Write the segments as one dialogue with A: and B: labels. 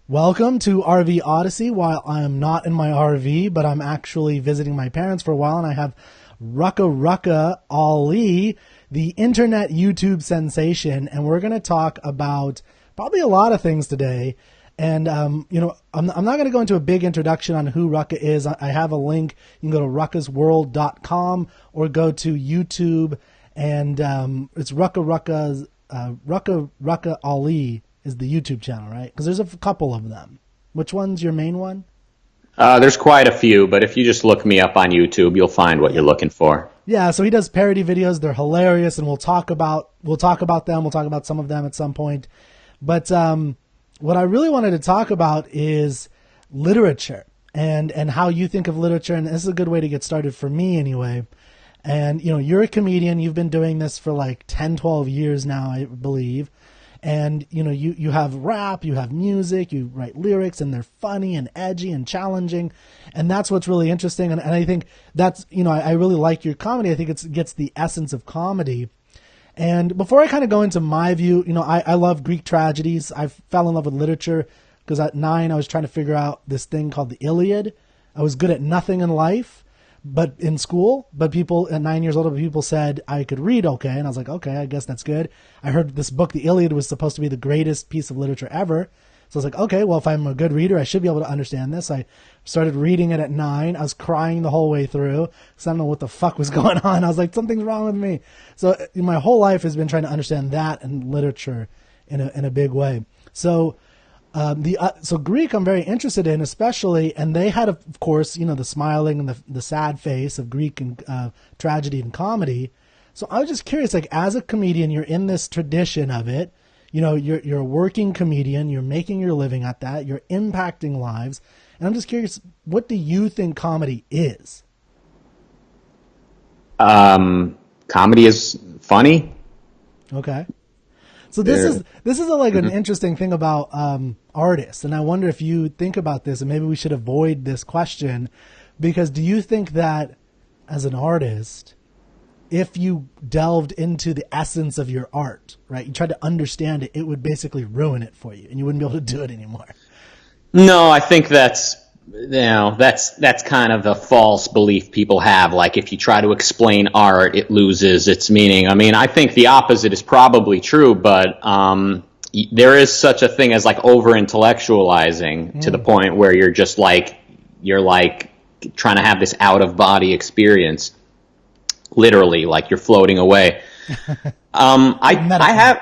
A: Welcome to RV Odyssey. While I am not in my RV, but I'm actually visiting my parents for a while, and I have Rucka Rucka Ali, the internet YouTube sensation, and we're going to talk about probably a lot of things today. And, I'm not going to go into a big introduction on who Rucka is. I have a link. You can go to ruckasworld.com or go to YouTube, and it's Rucka Rucka Ali is the YouTube channel, right? Because there's a couple of them. Which one's your main one?
B: There's quite a few, but if you just look me up on YouTube, you'll find what you're looking for.
A: Yeah, so he does parody videos. They're hilarious, and we'll talk about them. We'll talk about some of them at some point. But what I really wanted to talk about is literature and how you think of literature, and this is a good way to get started for me anyway. And, you're a comedian. You've been doing this for like 10, 12 years now, I believe. And, you have rap, you have music, you write lyrics, and they're funny and edgy and challenging. And that's what's really interesting. And I think that's, I really like your comedy. I think it gets the essence of comedy. And before I kind of go into my view, I love Greek tragedies. I fell in love with literature because at 9, I was trying to figure out this thing called the Iliad. I was good at nothing in life, but in school, but people at 9 years old, people said I could read okay. And I was like, okay, I guess that's good. I heard this book, the Iliad, was supposed to be the greatest piece of literature ever. So I was like, okay, well, if I'm a good reader, I should be able to understand this. I started reading it at 9. I was crying the whole way through because I don't know what the fuck was going on. I was like, something's wrong with me. So my whole life has been trying to understand that and literature in a big way. So so Greek I'm very interested in, especially, and they had, of course, the smiling and the sad face of Greek and tragedy and comedy. So I was just curious, like, as a comedian, you're in this tradition of it. You're a working comedian. You're making your living at that. You're impacting lives. And I'm just curious, what do you think comedy is?
B: Comedy is funny.
A: Okay. So this is an interesting thing about artists, and I wonder if you think about this, and maybe we should avoid this question, because do you think that as an artist, if you delved into the essence of your art, right, you tried to understand it, it would basically ruin it for you, and you wouldn't be able to do it anymore?
B: No, I think that's kind of a false belief people have. Like, if you try to explain art, it loses its meaning. I mean, I think the opposite is probably true, but there is such a thing as like over intellectualizing to the point where you're trying to have this out of body experience, literally, like you're floating away. I have.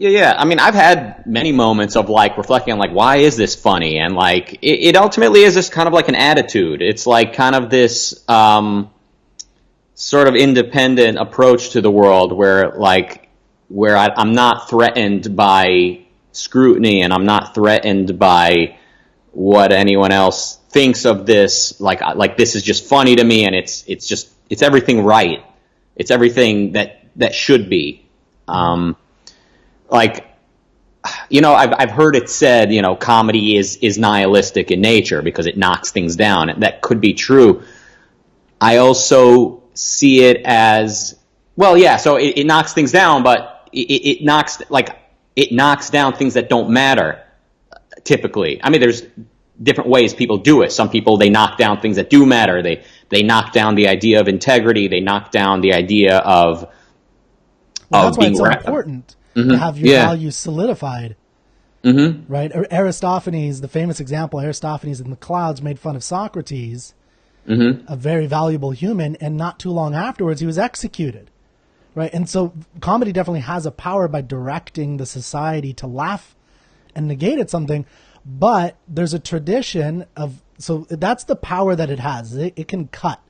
B: Yeah. I mean, I've had many moments of like reflecting on like, why is this funny? And like, it ultimately is just kind of like an attitude. It's like kind of this sort of independent approach to the world where I'm not threatened by scrutiny, and I'm not threatened by what anyone else thinks of this. Like this is just funny to me, and it's everything right. It's everything that should be. I've heard it said, comedy is nihilistic in nature because it knocks things down. And that could be true. I also see it as, well, yeah, so it knocks things down, but it knocks down things that don't matter, typically. I mean, there's different ways people do it. Some people, they knock down things that do matter. They knock down the idea of integrity. They knock down the idea of
A: that's why it's so important to have your values solidified.
B: Mm-hmm.
A: Right? Aristophanes, the famous example, Aristophanes in the Clouds made fun of Socrates, a very valuable human, and not too long afterwards he was executed. Right? And so comedy definitely has a power by directing the society to laugh and negate at something, but there's a tradition of, so that's the power that it has. It can cut,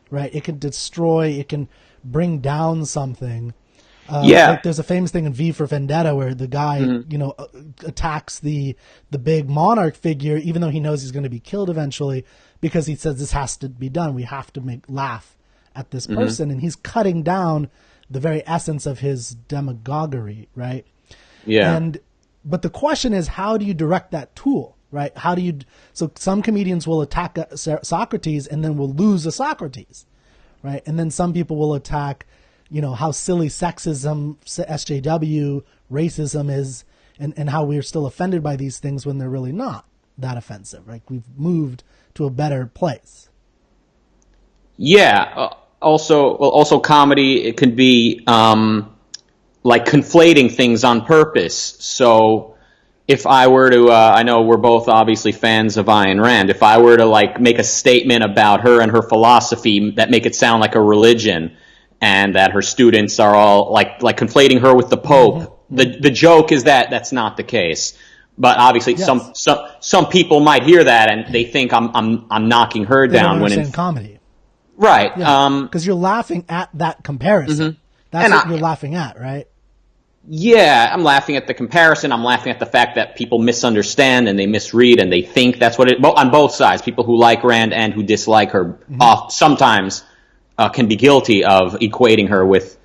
A: right? It can destroy, it can bring down something. Like there's a famous thing in V for Vendetta where the guy, attacks the big monarch figure, even though he knows he's going to be killed eventually, because he says this has to be done. We have to laugh at this person, and he's cutting down the very essence of his demagoguery, right?
B: Yeah.
A: But the question is, how do you direct that tool, right? So some comedians will attack Socrates and then will lose a Socrates, right? And then some people will attack, how silly sexism, SJW, racism is, and how we're still offended by these things when they're really not, that offensive. Like we've moved to a better place.
B: Yeah. Also, comedy, it can be like conflating things on purpose. So if I were to, I know we're both obviously fans of Ayn Rand. If I were to like make a statement about her and her philosophy that make it sound like a religion, and that her students are all like conflating her with the Pope, the joke is that that's not the case. But obviously, yes, some people might hear that and they think I'm knocking her
A: they
B: down
A: don't understand comedy.
B: Right.
A: Because you're laughing at that comparison. That's what you're laughing at, right?
B: Yeah, I'm laughing at the comparison. I'm laughing at the fact that people misunderstand and they misread and they think that's what it, on both sides, people who like Rand and who dislike her sometimes can be guilty of equating her with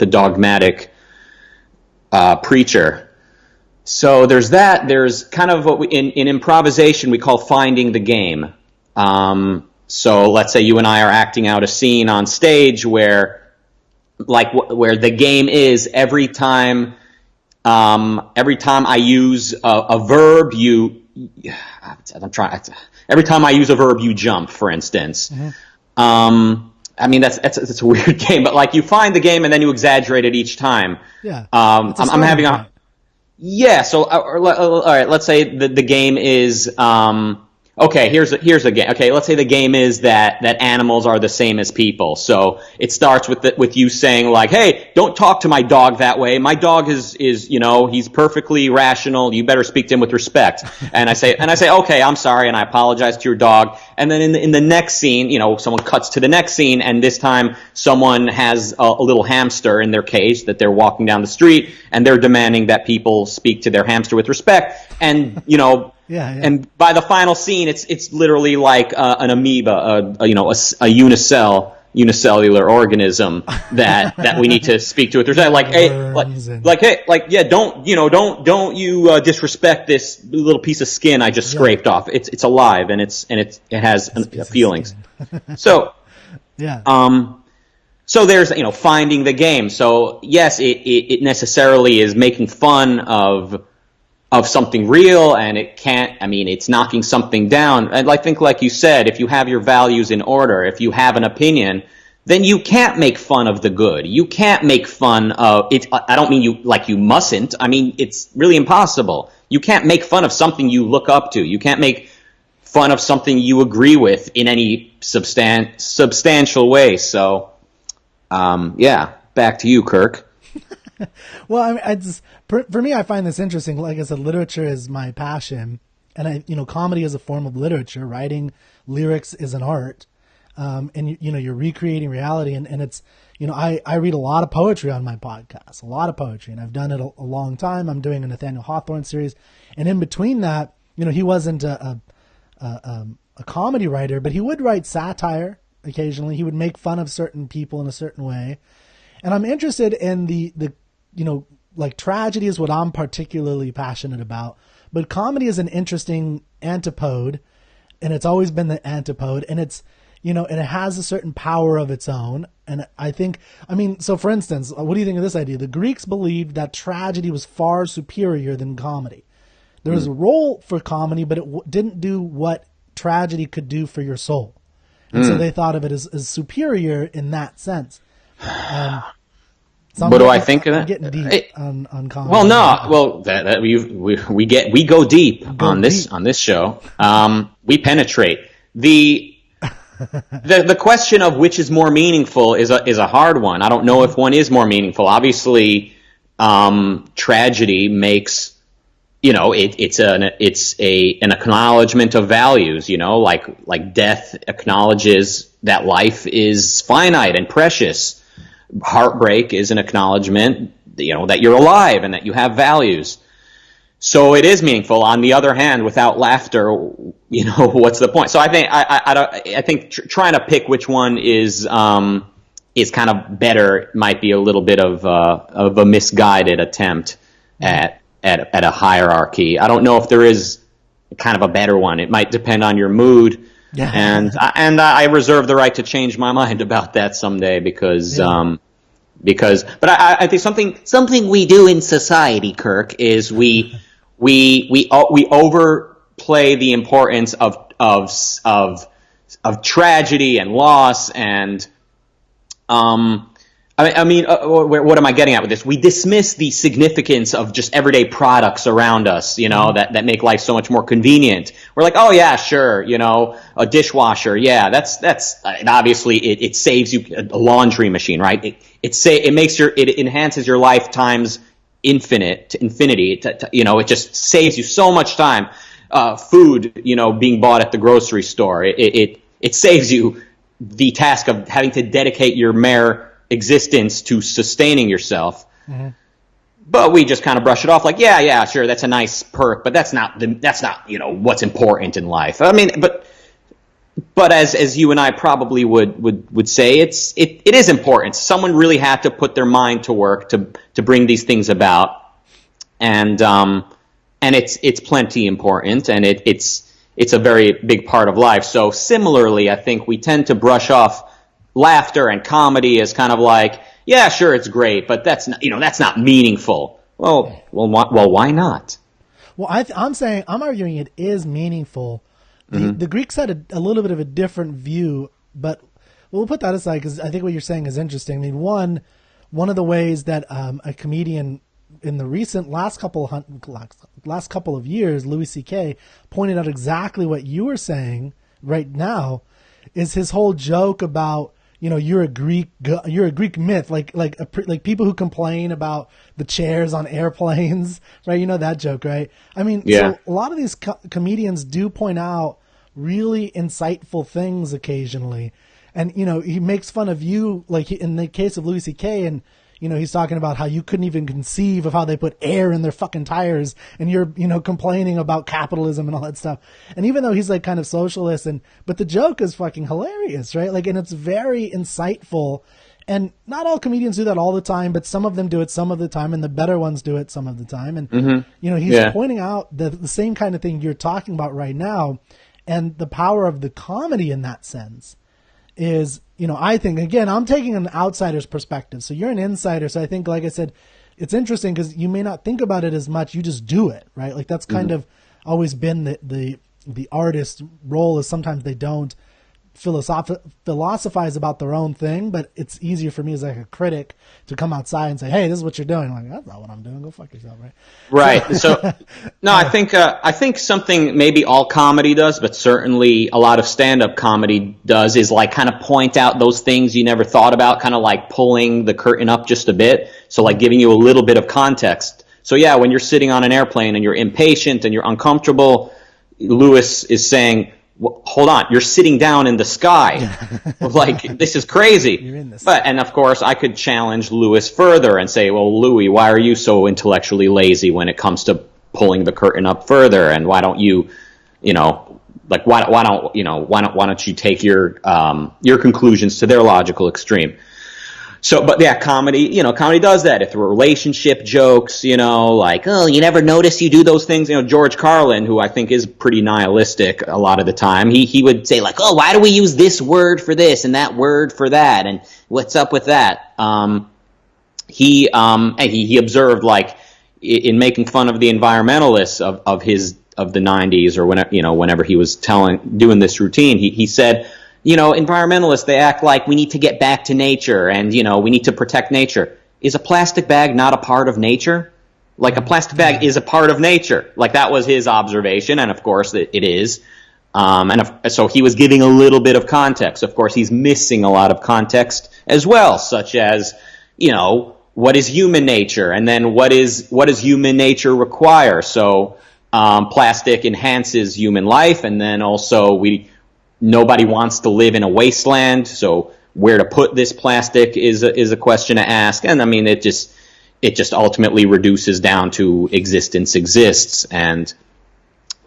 B: a dogmatic preacher. So there's that. There's kind of what in improvisation we call finding the game. So let's say you and I are acting out a scene on stage where the game is every time I use a verb, every time I use a verb, you jump, for instance. I mean, that's a weird game, but like you find the game and then you exaggerate it each time.
A: Yeah.
B: I'm having a, yeah. So, all right, let's say the game is, okay, here's a game. Okay, let's say the game is that animals are the same as people. So it starts with you saying like, "Hey, don't talk to my dog that way. My dog is he's perfectly rational. You better speak to him with respect." And I say, "Okay, I'm sorry," and I apologize to your dog. And then in the next scene, someone cuts to the next scene, and this time someone has a little hamster in their cage that they're walking down the street, and they're demanding that people speak to their hamster with respect. And
A: Yeah.
B: And by the final scene, it's literally like an amoeba, a unicellular organism that we need to speak to. If there's like, don't you disrespect this little piece of skin I just scraped off. It's alive and it has feelings. So
A: yeah.
B: So there's finding the game. So yes, it necessarily is making fun of something real, and it's knocking something down. And I think, like you said, if you have your values in order, if you have an opinion, then you can't make fun of the good. You can't make fun of it. I don't mean you mustn't. I mean, it's really impossible. You can't make fun of something you look up to. You can't make fun of something you agree with in any substantial way. So, back to you, Kirk.
A: Well, I mean, for me, I find this interesting. Like I said, literature is my passion, and comedy is a form of literature. Writing lyrics is an art, and you're recreating reality. And it's I read a lot of poetry on my podcast, a lot of poetry, and I've done it a long time. I'm doing a Nathaniel Hawthorne series, and in between that, he wasn't a comedy writer, but he would write satire occasionally. He would make fun of certain people in a certain way, and I'm interested in the like tragedy is what I'm particularly passionate about, but comedy is an interesting antipode, and it's always been the antipode, and it's, and it has a certain power of its own. And so for instance, what do you think of this idea? The Greeks believed that tragedy was far superior than comedy. There was a role for comedy, but it didn't do what tragedy could do for your soul. And so they thought of it as superior in that sense.
B: What do I think of that?
A: Getting deep on comedy.
B: Well, no. Well, that we go deep on this show. We penetrate the question of which is more meaningful is a hard one. I don't know if one is more meaningful. Obviously, tragedy makes it's an acknowledgement of values. Like death acknowledges that life is finite and precious. Heartbreak is an acknowledgement, that you're alive and that you have values. So it is meaningful. On the other hand, without laughter, what's the point? So I think I think trying to pick which one is kind of better might be a little bit of a misguided attempt at a hierarchy. I don't know if there is kind of a better one. It might depend on your mood. Yeah. And I reserve the right to change my mind about that someday because but I think something we do in society, Kirk, is we overplay downplay the importance of tragedy and loss and what am I getting at with this? We dismiss the significance of just everyday products around us, you know, that make life so much more convenient. We're like, oh yeah, sure, you know, a dishwasher, yeah, that's obviously it saves you. A laundry machine, right? It enhances your life times infinite to infinity. You know, it just saves you so much time. Food, you know, being bought at the grocery store, it saves you the task of having to dedicate your mere existence to sustaining yourself. Mm-hmm. But we just kind of brush it off like, yeah, sure, that's a nice perk, but that's not you know what's important in life. I mean, but as you and I probably would say, it is important. Someone really had to put their mind to work to bring these things about, and it's plenty important, and it's a very big part of life. So similarly, I think we tend to brush off laughter and comedy as kind of like, yeah, sure, it's great, but that's not meaningful. Well, why not?
A: Well, I'm arguing it is meaningful. The Greeks had a little bit of a different view, but we'll put that aside because I think what you're saying is interesting. I mean, one of the ways that a comedian in the recent last couple of years, Louis C.K., pointed out exactly what you were saying right now, is his whole joke about, you know, you're a Greek myth, like people who complain about the chairs on airplanes, right? You know that joke, right? I mean,
B: yeah.
A: So a lot of these comedians do point out really insightful things occasionally, and you know, he makes fun of you, like in the case of Louis C.K., and you know, he's talking about how you couldn't even conceive of how they put air in their fucking tires, and you're, you know, complaining about capitalism and all that stuff. And even though he's like kind of socialist, but the joke is fucking hilarious, right? Like, and it's very insightful. And not all comedians do that all the time, but some of them do it some of the time, and the better ones do it some of the time. And, you know, he's pointing out the same kind of thing you're talking about right now, and the power of the comedy in that sense is, you know, I think, again, I'm taking an outsider's perspective. So you're an insider. So I think, like I said, it's interesting because you may not think about it as much. You just do it, right? Like that's kind of always been the artist's role, is sometimes they don't philosophize about their own thing, but it's easier for me as like a critic to come outside and say, hey, this is what you're doing. I'm like, that's not what I'm doing. Go fuck yourself, right?
B: Right. So no, I think something maybe all comedy does, but certainly a lot of stand-up comedy does, is like kind of point out those things you never thought about, kind of like pulling the curtain up just a bit. So like giving you a little bit of context. So yeah, when you're sitting on an airplane and you're impatient and you're uncomfortable, Lewis is saying, hold on, you're sitting down in the sky. Like, this is crazy.
A: You're in this.
B: And of course, I could challenge Lewis further and say, well, Louis, why are you so intellectually lazy when it comes to pulling the curtain up further? And why don't you, you know, like, why don't you take your conclusions to their logical extreme? So, but yeah, comedy does that. If there were relationship jokes, you know, like, oh, you never notice you do those things. You know, George Carlin, who I think is pretty nihilistic a lot of the time, he would say like, oh, why do we use this word for this and that word for that? And what's up with that? He observed, like, in making fun of the environmentalists of the 90s, or whenever he was doing this routine, he said, you know, environmentalists, they act like we need to get back to nature and, you know, we need to protect nature. Is a plastic bag not a part of nature? Like, a plastic bag is a part of nature. Like, that was his observation, and of course it is. So he was giving a little bit of context. Of course, he's missing a lot of context as well, such as, you know, what is human nature? And then what does human nature require? So plastic enhances human life, and then also nobody wants to live in a wasteland, so where to put this plastic is a question to ask. And I mean, it just ultimately reduces down to existence exists, and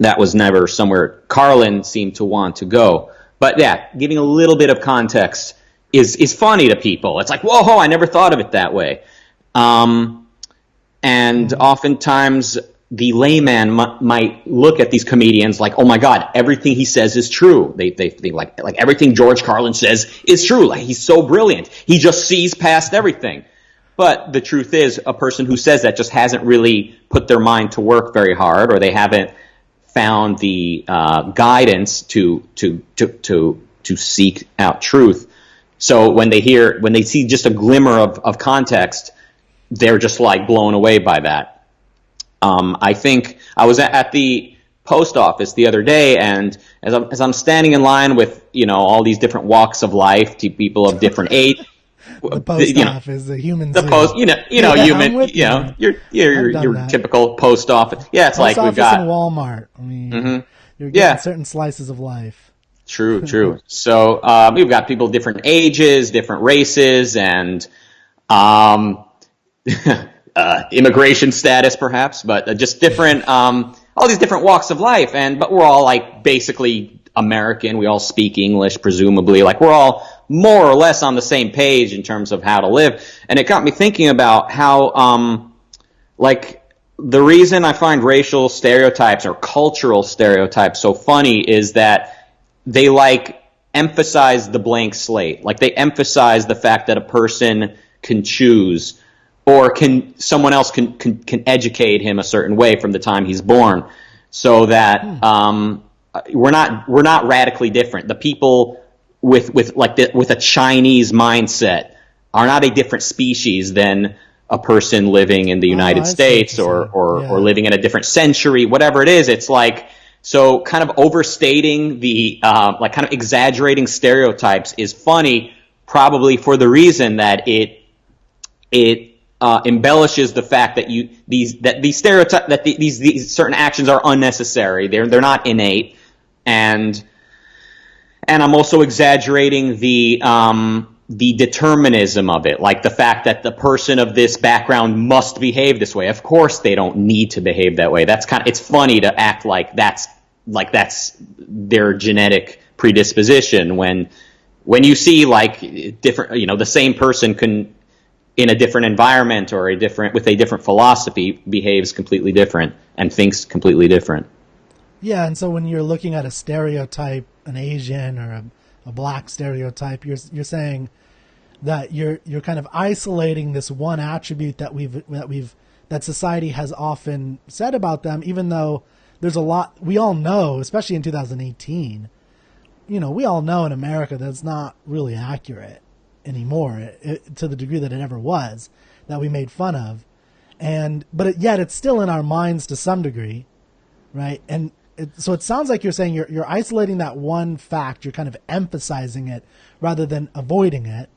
B: that was never somewhere Carlin seemed to want to go. But yeah, giving a little bit of context is funny to people. It's like, whoa, I never thought of it that way. And oftentimes the layman might look at these comedians like, oh my God, everything he says is true. They like everything George Carlin says is true. Like, he's so brilliant. He just sees past everything. But the truth is, a person who says that just hasn't really put their mind to work very hard, or they haven't found the guidance to seek out truth. So when they see just a glimmer of context, they're just like blown away by that. I think I was at the post office the other day, and as I'm standing in line with all these different walks of life, to people of different age.
A: The post office, the human.
B: The post, human. Your typical post office. Yeah, it's
A: post
B: like we've got
A: in Walmart. I mean, you're getting certain slices of life.
B: True. So we've got people of different ages, different races, and immigration status, perhaps, but just different. All these different walks of life, but we're all like basically American. We all speak English, presumably. Like we're all more or less on the same page in terms of how to live. And it got me thinking about how, like, the reason I find racial stereotypes or cultural stereotypes so funny is that they like emphasize the blank slate. Like they emphasize the fact that a person can choose, or someone else can educate him a certain way from the time he's born, so that we're not radically different. The people with a Chinese mindset are not a different species than a person living in the United States or living in a different century, whatever it is. It's like, so kind of overstating the like kind of exaggerating stereotypes is funny, probably for the reason that it embellishes the fact that these certain actions are unnecessary. They're not innate, and I'm also exaggerating the determinism of it, like the fact that the person of this background must behave this way. Of course, they don't need to behave that way. It's funny to act like that's their genetic predisposition when you see like different, the same person can, in a different environment or with a different philosophy, behaves completely different and thinks completely different.
A: Yeah, and so when you're looking at a stereotype, an Asian or a black stereotype, you're saying that you're kind of isolating this one attribute that society has often said about them, even though there's a lot we all know, especially in 2018. We all know in America that's not really accurate anymore, to the degree that it ever was, that we made fun of, but yet it's still in our minds to some degree, right? And so it sounds like you're saying you're isolating that one fact, you're kind of emphasizing it rather than avoiding it,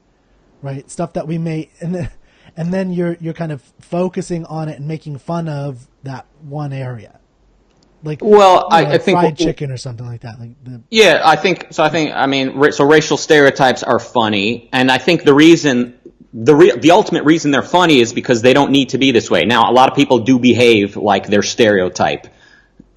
A: right? Stuff that we may, and then you're kind of focusing on it and making fun of that one area. Like, I think fried chicken or something like that.
B: I think racial stereotypes are funny, and I think the ultimate reason they're funny is because they don't need to be this way. Now, a lot of people do behave like their stereotype.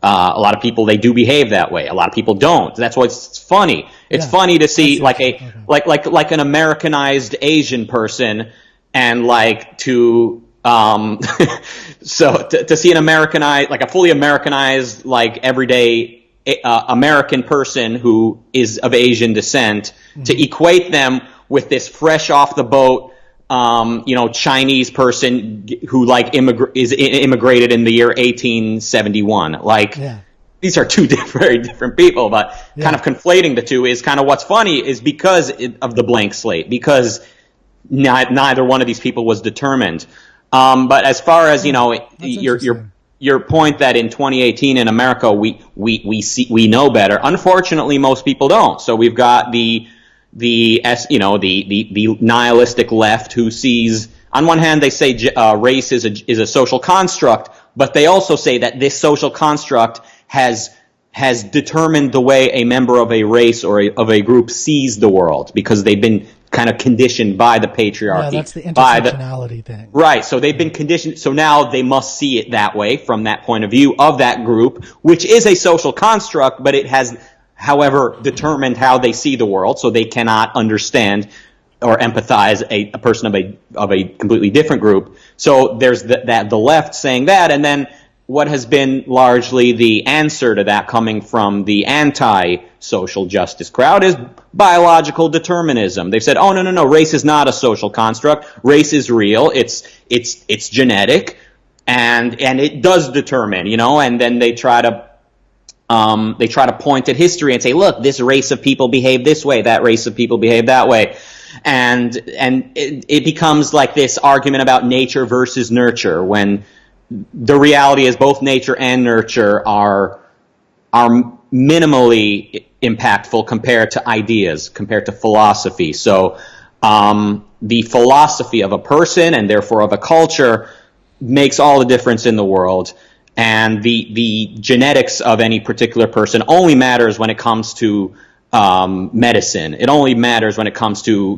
B: A lot of people, they do behave that way. A lot of people don't. That's why it's funny. It's funny to see like an Americanized Asian person, and like to to see an Americanized, like a fully Americanized, like everyday American person who is of Asian descent, to equate them with this fresh off the boat, Chinese person who like immigrated in the year 1871. These are two very different people, but kind of conflating the two is kind of what's funny, is because of the blank slate, because neither one of these people was determined. But as far as your point that in 2018 in America we know better. Unfortunately, most people don't. So we've got the nihilistic left who sees, on one hand, they say race is a social construct, but they also say that this social construct has determined the way a member of a race or of a group sees the world, because they've been kind of conditioned by the patriarchy. Yeah,
A: that's the intersectionality thing.
B: Right, so they've been conditioned, so now they must see it that way from that point of view of that group, which is a social construct, but it has, however, determined how they see the world, so they cannot understand or empathize a person of a completely different group. So there's the left saying that, and then what has been largely the answer to that coming from the anti-social justice crowd is biological determinism. They've said, oh, no, race is not a social construct. Race is real. It's genetic, and it does determine, and then they try to They try to point at history and say, look, this race of people behave this way, that race of people behave that way. And it becomes like this argument about nature versus nurture, when the reality is both nature and nurture are minimally impactful compared to ideas, compared to philosophy. So the philosophy of a person, and therefore of a culture, makes all the difference in the world. And the genetics of any particular person only matters when it comes to medicine. It only matters when it comes to,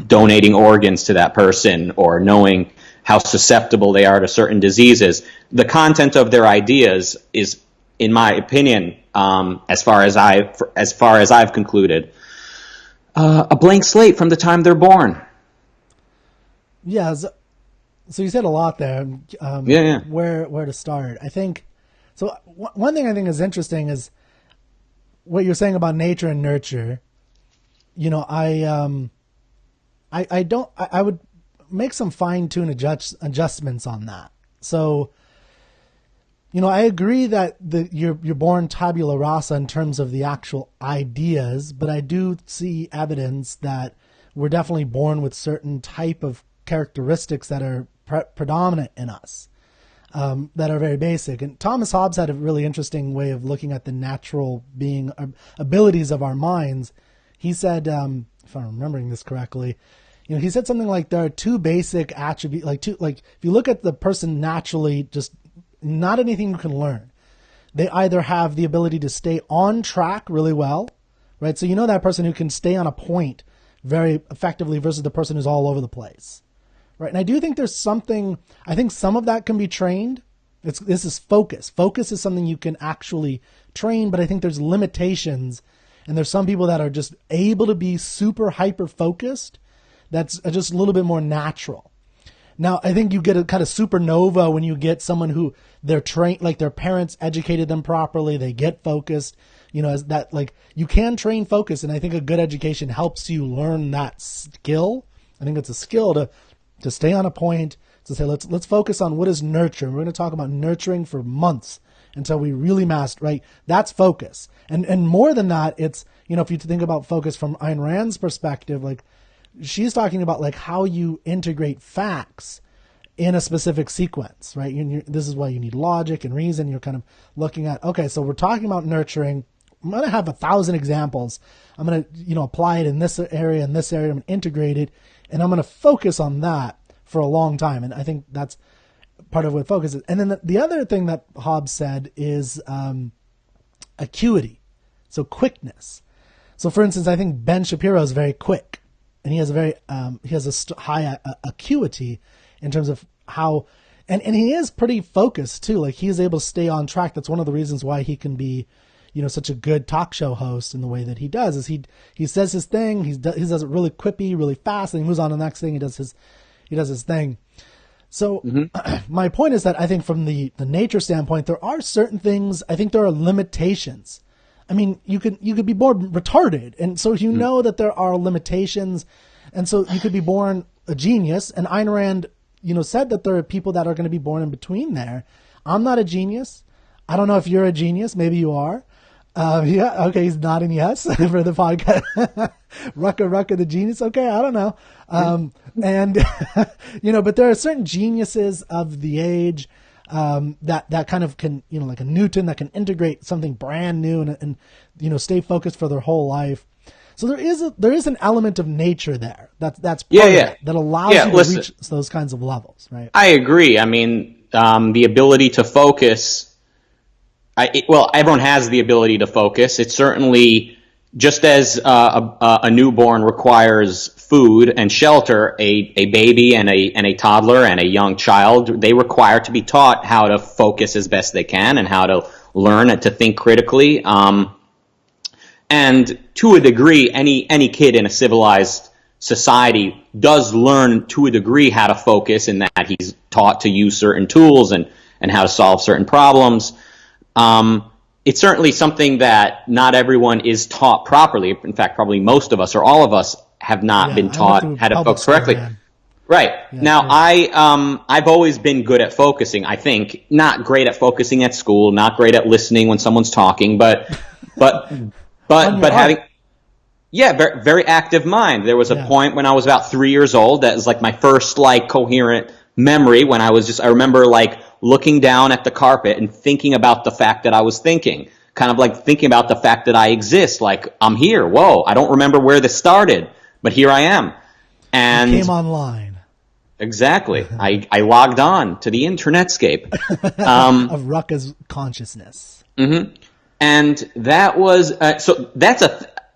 B: donating organs to that person, or knowing how susceptible they are to certain diseases. The content of their ideas is, in my opinion, as far as I've concluded, a blank slate from the time they're born.
A: Yeah. So you said a lot there.
B: Yeah.
A: Where to start? I think so. One thing I think is interesting is what you're saying about nature and nurture. I would make some fine-tune adjustments on that. So, I agree that you're born tabula rasa in terms of the actual ideas, but I do see evidence that we're definitely born with certain type of characteristics that are predominant in us, that are very basic. And Thomas Hobbes had a really interesting way of looking at the natural being abilities of our minds. He said, if I'm remembering this correctly, he said something like there are two basic attributes, like if you look at the person naturally, just not anything you can learn. They either have the ability to stay on track really well, right? So that person who can stay on a point very effectively versus the person who's all over the place. Right. And I do think there's something, I think some of that can be trained. This is focus. Focus is something you can actually train, but I think there's limitations. And there's some people that are just able to be super hyper focused. That's just a little bit more natural. Now, I think you get a kind of supernova when you get someone who they're trained, like their parents educated them properly. They get focused, as that, like you can train focus. And I think a good education helps you learn that skill. I think it's a skill to stay on a point, to say, let's focus on what is nurture. We're going to talk about nurturing for months until we really master, right? That's focus. And more than that, it's, if you think about focus from Ayn Rand's perspective, like she's talking about like how you integrate facts in a specific sequence, right? This is why you need logic and reason. You're kind of looking at, okay, so we're talking about nurturing. I'm going to have 1,000 examples. I'm going to, apply it in this area, I'm going to integrate it, and I'm going to focus on that for a long time. And I think that's part of what focus is. And then the other thing that Hobbes said is acuity, so quickness. So for instance, I think Ben Shapiro is very quick, and he has a high acuity in terms of how, and he is pretty focused too. Like he is able to stay on track. That's one of the reasons why he can be, such a good talk show host in the way that he does. Is he says his thing, he does it really quippy, really fast, and he moves on to the next thing. He does his thing. So my point is that I think from the nature standpoint, there are certain things. I think there are limitations. I mean, you could be born retarded, and so know that there are limitations, and so you could be born a genius. And Ayn Rand, said that there are people that are going to be born in between there. I'm not a genius. I don't know if you're a genius. Maybe you are. Yeah. Okay. He's nodding yes for the podcast. Rucka Rucka the genius. Okay. I don't know. And but there are certain geniuses of the age, that kind of can, like a Newton that can integrate something brand new and stay focused for their whole life. So there is an element of nature there. That's part of it, that allows you to reach those kinds of levels, right?
B: I agree. I mean, the ability to focus, everyone has the ability to focus. It's certainly, just as a newborn requires food and shelter, a baby and a toddler and a young child, they require to be taught how to focus as best they can and how to learn to think critically. And to a degree, any kid in a civilized society does learn to a degree how to focus, in that he's taught to use certain tools and how to solve certain problems. It's certainly something that not everyone is taught properly. In fact, probably most of us or all of us have not been taught how to focus correctly. Right.
A: Yeah,
B: Now,
A: yeah.
B: I've always been good at focusing, I think. Not great at focusing at school, not great at listening when someone's talking, but,
A: On your
B: but having,
A: art.
B: yeah, very, very active mind. There was a
A: Yeah.
B: point when I was about 3 years old that was like my first like coherent memory when I remember like looking down at the carpet and thinking about the fact that I was thinking. Kind of like thinking about the fact that I exist, like I'm here. Whoa, I don't remember where this started, but here I am.
A: You came
B: And
A: online.
B: exactly. I logged on to the internetscape.
A: Of Rucka's consciousness.
B: And that was, so that's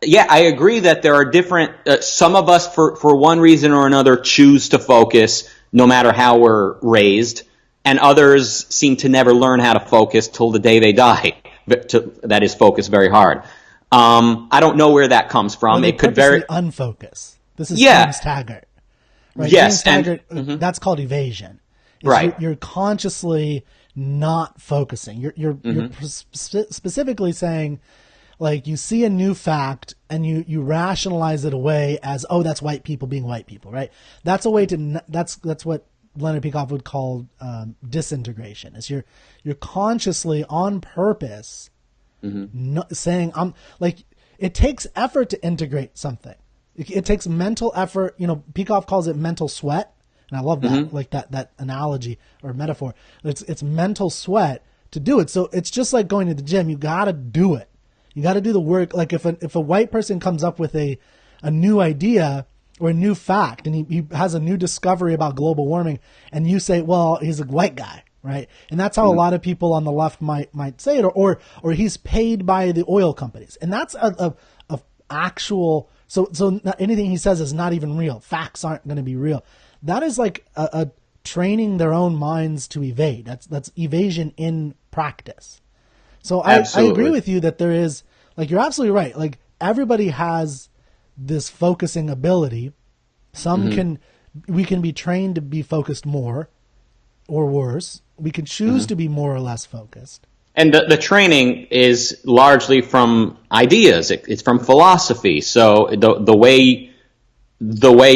B: yeah, I agree that there are different, some of us for one reason or another choose to focus no matter how we're raised, and others seem to never learn how to focus till the day they die. That is, focus very hard. I don't know where that comes
A: Or
B: from.
A: they
B: It could
A: purposely
B: very,
A: unfocus. This is
B: yeah,
A: James Taggart. Right?
B: yes,
A: James Taggart, that's called evasion.
B: right.
A: You're consciously not focusing. You're specifically saying, like, you see a new fact and you rationalize it away as, oh, that's white people being white people, right? That's a way to, that's what Leonard Peikoff would call disintegration. Is you're consciously on purpose saying, I'm like, it takes effort to integrate something. It takes mental effort. You know, Peikoff calls it mental sweat. And I love that, like that analogy or metaphor. It's mental sweat to do it. So it's just like going to the gym. You got to do it. You got to do the work. Like if a white person comes up with a new idea or a new fact, and he has a new discovery about global warming, and you say, well, he's a white guy, right? And that's how a lot of people on the left might say it, or he's paid by the oil companies, and that's a actual. So anything he says is not even real. Facts aren't going to be real. That is like a training their own minds to evade. That's evasion in practice. So I agree with you that there is, like, you're absolutely right. Like, everybody has this focusing ability. We can be trained to be focused more or worse. We can choose to be more or less focused.
B: And the training is largely from ideas. It's from philosophy. So the way,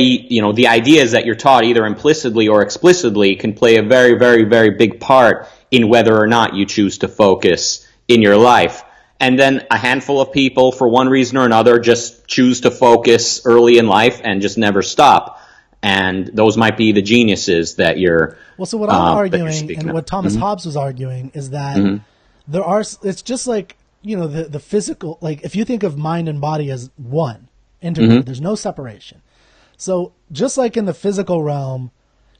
B: you know, the ideas that you're taught either implicitly or explicitly can play a very, very, very big part in whether or not you choose to focus in your life. And then a handful of people, for one reason or another, just choose to focus early in life and just never stop. And those might be the geniuses that you're
A: Well, so what I'm arguing, and
B: of.
A: what Thomas Hobbes was arguing, is that it's just like, you know, the physical, like if you think of mind and body as one, integrated, there's no separation. So just like in the physical realm,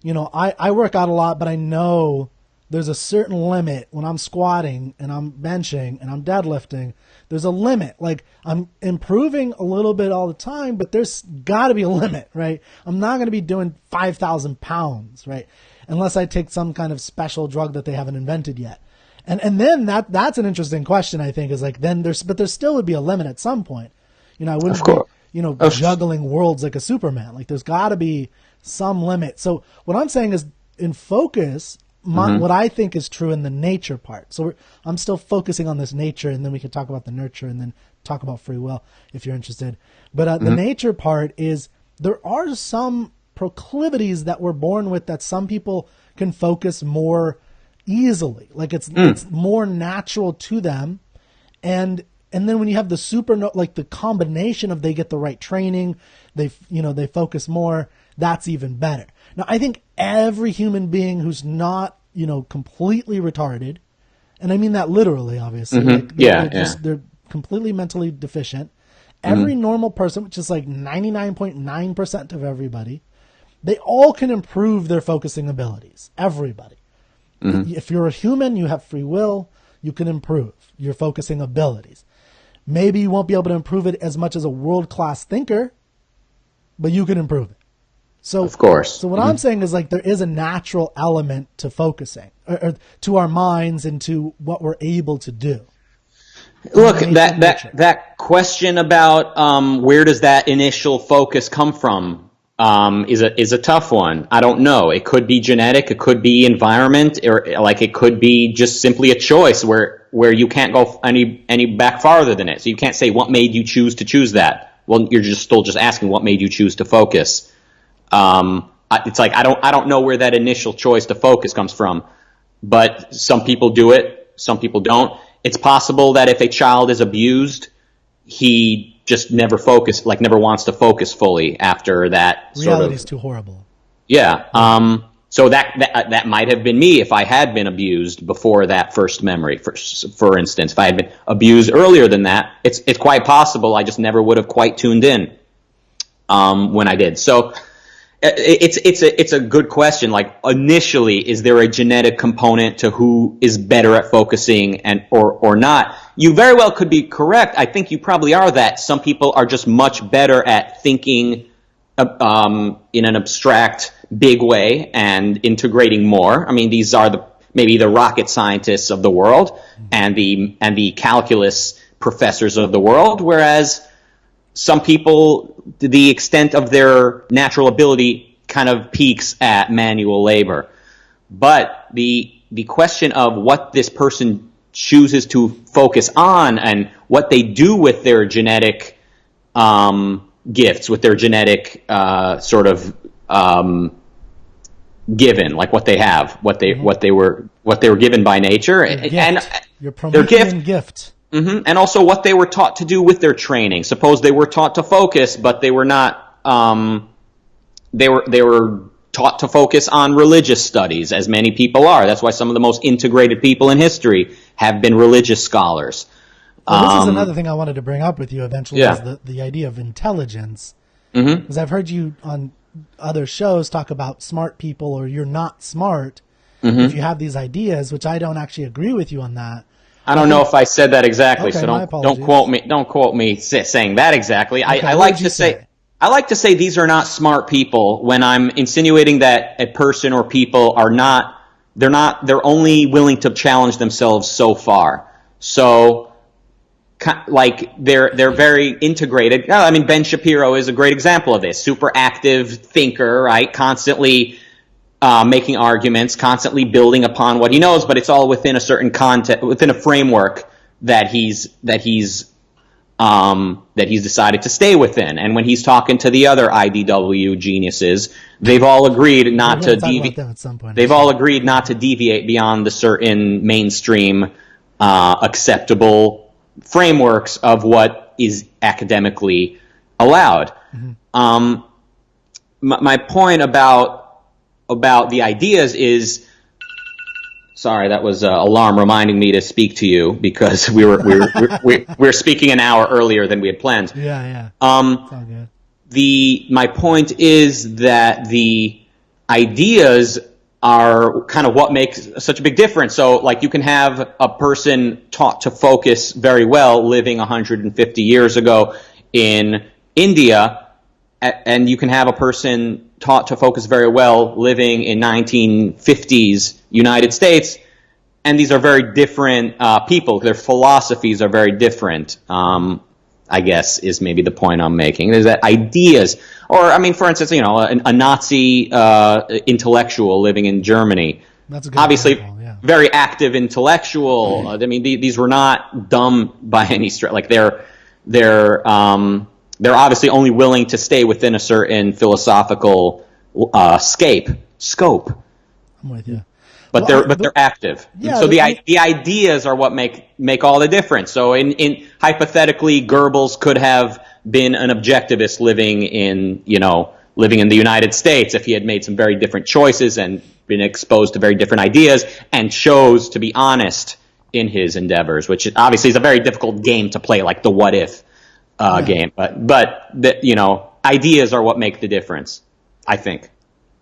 A: you know, I work out a lot, but I know there's a certain limit when I'm squatting and I'm benching and I'm deadlifting. There's a limit. Like, I'm improving a little bit all the time, but there's got to be a limit, right? I'm not going to be doing 5,000 pounds, right? Unless I take some kind of special drug that they haven't invented yet. And then that's an interesting question, I think, is like, but there still would be a limit at some point. You know, I wouldn't be, you know, juggling worlds like a Superman. Like, there's got to be some limit. So what I'm saying is, in focus, what I think is true in the nature part. So I'm still focusing on this nature, and then we can talk about the nurture, and then talk about free will if you're interested. But the nature part is, there are some proclivities that we're born with that some people can focus more easily. Like, it's more natural to them. And then when you have the like the combination of they get the right training, they focus more, that's even better. Now, I think every human being who's not, you know, completely retarded, and I mean that literally, obviously, like they're completely mentally deficient. Every normal person, which is like 99.9% of everybody, they all can improve their focusing abilities. Everybody. If you're a human, you have free will, you can improve your focusing abilities. Maybe you won't be able to improve it as much as a world-class thinker, but you can improve it. So,
B: of course.
A: So what I'm saying is, like, there is a natural element to focusing, or to our minds and to what we're able to do.
B: Look, that question about where does that initial focus come from is a tough one. I don't know. It could be genetic, it could be environment, or like it could be just simply a choice where you can't go any back farther than it. So you can't say what made you choose to choose that. Well, you're still asking what made you choose to focus. I it's like I don't know where that initial choice to focus comes from, but some people do it, some people don't. It's possible that if a child is abused, he just never wants to focus fully after that.
A: Reality's too horrible.
B: Yeah. So that might have been me if I had been abused before that first memory. For instance, if I had been abused earlier than that, it's quite possible I just never would have quite tuned in when I did. So it's a good question. Like, initially, is there a genetic component to who is better at focusing or not? You very well could be correct. I think you probably are that. Some people are just much better at thinking in an abstract, big way and integrating more. I mean, these are maybe the rocket scientists of the world and the calculus professors of the world, whereas some people, the extent of their natural ability kind of peaks at manual labor. But the question of what this person chooses to focus on and what they do with their genetic gifts, with their genetic given, like what they have, what they were given by nature, and
A: your Promethean gift.
B: Mm-hmm. And also what they were taught to do with their training. Suppose they were taught to focus, but they were not. They were taught to focus on religious studies, as many people are. That's why some of the most integrated people in history have been religious scholars.
A: Well, this is another thing I wanted to bring up with you eventually, is the idea of intelligence. Because I've heard you on other shows talk about smart people, or you're not smart if you have these ideas, which I don't actually agree with you on that.
B: I don't know if I said that exactly,
A: okay,
B: so don't quote me. Don't quote me saying that exactly. Okay, I like to say I like to say these are not smart people when I'm insinuating that a person or people are not. They're only willing to challenge themselves so far. So, like, they're very integrated. I mean, Ben Shapiro is a great example of this. Super active thinker, right? Constantly making arguments, constantly building upon what he knows, but it's all within a certain context, within a framework that he's decided to stay within. And when he's talking to the other IDW geniuses, they've all agreed not to deviate. They've all agreed not to deviate beyond the certain mainstream acceptable frameworks of what is academically allowed. My point about the ideas is, sorry, that was an alarm reminding me to speak to you because we were speaking an hour earlier than we had planned.
A: Yeah. It's all good.
B: My point is that the ideas are kind of what makes such a big difference. So, like, you can have a person taught to focus very well living 150 years ago in India, and you can have a person taught to focus very well living in 1950s United States, and these are very different people. Their philosophies are very different, I guess, is maybe the point I'm making. There's that ideas, or, I mean, for instance, a Nazi intellectual living in Germany. That's a good obviously example, yeah. Very active intellectual. I mean, these were not dumb by any stretch. Like, they're obviously only willing to stay within a certain philosophical scope.
A: I'm with you.
B: But they're active. Yeah, so the ideas are what make all the difference. So in hypothetically, Goebbels could have been an objectivist living in the United States if he had made some very different choices and been exposed to very different ideas and chose to be honest in his endeavors, which obviously is a very difficult game to play, like the what if game. But ideas are what make the difference, I think.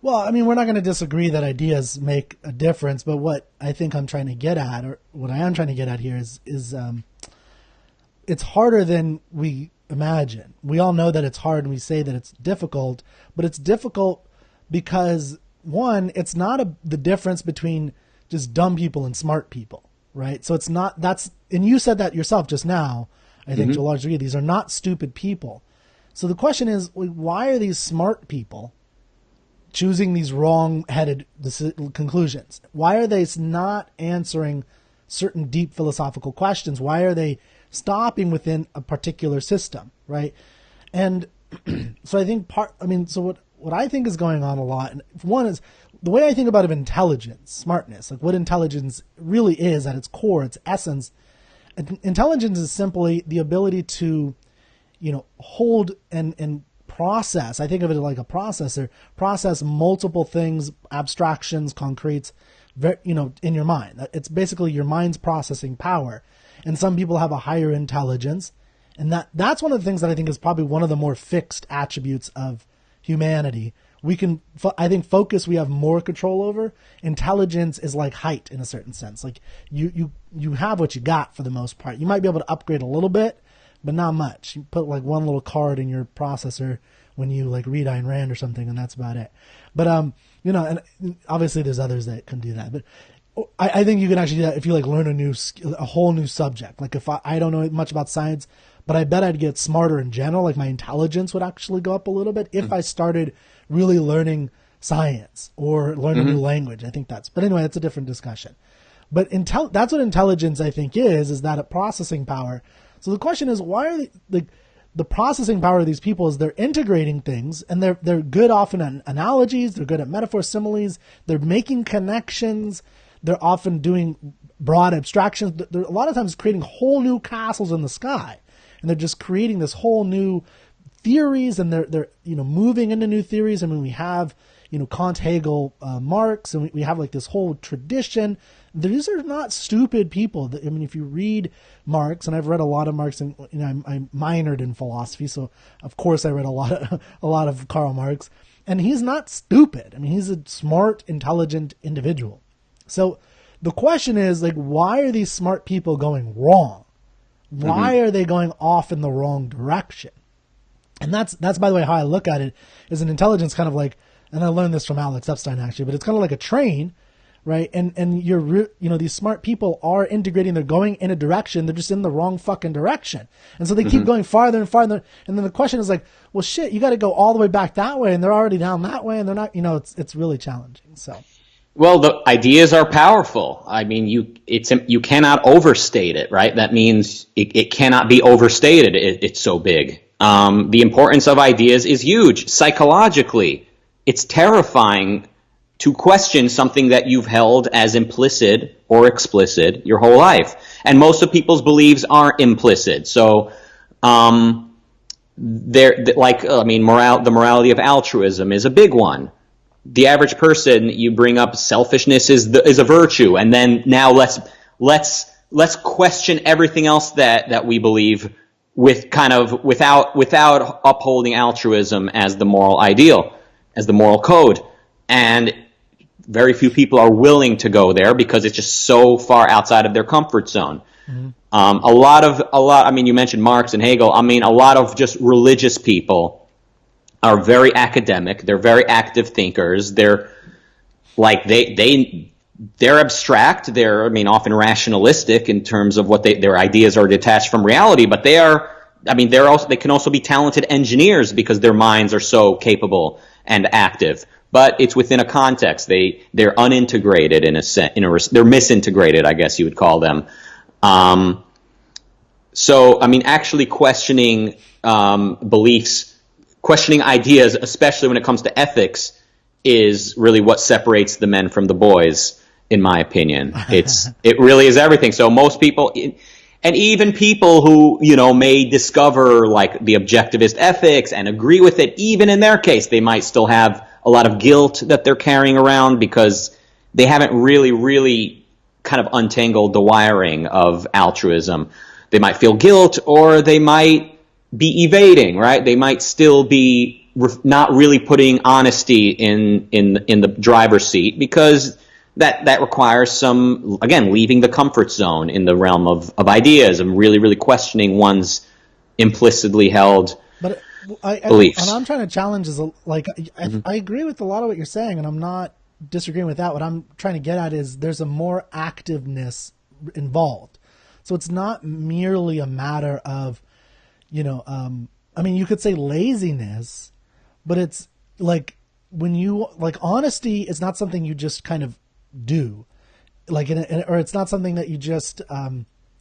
A: Well, I mean, we're not going to disagree that ideas make a difference, but what I think I'm trying to get at, or what I am trying to get at here is it's harder than we imagine. We all know that it's hard, and we say that it's difficult, but it's difficult because, one, it's not the difference between just dumb people and smart people, right? So it's not, and you said that yourself just now, I think, to a large degree, these are not stupid people. So the question is, why are these smart people choosing these wrong-headed conclusions? Why are they not answering certain deep philosophical questions? Why are they stopping within a particular system, right? And so I think what I think is going on a lot, and one is the way I think about intelligence, smartness, like what intelligence really is at its core, its essence. Intelligence is simply the ability to, hold and process. I think of it like a processor, process multiple things, abstractions, concretes, in your mind. It's basically your mind's processing power. And some people have a higher intelligence. And that's one of the things that I think is probably one of the more fixed attributes of humanity. We can, I think, focus we have more control over. Intelligence is like height in a certain sense. Like you have what you got for the most part. You might be able to upgrade a little bit, but not much. You put like one little card in your processor when you like read Ayn Rand or something, and that's about it. But and obviously there's others that can do that. But I think you can actually do that if you like learn a whole new subject. Like if I don't know much about science, but I bet I'd get smarter in general. Like my intelligence would actually go up a little bit if I started really learning science or learn a new language. I think but anyway, that's a different discussion. But that's what intelligence I think is that processing power. So the question is, why are the processing power of these people is they're integrating things, and they're good often at analogies, they're good at metaphors, similes, they're making connections, they're often doing broad abstractions. They're a lot of times creating whole new castles in the sky, and they're just creating this whole new theories, and they're moving into new theories. I mean, we have Kant, Hegel, Marx, and we have like this whole tradition. These are not stupid people. I mean, if you read Marx, and I've read a lot of Marx, and I minored in philosophy, so of course I read a lot of Karl Marx, and he's not stupid. I mean, he's a smart, intelligent individual. So the question is, like, why are these smart people going wrong? Why are they going off in the wrong direction? And that's by the way how I look at it, is an intelligence kind of like, and I learned this from Alex Epstein actually, but it's kind of like a train, right? And these smart people are integrating, they're going in a direction, they're just in the wrong fucking direction. And so they keep going farther and farther. And then the question is like, well shit, you got to go all the way back that way, and they're already down that way, and they're not, it's really challenging. So.
B: Well, the ideas are powerful. I mean, you cannot overstate it, right? That means it cannot be overstated. It's so big. The importance of ideas is huge. Psychologically, it's terrifying to question something that you've held as implicit or explicit your whole life. And most of people's beliefs are implicit. So, the morality of altruism is a big one. The average person, you bring up selfishness is a virtue, and then now let's question everything else that we believe without upholding altruism as the moral ideal, as the moral code. And very few people are willing to go there because it's just so far outside of their comfort zone. I mean, you mentioned Marx and Hegel. I mean, a lot of just religious people are very academic. They're very active thinkers. They're like they're abstract. They're, I mean, often rationalistic in terms of what their ideas are detached from reality. But they can also be talented engineers because their minds are so capable and active. But it's within a context. They're unintegrated in a sense. They're misintegrated, I guess you would call them. So, I mean, actually questioning beliefs. Questioning ideas, especially when it comes to ethics, is really what separates the men from the boys, in my opinion. It really is everything. So most people, and even people who, may discover like the objectivist ethics and agree with it, even in their case, they might still have a lot of guilt that they're carrying around because they haven't really kind of untangled the wiring of altruism. They might feel guilt, or they might be evading, right? They might still be not really putting honesty in the driver's seat because that requires some, again, leaving the comfort zone in the realm of ideas and really questioning one's implicitly held beliefs.
A: And I'm trying to challenge is like, I agree with a lot of what you're saying, and I'm not disagreeing with that. What I'm trying to get at is there's a more activeness involved. So it's not merely a matter of, I mean, you could say laziness, but it's like when you, like, honesty is not something you just kind of do, like, or it's not something that you just,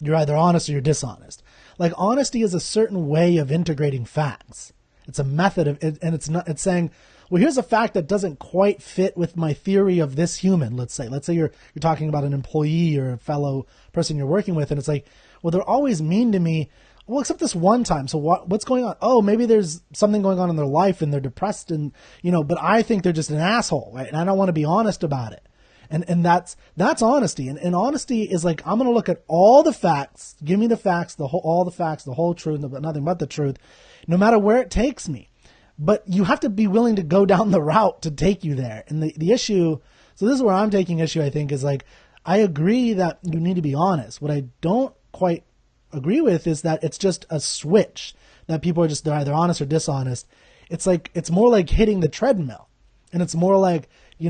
A: you're either honest or you're dishonest. Like, honesty is a certain way of integrating facts. It's a method of, and it's saying, well, here's a fact that doesn't quite fit with my theory of this human. Let's say you're talking about an employee or a fellow person you're working with, and it's like, well, they're always mean to me. Well, except this one time. So what's going on? Oh, maybe there's something going on in their life and they're depressed, and but I think they're just an asshole, right? And I don't want to be honest about it. And that's honesty. And honesty is like, I'm going to look at all the facts, give me the facts, all the facts, the whole truth, but nothing but the truth, no matter where it takes me. But you have to be willing to go down the route to take you there. And the issue, so this is where I'm taking issue, I think, is like, I agree that you need to be honest. What I don't quite agree with is that it's just a switch, that people are just, they're either honest or dishonest. It's like, it's more like hitting the treadmill. And it's more like, you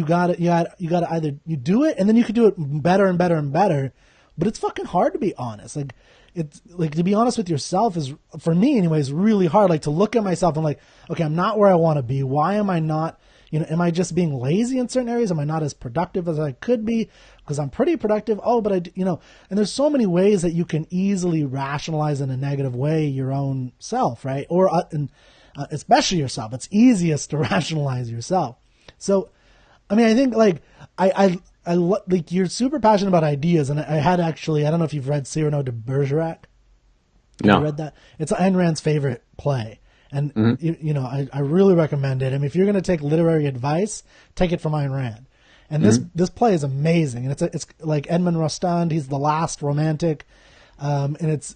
A: gotta either you do it and then you could do it better and better and better, but it's fucking hard to be honest. Like, it's like, to be honest with yourself is, for me anyways, really hard. Like, to look at myself and like, okay, I'm not where I want to be. Why am I not, am I just being lazy in certain areas? Am I not as productive as I could be? Because I'm pretty productive. Oh, but and there's so many ways that you can easily rationalize in a negative way your own self, right? Or, especially yourself. It's easiest to rationalize yourself. So, I mean, I think like, I like, you're super passionate about ideas, and I had actually, I don't know if you've read Cyrano de Bergerac.
B: No.
A: You read that? It's Ayn Rand's favorite play. And, I really recommend it. I mean, if you're going to take literary advice, take it from Ayn Rand. And this play is amazing. And it's like Edmond Rostand, he's the last romantic. And it's,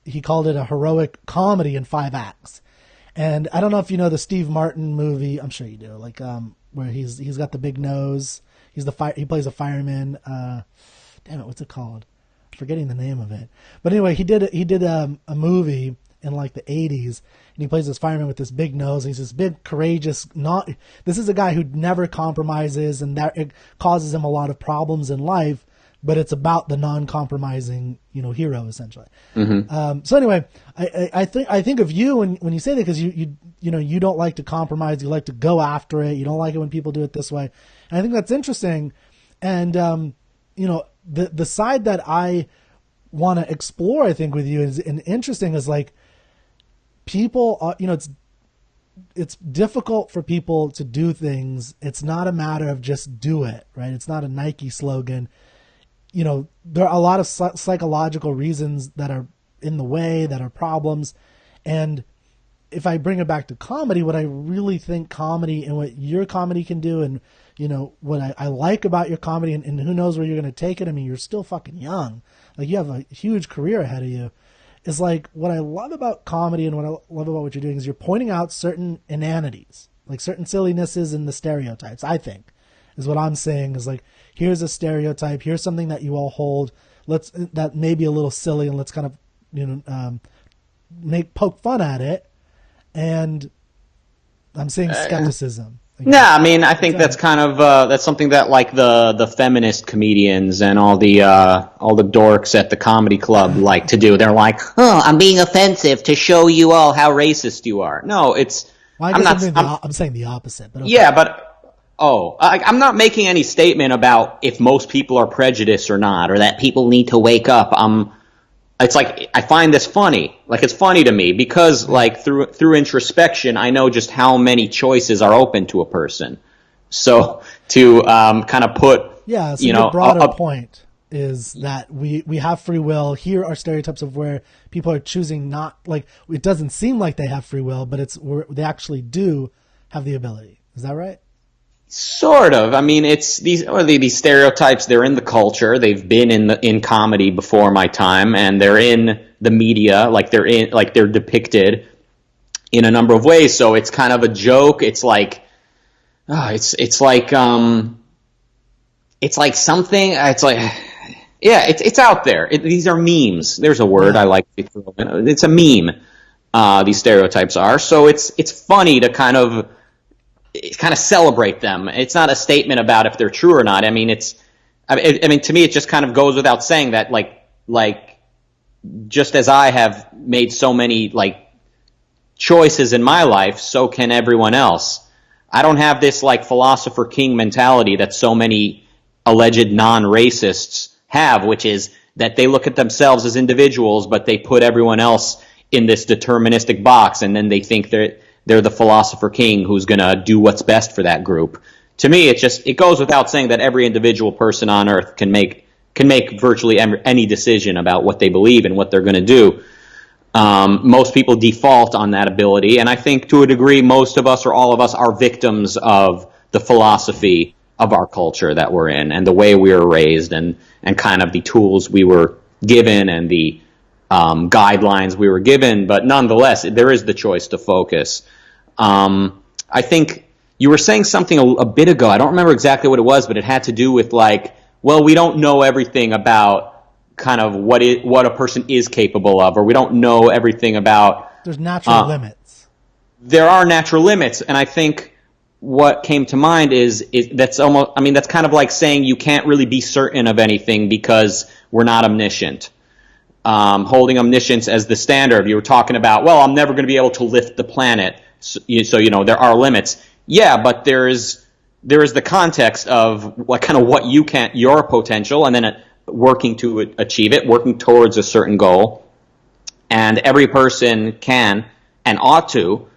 A: he called it a heroic comedy in 5 acts. And I don't know if you know the Steve Martin movie. I'm sure you do. Like, where he's got the big nose. He plays a fireman. Damn it, what's it called? I'm forgetting the name of it. But anyway, he did a movie in like the 80s, and he plays this fireman with this big nose. And he's this big, courageous. This is a guy who never compromises, and that it causes him a lot of problems in life. But it's about the non-compromising, hero essentially. Mm-hmm. So anyway, I think of you when you say that, because you don't like to compromise. You like to go after it. You don't like it when people do it this way. And I think that's interesting. And the side that I want to explore, I think, with you is, and interesting, is like, people are, it's difficult for people to do things. It's not a matter of just do it, right? It's not a Nike slogan. There are a lot of psychological reasons that are in the way, that are problems. And if I bring it back to comedy, what I really think comedy and what your comedy can do, and, what I like about your comedy, and who knows where you're going to take it. I mean, you're still fucking young. Like, you have a huge career ahead of you. Is like, what I love about comedy and what I love about what you're doing is you're pointing out certain inanities, like certain sillinesses in the stereotypes, I think. Is what I'm saying, is like, here's a stereotype, here's something that you all hold, that may be a little silly, and let's kind of, poke fun at it. And I'm saying skepticism.
B: No, I mean, I think that's kind of that's something that like the feminist comedians and all the dorks at the comedy club like to do. They're like, oh, I'm being offensive to show you all how racist you are. No, it's
A: well, I'm saying the opposite. But okay.
B: Yeah, but I'm not making any statement about if most people are prejudiced or not, or that people need to wake up. It's like, I find this funny. Like, it's funny to me because, like, through introspection, I know just how many choices are open to a person. So to kind of put,
A: yeah, so your broader point is that we have free will. Here are stereotypes of where people are choosing not, like, it doesn't seem like they have free will, but they actually do have the ability. Is that right?
B: Sort of. I mean, it's these stereotypes. They're in the culture. They've been in comedy before my time, and they're in the media. They're depicted in a number of ways. So it's kind of a joke. It's like, it's like something. It's like, yeah, it's out there. These are memes. There's a word I like to throw in. It's a meme. These stereotypes are. So it's funny to kind of celebrate them. It's not a statement about if they're true or not. I mean, to me, it just kind of goes without saying that, like, just as I have made so many, like, choices in my life, so can everyone else. I don't have this, like, philosopher king mentality that so many alleged non-racists have, which is that they look at themselves as individuals, but they put everyone else in this deterministic box, and then they think they're the philosopher king who's going to do what's best for that group. To me, it goes without saying that every individual person on earth can make virtually any decision about what they believe and what they're going to do. Most people default on that ability, and I think to a degree most of us or all of us are victims of the philosophy of our culture that we're in and the way we were raised and kind of the tools we were given and the guidelines we were given. But nonetheless, there is the choice to focus. I think you were saying something a bit ago. I don't remember exactly what it was, but it had to do with like, well, we don't know everything about kind of what a person is capable of, or we don't know everything about.
A: There's natural limits.
B: There are natural limits, and I think what came to mind is that's almost. I mean, that's kind of like saying you can't really be certain of anything because we're not omniscient. Holding omniscience as the standard, you were talking about. Well, I'm never going to be able to lift the planet, so there are limits. Yeah, but there is the context of what kind of what you can't, your potential, and then working to achieve it, working towards a certain goal. And every person can and ought to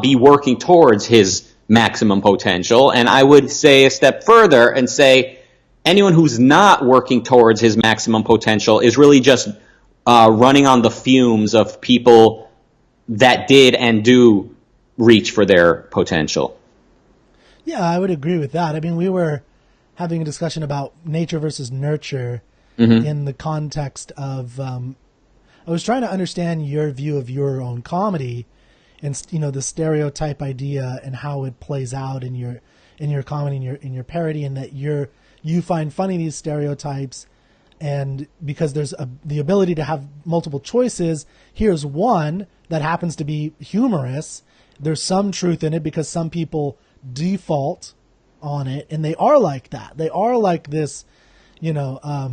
B: be working towards his maximum potential. And I would say a step further and say anyone who's not working towards his maximum potential is really just running on the fumes of people that did and do reach for their potential.
A: Yeah, I would agree with that. I mean, we were having a discussion about nature versus nurture in the context of I was trying to understand your view of your own comedy and the stereotype idea and how it plays out in your comedy, in your parody, and that you find funny these stereotypes, and because there's the ability to have multiple choices, here's one that happens to be humorous. There's some truth in it because some people default on it, and they are like that. They are like this,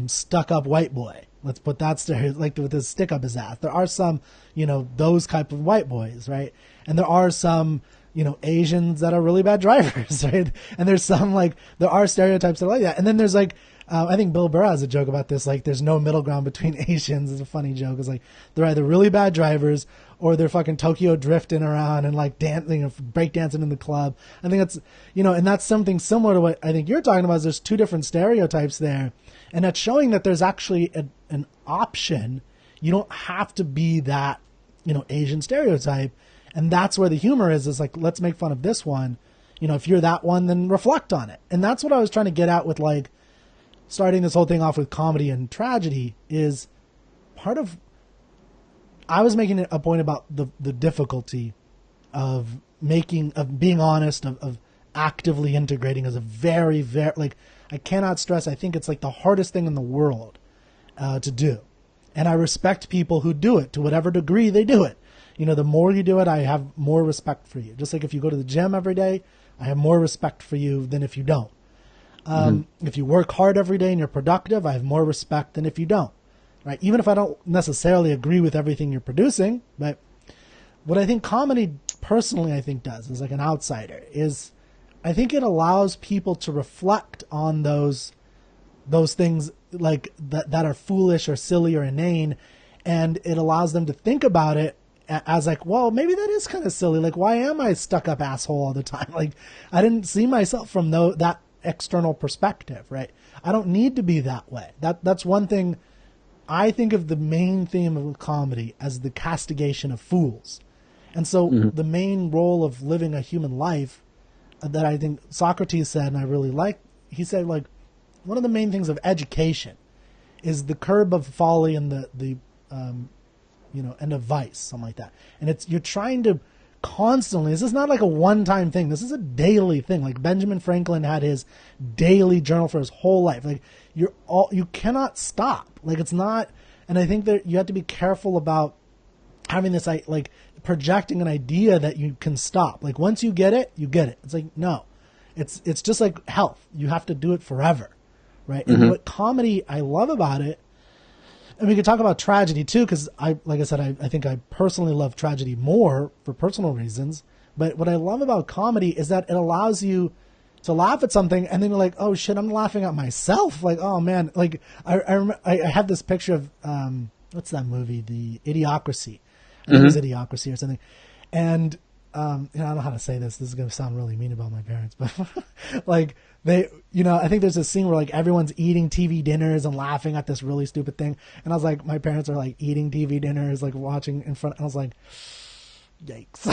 A: stuck-up white boy. Let's put that like with his stick up his ass. There are some, those type of white boys, right? And there are some, Asians that are really bad drivers, right? And there's some there are stereotypes that are like that. And then there's I think Bill Burr has a joke about this. There's no middle ground between Asians. It's a funny joke. It's they're either really bad drivers or they're fucking Tokyo drifting around and dancing, break dancing in the club. I think that's, and that's something similar to what I think you're talking about. Is there's two different stereotypes there, and that's showing that there's actually an option. You don't have to be that, Asian stereotype, and that's where the humor is. Is let's make fun of this one. If you're that one, then reflect on it. And that's what I was trying to get at with starting this whole thing off with comedy and tragedy is part of. I was making a point about the difficulty of being honest, of actively integrating as a very, very, I cannot stress, I think it's the hardest thing in the world to do. And I respect people who do it to whatever degree they do it. The more you do it, I have more respect for you. Just like if you go to the gym every day, I have more respect for you than if you don't. If you work hard every day and you're productive, I have more respect than if you don't. Right? Even if I don't necessarily agree with everything you're producing, but what I think comedy personally I think does as an outsider is I think it allows people to reflect on those things that are foolish or silly or inane, and it allows them to think about it as well, maybe that is kind of silly. Why am I stuck up asshole all the time? I didn't see myself from that external perspective, right? I don't need to be that way. That's one thing. I think of the main theme of comedy as the castigation of fools. And so the main role of living a human life that I think Socrates said, and I really like, he said one of the main things of education is the curb of folly and the end of vice, something like that. And you're trying to constantly, this is not a one-time thing. This is a daily thing. Benjamin Franklin had his daily journal for his whole life. You cannot stop. It's not, and I think that you have to be careful about having this, projecting an idea that you can stop. Once you get it, you get it. It's no. It's just like health. You have to do it forever, right? And what comedy I love about it, and we could talk about tragedy too, because I think I personally love tragedy more for personal reasons. But what I love about comedy is that it allows you to laugh at something, and then you're like, oh shit, I'm laughing at myself. Oh man, I have this picture of what's that movie? The Idiocracy. I think it was Idiocracy or something. And I don't know how to say this. This is going to sound really mean about my parents, but like they, I think there's a scene where like everyone's eating TV dinners and laughing at this really stupid thing. And I was like, my parents are like eating TV dinners, like watching in front. And I was like, yikes.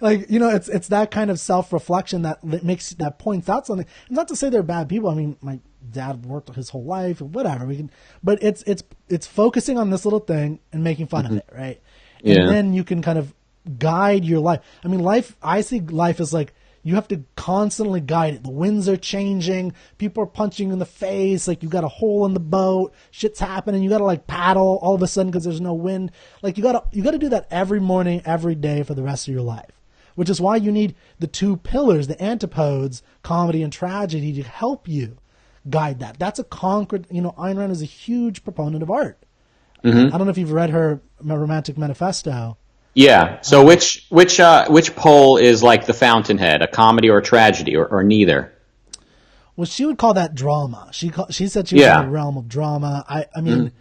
A: Like, it's that kind of self-reflection that points out something. And not to say they're bad people. I mean, my dad worked his whole life, whatever but it's focusing on this little thing and making fun of it. Right. And then you can kind of guide your life. I mean, I see life as like, you have to constantly guide it. The winds are changing. People are punching you in the face. Like, you got a hole in the boat. Shit's happening. You got to like paddle all of a sudden because there's no wind. Like, you got to do that every morning, every day for the rest of your life, which is why you need the two pillars, the antipodes, comedy and tragedy, to help you guide that. That's a concrete, Ayn Rand is a huge proponent of art. I don't know if you've read her Romantic Manifesto.
B: Yeah. So which pole is like the fountainhead, a comedy or a tragedy, or neither?
A: Well, she would call that drama. She said she was in the realm of drama. I mean,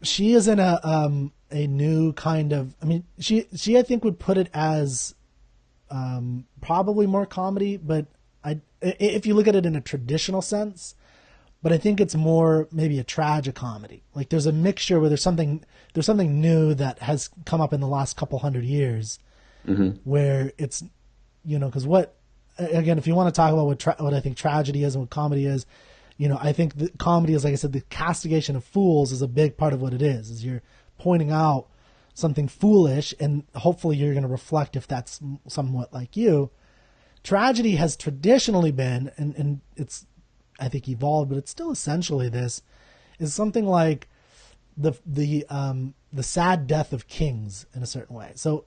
A: she is in a new kind of. I mean, she I think would put it as probably more comedy, but if you look at it in a traditional sense. But I think it's more maybe a tragicomedy. Like, there's a mixture where there's something new that has come up in the last couple hundred years, where it's, because again, if you want to talk about what I think tragedy is and what comedy is, I think the comedy is, like I said, the castigation of fools is a big part of what it is you're pointing out something foolish, and hopefully you're going to reflect if that's somewhat like you. Tragedy has traditionally been, and it's, I think, evolved, but it's still essentially this, is something like the sad death of kings in a certain way. So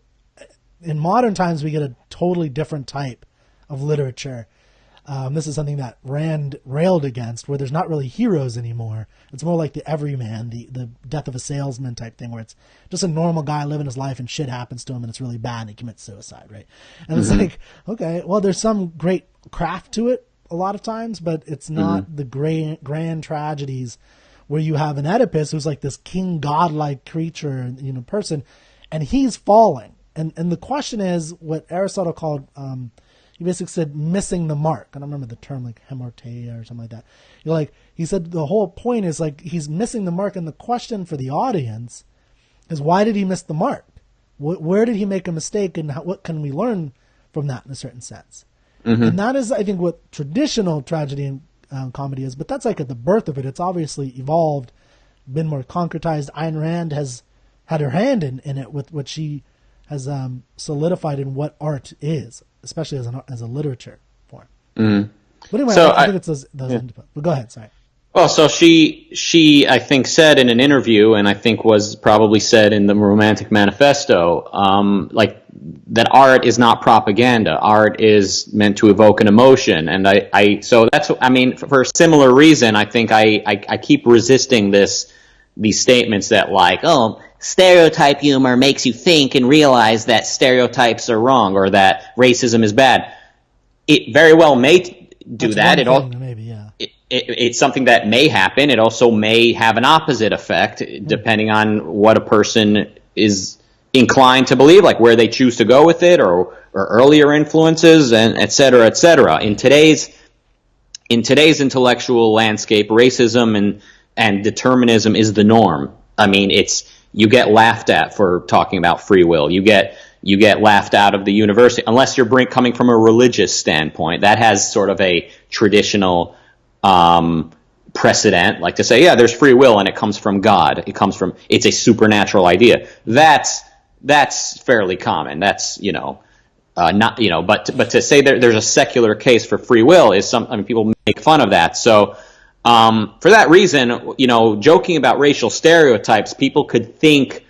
A: in modern times, we get a totally different type of literature. This is something that Rand railed against, where there's not really heroes anymore. It's more like the everyman, the death of a salesman type thing, where it's just a normal guy living his life and shit happens to him and it's really bad and he commits suicide, right? And it's like, okay, well, there's some great craft to it a lot of times, but it's not the grand tragedies where you have an Oedipus who's like this king godlike creature, person, and he's falling. And the question is what Aristotle called, he basically said missing the mark. I don't remember the term, like hamartia or something like that. He said the whole point is like he's missing the mark, and the question for the audience is, why did he miss the mark? Where did he make a mistake, and what can we learn from that in a certain sense? And that is, I think, what traditional tragedy and comedy is. But that's like at the birth of it. It's obviously evolved, been more concretized. Ayn Rand has had her hand in it with what she has solidified in what art is, especially as a literature form. But anyway, so I think it's those inputs. But go ahead, sorry.
B: Well, so she I think said in an interview, and I think was probably said in the Romantic Manifesto, like that art is not propaganda. Art is meant to evoke an emotion, and so that's, I mean, for a similar reason, I think I keep resisting these statements that like, oh, stereotype humor makes you think and realize that stereotypes are wrong or that racism is bad. It very well may do that. It's something that may happen. It also may have an opposite effect depending on what a person is inclined to believe, like where they choose to go with it, or earlier influences, and et cetera, et cetera. In today's intellectual landscape, racism and determinism is the norm. I mean, you get laughed at for talking about free will. You get laughed out of the university unless you're coming from a religious standpoint. That has sort of a traditional precedent, like to say, yeah, there's free will and it comes from God. It's a supernatural idea. That's fairly common. That's, not, but to say there's a secular case for free will is people make fun of that. So, for that reason, joking about racial stereotypes, people could think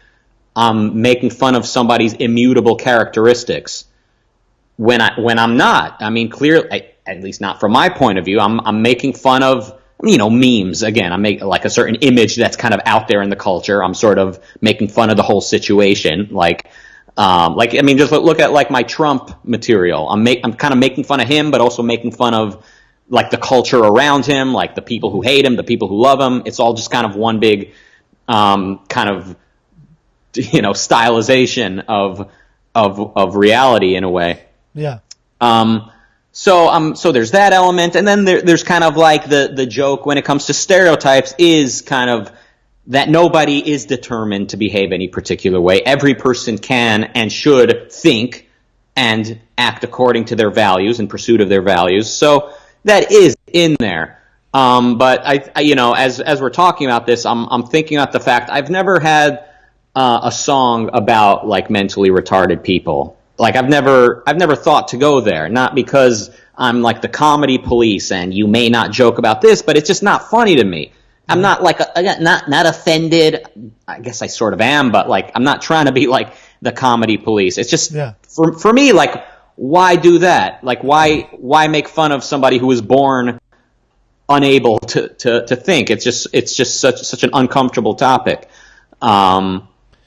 B: I'm making fun of somebody's immutable characteristics when I'm not. I mean, clearly, at least not from my point of view, I'm making fun of, memes. Again, I make like a certain image that's kind of out there in the culture. I'm sort of making fun of the whole situation. Just look at like my Trump material. I'm kind of making fun of him, but also making fun of like the culture around him, like the people who hate him, the people who love him. It's all just kind of one big, stylization of of reality in a way.
A: Yeah.
B: So there's that element, and then there's kind of like the joke when it comes to stereotypes is kind of that nobody is determined to behave any particular way. Every person can and should think and act according to their values, in pursuit of their values. So that is in there. But I as we're talking about this, I'm thinking about the fact I've never had a song about like mentally retarded people. Like I've never thought to go there. Not because I'm like the comedy police and you may not joke about this, but it's just not funny to me. I'm not like not offended. I guess I sort of am, but like I'm not trying to be like the comedy police. It's just for me, like why do that? Like why make fun of somebody who was born unable to think? It's just such an uncomfortable topic.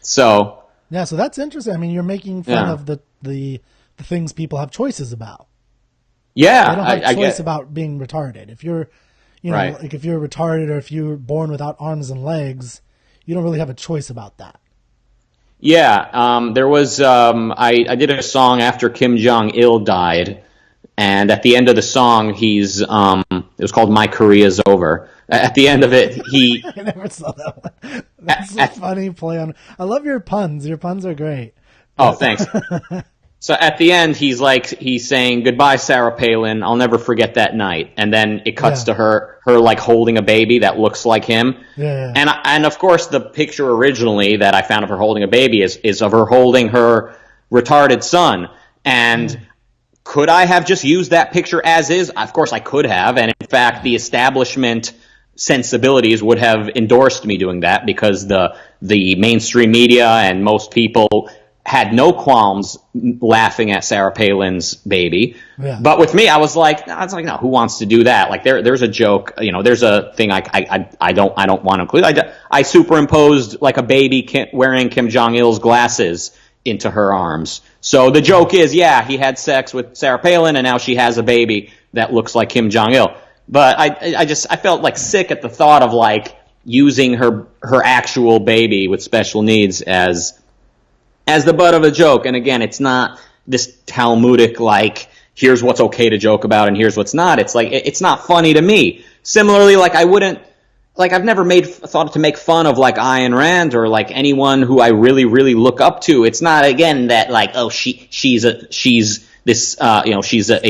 B: So
A: that's interesting. I mean, you're making fun of the things people have choices about.
B: Yeah,
A: they don't have choice about being retarded. If you're like if you're retarded or if you're born without arms and legs, you don't really have a choice about that.
B: Yeah, there was I did a song after Kim Jong-il died, and at the end of the song it was called My Korea's Over. At the end of it,
A: I never saw that one. That's a funny play on. I love your puns. Your puns are great.
B: Oh, thanks. So at the end, he's saying, "Goodbye, Sarah Palin. I'll never forget that night." And then it cuts to her like holding a baby that looks like him.
A: Yeah.
B: And of course, the picture originally that I found of her holding a baby is of her holding her retarded son. And could I have just used that picture as is? Of course, I could have. And in fact, the establishment sensibilities would have endorsed me doing that because the mainstream media and most people had no qualms laughing at Sarah Palin's baby. Yeah. But with me, I was like, no, who wants to do that? Like there's a joke, there's a thing I don't want to include. I superimposed like a baby wearing Kim Jong-il's glasses into her arms. So the joke is, he had sex with Sarah Palin and now she has a baby that looks like Kim Jong-il. But I felt like sick at the thought of like using her actual baby with special needs as the butt of a joke. And again, it's not this Talmudic, like, here's what's okay to joke about and here's what's not. It's like, it's not funny to me. Similarly, like, I've never thought to make fun of, like, Ayn Rand or, like, anyone who I really, really look up to. It's not, again, that, like, oh, she's a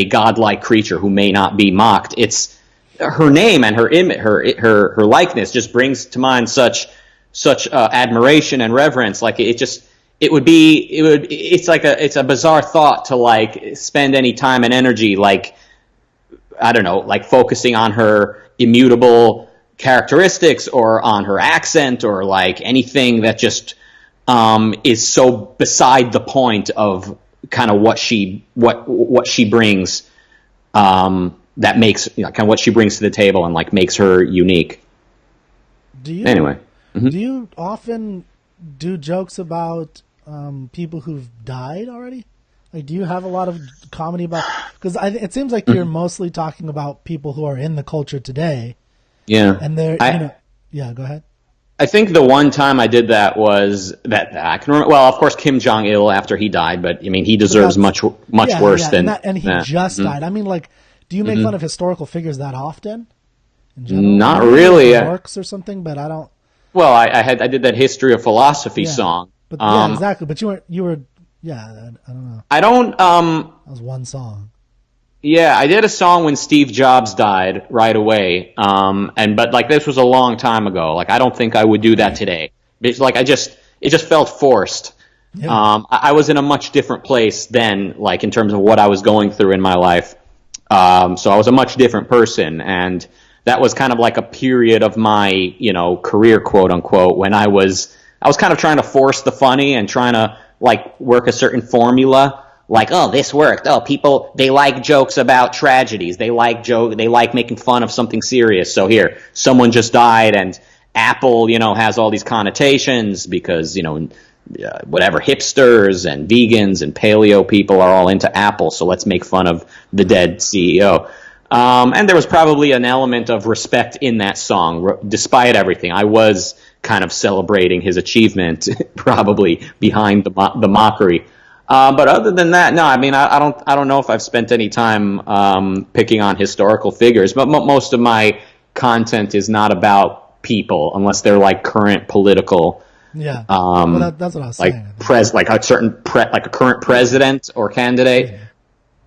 B: godlike creature who may not be mocked. It's her name and her likeness just brings to mind such admiration and reverence. Like, it's a bizarre thought to like spend any time and energy like I don't know, like focusing on her immutable characteristics or on her accent or like anything that just is so beside the point of kind of what she brings that makes kind of what she brings to the table and like makes her unique. Do
A: you often do jokes about people who've died already? Like, do you have a lot of comedy about? Because it seems like you're mostly talking about people who are in the culture today.
B: Yeah,
A: and they're yeah. Go ahead.
B: I think the one time I did that was that I can remember. Well, of course, Kim Jong-il after he died, but I mean, he deserves much worse than.
A: And he just died. I mean, like, do you make fun of historical figures that often? In general?
B: Not really.
A: Works or something, but I don't.
B: Well, I did that history of philosophy song.
A: But exactly. But you were I don't know.
B: I don't that
A: was one song.
B: Yeah, I did a song when Steve Jobs died right away. But like this was a long time ago. Like I don't think I would do that today. It's like it just felt forced. Yeah. I was in a much different place then, like in terms of what I was going through in my life. So I was a much different person, and that was kind of like a period of my, career, quote unquote, when I was kind of trying to force the funny and trying to like work a certain formula. Like, oh, this worked. Oh, people, they like jokes about tragedies. They like making fun of something serious. So here, someone just died, and Apple, has all these connotations because, whatever, hipsters and vegans and paleo people are all into Apple. So let's make fun of the dead CEO. And there was probably an element of respect in that song, despite everything. I was kind of celebrating his achievement, probably behind the mockery. But other than that, no. I mean, I don't know if I've spent any time picking on historical figures. But most of my content is not about people, unless they're like current political.
A: Yeah. Well, that's what I was
B: like
A: saying.
B: like a certain like a current president or candidate,
A: Yeah.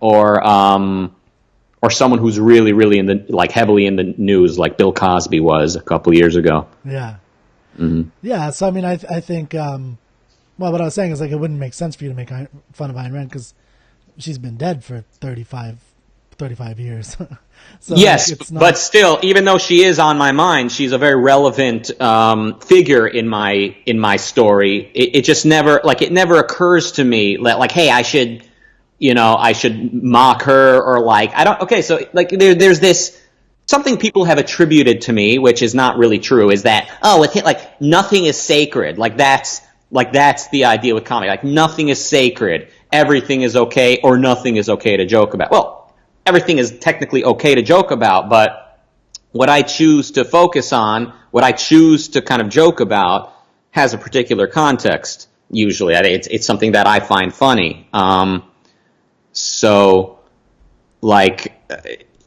B: or someone who's really really in the like heavily in the news, like Bill Cosby was a couple years ago.
A: Yeah. Yeah. So I mean, I think. Well, what I was saying is, like, it wouldn't make sense for you to make fun of Ayn Rand because she's been dead for 35 years. So
B: Yes,
A: like, it's not...
B: but still, even though she is on my mind, she's a very relevant figure in my story. It just never it never occurs to me that like, hey, I should mock her, or like I don't. Okay, so like there's this something people have attributed to me, which is not really true, is that with it, like nothing is sacred. That's the idea with comedy. Like nothing is sacred. Everything is okay, or nothing is okay to joke about. Well, everything is technically okay to joke about, but what I choose to focus on, what I choose to kind of joke about, has a particular context. Usually, it's something that I find funny. So, like,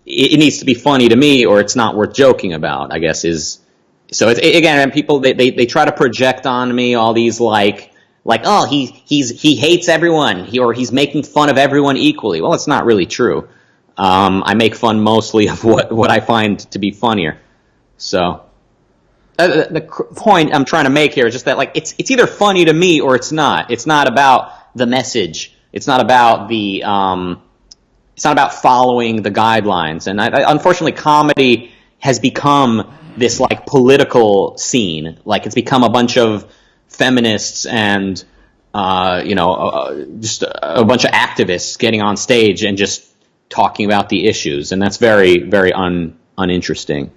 B: it needs to be funny to me, or it's not worth joking about, I guess is. So again, and people they try to project on me all these like oh he hates everyone, or he's making fun of everyone equally. Well, it's not really true. I make fun mostly of what I find to be funnier. So the point I'm trying to make here is just that like it's either funny to me or it's not. It's not about the message. It's not about the it's not about following the guidelines. And unfortunately, comedy has become this like political scene. Like it's become a bunch of feminists and just a bunch of activists getting on stage and just talking about the issues, and that's very very uninteresting.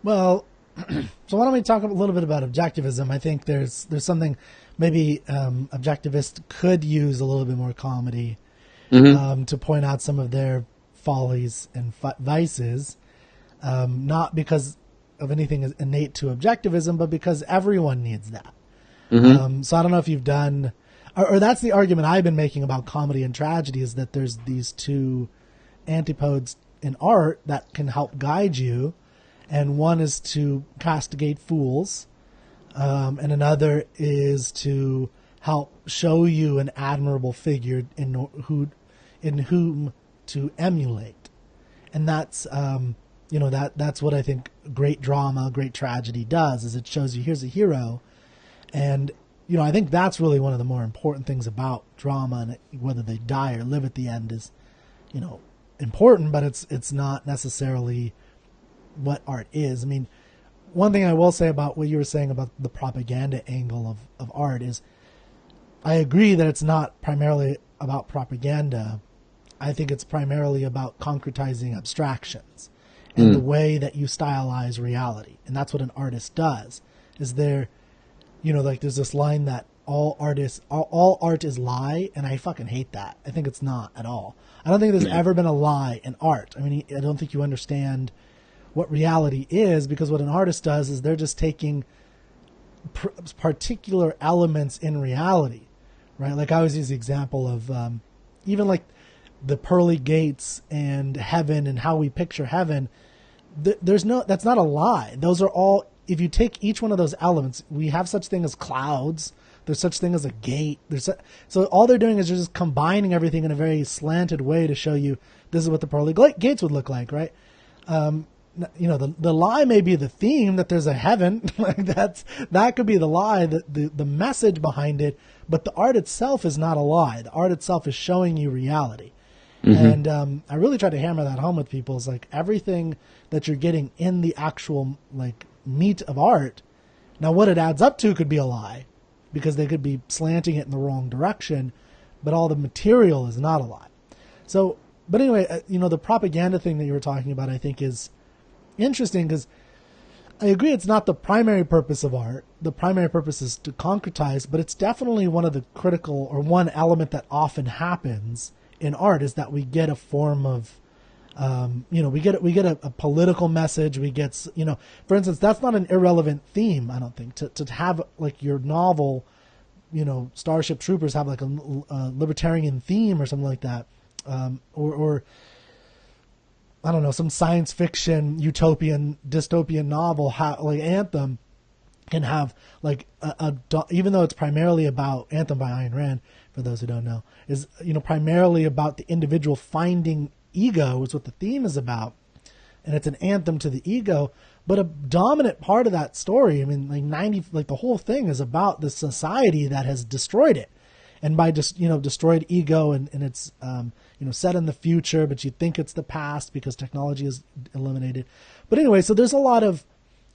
A: Well, so why don't we talk a little bit about objectivism? I think there's something maybe objectivists could use a little bit more comedy to point out some of their follies and vices. Not because of anything innate to objectivism, but because everyone needs that. So I don't know if you've done, or that's the argument I've been making about comedy and tragedy, is that there's these two antipodes in art that can help guide you, and one is to castigate fools, and another is to help show you an admirable figure in whom to emulate, and that's that's what I think great drama, great tragedy does, is it shows you here's a hero. And, I think that's really one of the more important things about drama, and whether they die or live at the end is, important, but it's not necessarily what art is. I mean, one thing I will say about what you were saying about the propaganda angle of art is I agree that it's not primarily about propaganda. I think it's primarily about concretizing abstractions and the way that you stylize reality. And that's what an artist does. Is there, like there's this line that all art is lie, and I fucking hate that. I think it's not at all. I don't think there's ever been a lie in art. I mean, I don't think you understand what reality is, because what an artist does is they're just taking particular elements in reality, right? Like I always use the example of even like the pearly gates and heaven and how we picture heaven. That's not a lie. Those are all, if you take each one of those elements, we have such thing as clouds. There's such thing as a gate. So all they're doing is they're just combining everything in a very slanted way to show you this is what the pearly gates would look like, right? The lie may be the theme, that there's a heaven. Like that could be the lie, the message behind it. But the art itself is not a lie. The art itself is showing you reality. And I really try to hammer that home with people. Is like everything that you're getting in the actual like meat of art. Now, what it adds up to could be a lie, because they could be slanting it in the wrong direction, but all the material is not a lie. So, but anyway, the propaganda thing that you were talking about, I think is interesting, because I agree it's not the primary purpose of art. The primary purpose is to concretize, but it's definitely one of the critical, or one element that often happens in art, is that we get a form of, we get a political message. We get, for instance, that's not an irrelevant theme, I don't think, to have like your novel Starship Troopers have like a libertarian theme or something like that, or I don't know, some science fiction utopian dystopian novel, like Anthem can have like even though it's primarily about Anthem by Ayn Rand, for those who don't know, is primarily about the individual finding ego is what the theme is about, and it's an anthem to the ego. But a dominant part of that story, I mean, like the whole thing is about the society that has destroyed it, and by just destroyed ego, and it's set in the future, but you think it's the past because technology is eliminated. But anyway, so there's a lot of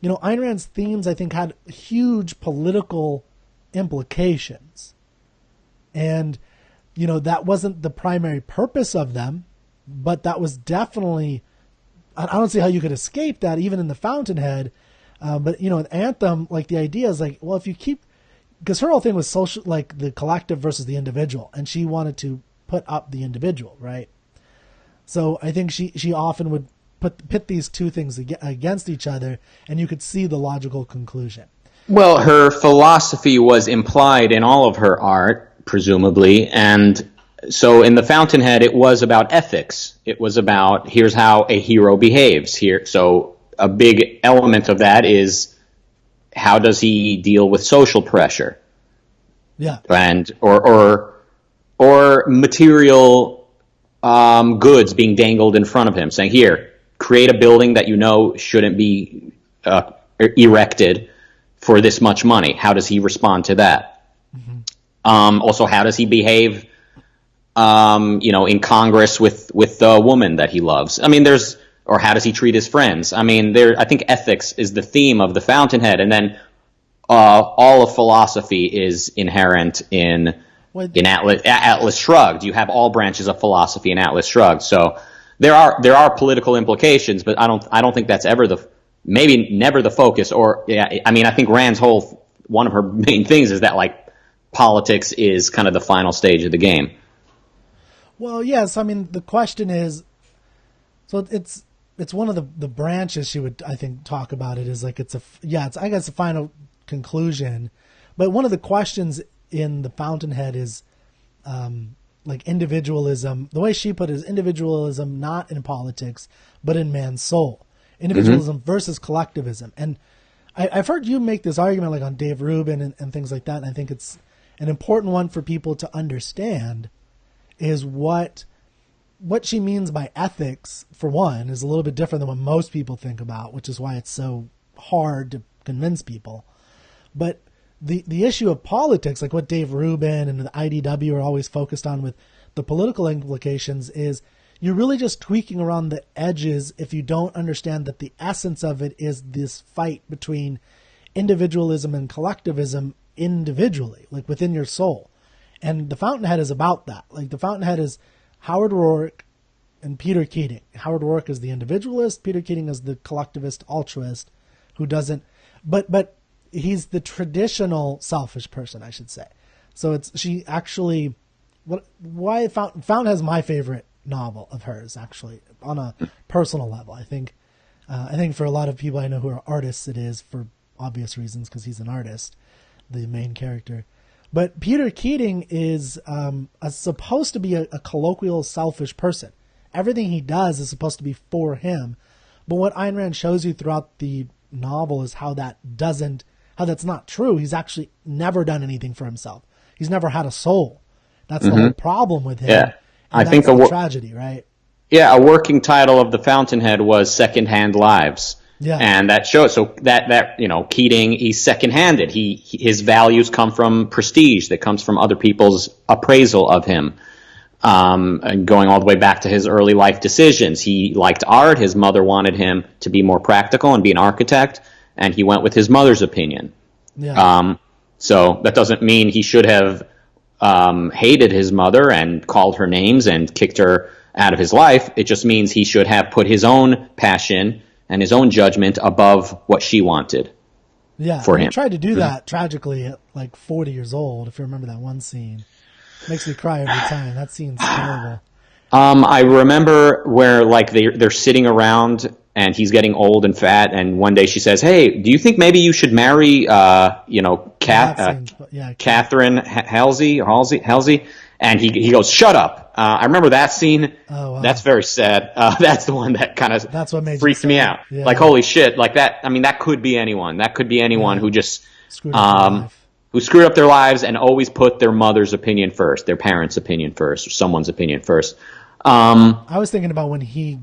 A: Ayn Rand's themes, I think, had huge political implications. And, that wasn't the primary purpose of them, but that was definitely, I don't see how you could escape that even in the Fountainhead. But, in Anthem, like the idea is like, well, if you keep, because her whole thing was social, like the collective versus the individual, and she wanted to put up the individual, right? So I think she often would pit these two things against each other, and you could see the logical conclusion.
B: Well, her philosophy was implied in all of her art, presumably, and so in the Fountainhead, it was about ethics. It was about, here's how a hero behaves. So a big element of that is, how does he deal with social pressure?
A: Yeah.
B: And or material goods being dangled in front of him, saying, here, create a building that shouldn't be erected for this much money. How does he respond to that? Mm-hmm. Also, how does he behave, in Congress with the woman that he loves? I mean, or how does he treat his friends? I mean, I think ethics is the theme of the Fountainhead, and then all of philosophy is inherent in Atlas Shrugged. You have all branches of philosophy in Atlas Shrugged. So there are political implications, but I don't think that's ever maybe never the focus. Or I mean, I think Rand's one of her main things is that like politics is kind of the final stage of the game.
A: Well, yes. I mean, the question is, so it's one of the branches she would, I think, talk about it is like I guess a final conclusion. But one of the questions in the Fountainhead is like individualism. The way she put it is individualism not in politics, but in man's soul. Individualism versus collectivism. And I've heard you make this argument like on Dave Rubin and things like that, and I think it's an important one for people to understand is what she means by ethics, for one, is a little bit different than what most people think about, which is why it's so hard to convince people. But the issue of politics, like what Dave Rubin and the IDW are always focused on with the political implications, is you're really just tweaking around the edges if you don't understand that the essence of it is this fight between individualism and collectivism individually, like within your soul. And the Fountainhead is about that. Like the Fountainhead is Howard Roark and Peter Keating. Howard Roark is the individualist, Peter Keating is the collectivist altruist who doesn't, but he's the traditional selfish person, I should say. So she actually, why Fountainhead is my favorite novel of hers, actually, on a personal level. I think for a lot of people I know who are artists, it is for obvious reasons because he's an artist, the main character. But Peter Keating is supposed to be a colloquial, selfish person. Everything he does is supposed to be for him. But what Ayn Rand shows you throughout the novel is how that's not true. He's actually never done anything for himself. He's never had a soul. That's the whole problem with him.
B: Yeah.
A: I think the tragedy, right?
B: Yeah, a working title of the Fountainhead was Secondhand Lives. Yeah. And that shows, so that Keating, he's second-handed. His values come from prestige that comes from other people's appraisal of him. And going all the way back to his early life decisions. He liked art. His mother wanted him to be more practical and be an architect, and he went with his mother's opinion. Yeah. So that doesn't mean he should have hated his mother and called her names and kicked her out of his life. It just means he should have put his own passion and his own judgment above what she wanted.
A: Yeah,
B: for him.
A: He tried to do that tragically at like 40 years old, if you remember that one scene. Makes me cry every time. That scene's terrible.
B: I remember where like they're sitting around and he's getting old and fat. And one day she says, "Hey, do you think maybe you should marry, Catherine Halsey?" And he goes, "Shut up." I remember that scene.
A: Oh, wow.
B: That's very sad. That's the one that kind of freaked me out.
A: Yeah.
B: Like, holy shit! Like that. I mean, that could be anyone. That could be anyone who just
A: Screwed up their life.
B: who screwed up their lives and always put their mother's opinion first, their parents' opinion first, or someone's opinion first.
A: I was thinking about when he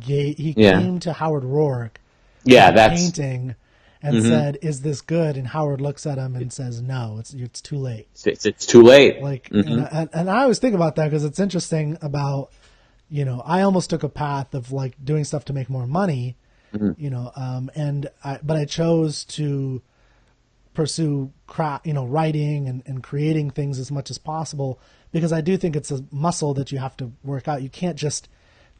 A: came to Howard Rourke. Painting. And said, "Is this good?" And Howard looks at him and says, "No, it's too late."
B: It's too late.
A: Like, and I always think about that because it's interesting about, I almost took a path of like doing stuff to make more money, but I chose to pursue writing and creating things as much as possible because I do think it's a muscle that you have to work out. You can't just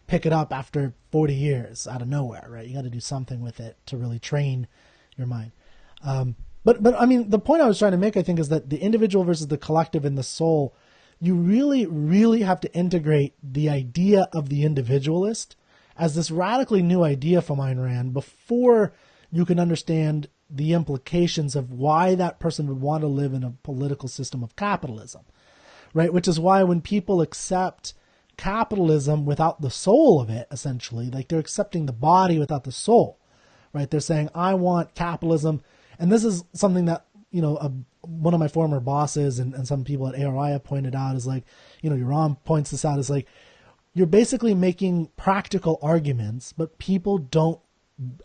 A: pick it up after 40 years out of nowhere, right? You got to do something with it to really train your mind. But I mean, the point I was trying to make, I think, is that the individual versus the collective and the soul, you really, really have to integrate the idea of the individualist as this radically new idea from Ayn Rand before you can understand the implications of why that person would want to live in a political system of capitalism, right? Which is why when people accept capitalism without the soul of it, essentially, like they're accepting the body without the soul, right? They're saying, I want capitalism. And this is something that, one of my former bosses and some people at ARI have pointed out is like, Yaron points this out, is like, you're basically making practical arguments, but people don't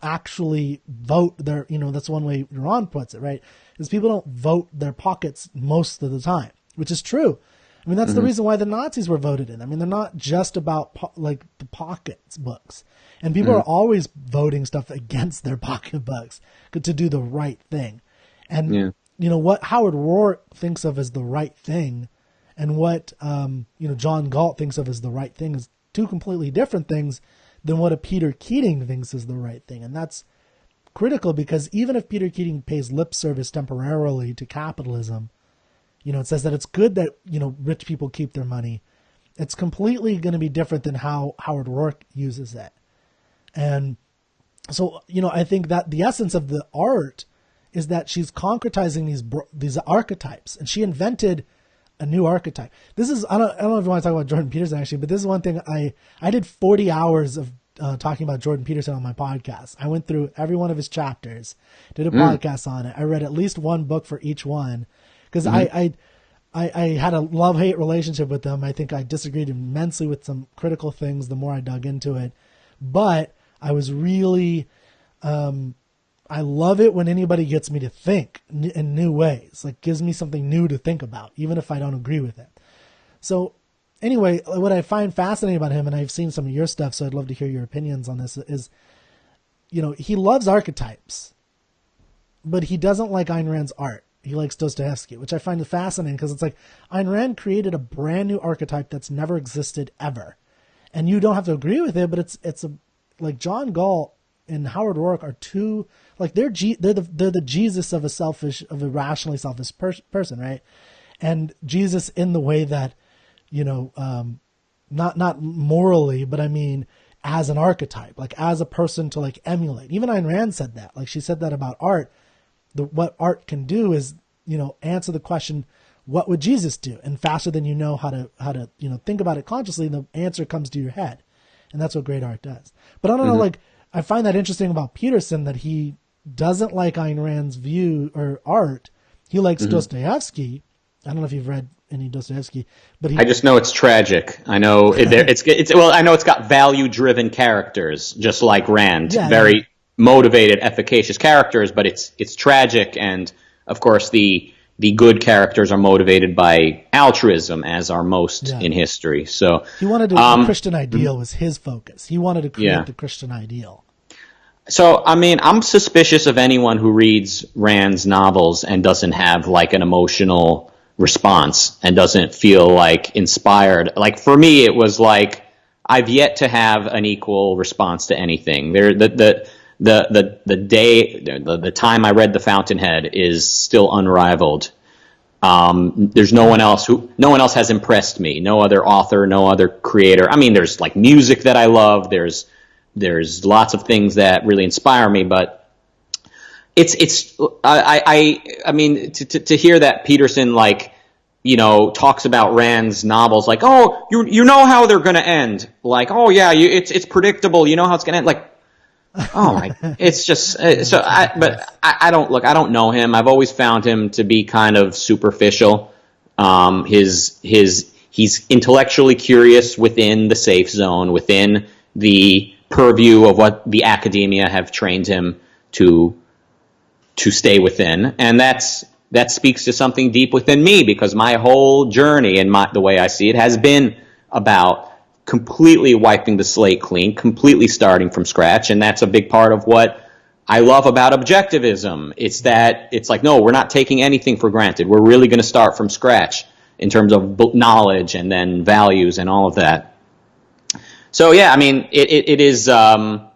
A: actually vote their, that's one way Yaron puts it, right? Is people don't vote their pockets most of the time, which is true. I mean, that's the reason why the Nazis were voted in. I mean, they're not just about the pockets books. And people are always voting stuff against their pocketbooks to do the right thing. And, what Howard Rourke thinks of as the right thing and what, John Galt thinks of as the right thing is two completely different things than what a Peter Keating thinks is the right thing. And that's critical because even if Peter Keating pays lip service temporarily to capitalism, it says that it's good that, rich people keep their money. It's completely going to be different than how Howard Rourke uses it. And so, I think that the essence of the art is that she's concretizing these archetypes, and she invented a new archetype. This is, I don't know if you want to talk about Jordan Peterson actually, but this is one thing I did 40 hours of talking about Jordan Peterson on my podcast. I went through every one of his chapters, did a podcast on it. I read at least one book for each one because I had a love-hate relationship with them. I think I disagreed immensely with some critical things the more I dug into it. But I was really, I love it when anybody gets me to think in new ways, like gives me something new to think about, even if I don't agree with it. So anyway, what I find fascinating about him, and I've seen some of your stuff, so I'd love to hear your opinions on this, is, he loves archetypes, but he doesn't like Ayn Rand's art. He likes Dostoevsky, which I find fascinating because it's like Ayn Rand created a brand new archetype that's never existed ever. And you don't have to agree with it, but it's like John Galt and Howard Rourke are two, like they're the Jesus of a rationally selfish person, right? And Jesus in the way that, not morally, but I mean, as an archetype, like as a person to like emulate. Even Ayn Rand said that, like she said that about art. What art can do is, answer the question, what would Jesus do? And faster than you know how to think about it consciously, the answer comes to your head. And that's what great art does. But I don't know, like, I find that interesting about Peterson that he doesn't like Ayn Rand's view or art. He likes Dostoevsky. I don't know if you've read any Dostoevsky, but I
B: just know it's tragic. I know I know it's got value-driven characters, just like Rand. Very motivated, efficacious characters, but it's tragic, and of course the good characters are motivated by altruism, as are most in history. So
A: he wanted the Christian ideal was his focus. He wanted to create the Christian ideal.
B: So, I mean, I'm suspicious of anyone who reads Rand's novels and doesn't have like an emotional response and doesn't feel like inspired. Like for me, it was like I've yet to have an equal response to anything. The time I read The Fountainhead is still unrivaled. There's no one else has impressed me. No other author, no other creator. I mean, there's like music that I love. There's there's lots of things that really inspire me, but I mean, to hear that Peterson, like, talks about Rand's novels, like, oh, you know how they're going to end. Like, oh yeah, it's predictable. You know how it's going to end. Like, oh my, it's just, I don't know him. I've always found him to be kind of superficial. He's intellectually curious within the safe zone, within the purview of what the academia have trained him to stay within. And that speaks to something deep within me, because my whole journey and the way I see it has been about completely wiping the slate clean, completely starting from scratch. And that's a big part of what I love about objectivism. It's that it's like, no, we're not taking anything for granted. We're really going to start from scratch in terms of knowledge and then values and all of that. So yeah, I mean, it is, the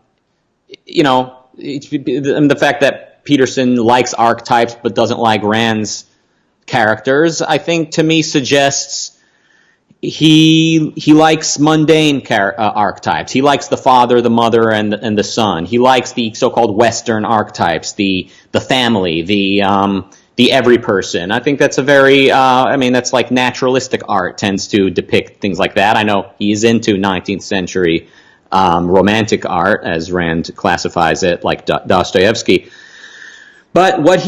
B: fact that Peterson likes archetypes but doesn't like Rand's characters, I think, to me suggests he likes mundane archetypes. He likes the father, the mother, and the son. He likes the so-called Western archetypes, the family, the every person. I think that's a very, that's like naturalistic art tends to depict things like that. I know he's into 19th century romantic art, as Rand classifies it, like Dostoevsky. But what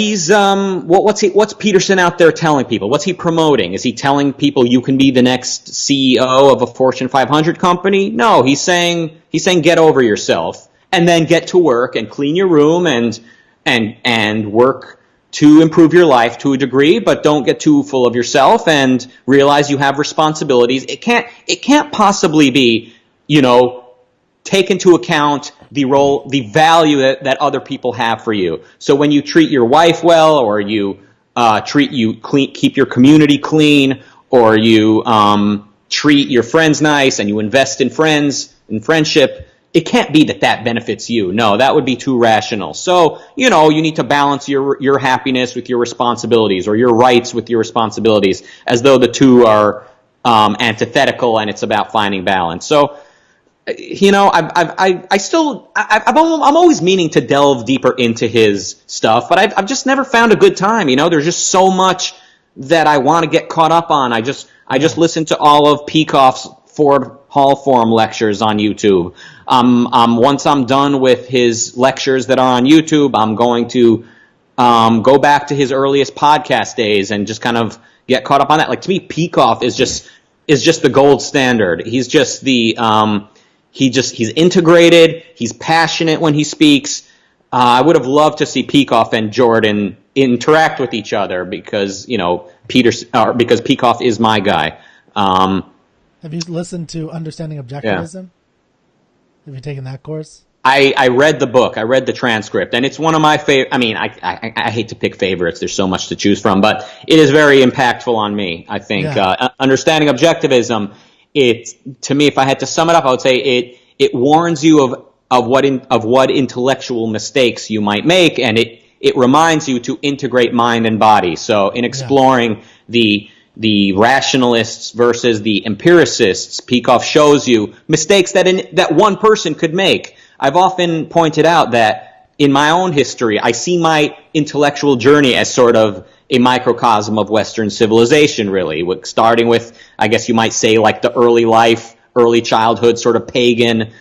B: what's Peterson out there telling people? What's he promoting? Is he telling people you can be the next CEO of a Fortune 500 company? No, he's saying get over yourself and then get to work and clean your room and work to improve your life to a degree, but don't get too full of yourself and realize you have responsibilities. It can't possibly be, take into account the value that other people have for you. So when you treat your wife well, or you keep your community clean, or you treat your friends nice, and you invest in friendship, it can't be that benefits you. No, that would be too rational. So, you need to balance your happiness with your responsibilities, or your rights with your responsibilities, as though the two are antithetical, and it's about finding balance. So, I'm always meaning to delve deeper into his stuff, but I've just never found a good time. There's just so much that I want to get caught up on. I just listened to all of Peikoff's Ford Hall Forum lectures on YouTube. Once I'm done with his lectures that are on YouTube, I'm going to go back to his earliest podcast days and just kind of get caught up on that. Like, to me, Peikoff is just the gold standard. He's just he's integrated. He's passionate when he speaks. I would have loved to see Peikoff and Jordan interact with each other, because because Peikoff is my guy.
A: Have you listened to Understanding Objectivism?
B: Yeah.
A: Have you taken that course?
B: I read the book. I read the transcript, and it's one of my favorite. I mean, I hate to pick favorites. There's so much to choose from, but it is very impactful on me. I think Understanding Objectivism. To me, if I had to sum it up, I would say it warns you of what intellectual mistakes you might make, and it reminds you to integrate mind and body. So in exploring the rationalists versus the empiricists, Peikoff shows you mistakes that one person could make. I've often pointed out that in my own history, I see my intellectual journey as sort of a microcosm of Western civilization, really, starting with, I guess you might say, like the early childhood sort of pagan,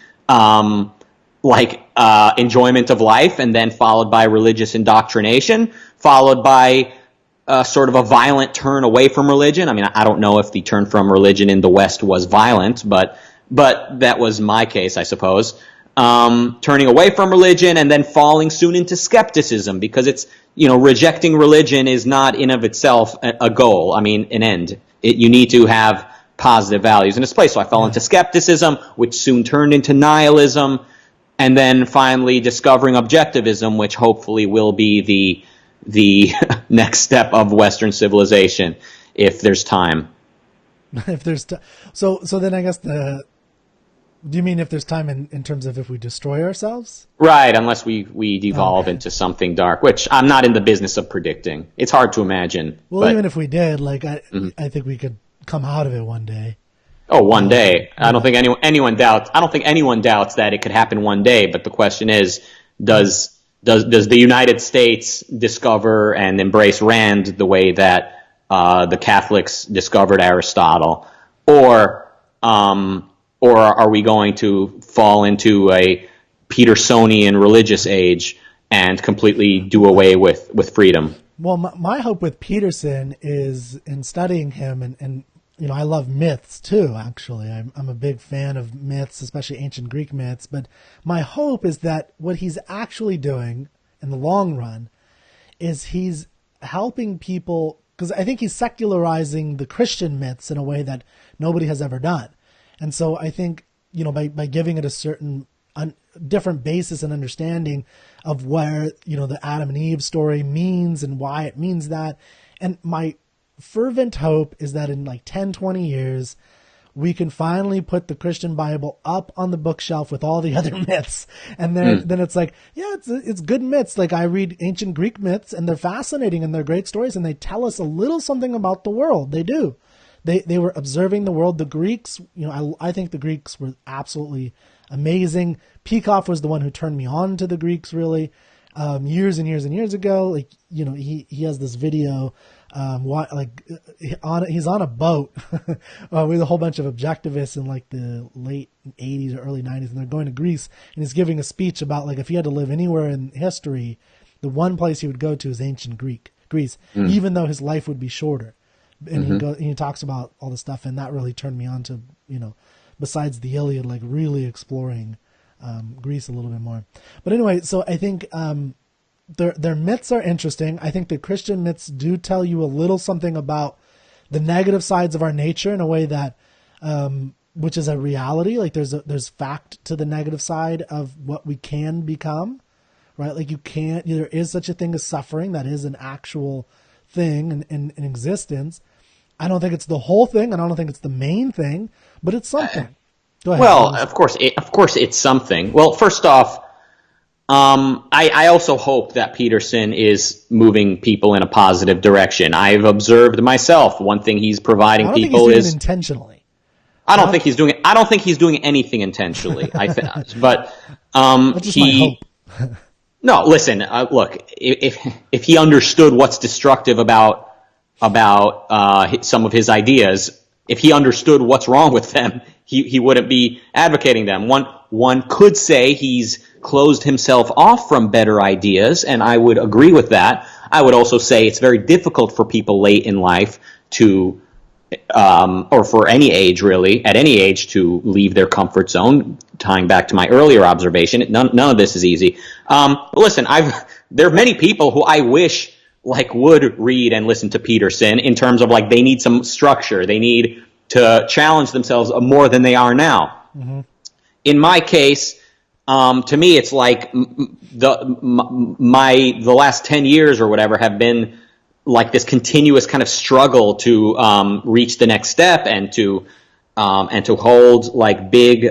B: enjoyment of life, and then followed by religious indoctrination, followed by sort of a violent turn away from religion. I mean, I don't know if the turn from religion in the West was violent, but that was my case, I suppose. Turning away from religion and then falling soon into skepticism, because it's, rejecting religion is not in of itself a goal. I mean, an end. You need to have positive values in its place. So I fell into skepticism, which soon turned into nihilism, and then finally discovering objectivism, which hopefully will be the next step of Western civilization, if there's time.
A: If there's so then I guess do you mean if there's time in terms of if we destroy ourselves? Right,
B: unless we devolve into something dark, which I'm not in the business of predicting. It's hard to imagine.
A: Well, even if we did, I think we could come out of it one day.
B: Oh, one day. I don't think anyone doubts. I don't think anyone doubts that it could happen one day. But the question is, does the United States discover and embrace Rand the way that the Catholics discovered Aristotle, or are we going to fall into a Petersonian religious age and completely do away with freedom?
A: Well, my hope with Peterson is in studying him, and I love myths too, actually. I'm a big fan of myths, especially ancient Greek myths. But my hope is that what he's actually doing in the long run is he's helping people, because I think he's secularizing the Christian myths in a way that nobody has ever done. And so I think, by giving it a certain different basis and understanding of where, the Adam and Eve story means and why it means that. And my fervent hope is that in like 10, 20 years, we can finally put the Christian Bible up on the bookshelf with all the other myths. And then it's like, yeah, it's good myths. Like I read ancient Greek myths and they're fascinating and they're great stories and they tell us a little something about the world. They do. They were observing the world. The Greeks, I think the Greeks were absolutely amazing. Peikoff was the one who turned me on to the Greeks really, years and years and years ago. Like, he has this video, he's on a boat with a whole bunch of objectivists in like the late 80s or early 90s, and they're going to Greece, and he's giving a speech about like if he had to live anywhere in history, the one place he would go to is ancient Greece, even though his life would be shorter. And he talks about all the stuff, and that really turned me on to, besides the Iliad, like really exploring Greece a little bit more. But anyway, so I think their myths are interesting. I think the Christian myths do tell you a little something about the negative sides of our nature in a way that, which is a reality. Like there's fact to the negative side of what we can become, right? Like there is such a thing as suffering. That is an actual thing in existence. I don't think it's the whole thing. I don't think it's the main thing, but it's something. Go ahead.
B: Well, of course it's something. Well, first off, I also hope that Peterson is moving people in a positive direction. I've observed myself. One thing he's providing people is
A: intentionally.
B: I don't think he's doing it. I don't think he's doing anything intentionally. But
A: That's just my hope.
B: No, listen. Look, if he understood what's destructive about some of his ideas, if he understood what's wrong with them, he wouldn't be advocating them. One could say he's closed himself off from better ideas, and I would agree with that. I would also say it's very difficult for people late in life to, or for any age really, at any age, to leave their comfort zone. Tying back to my earlier observation, none of this is easy. But listen, there are many people who I wish would read and listen to Peterson in terms of they need some structure. They need to challenge themselves more than they are now. Mm-hmm. In my case, to me, it's like the last 10 years or whatever have been like this continuous kind of struggle to reach the next step and to hold big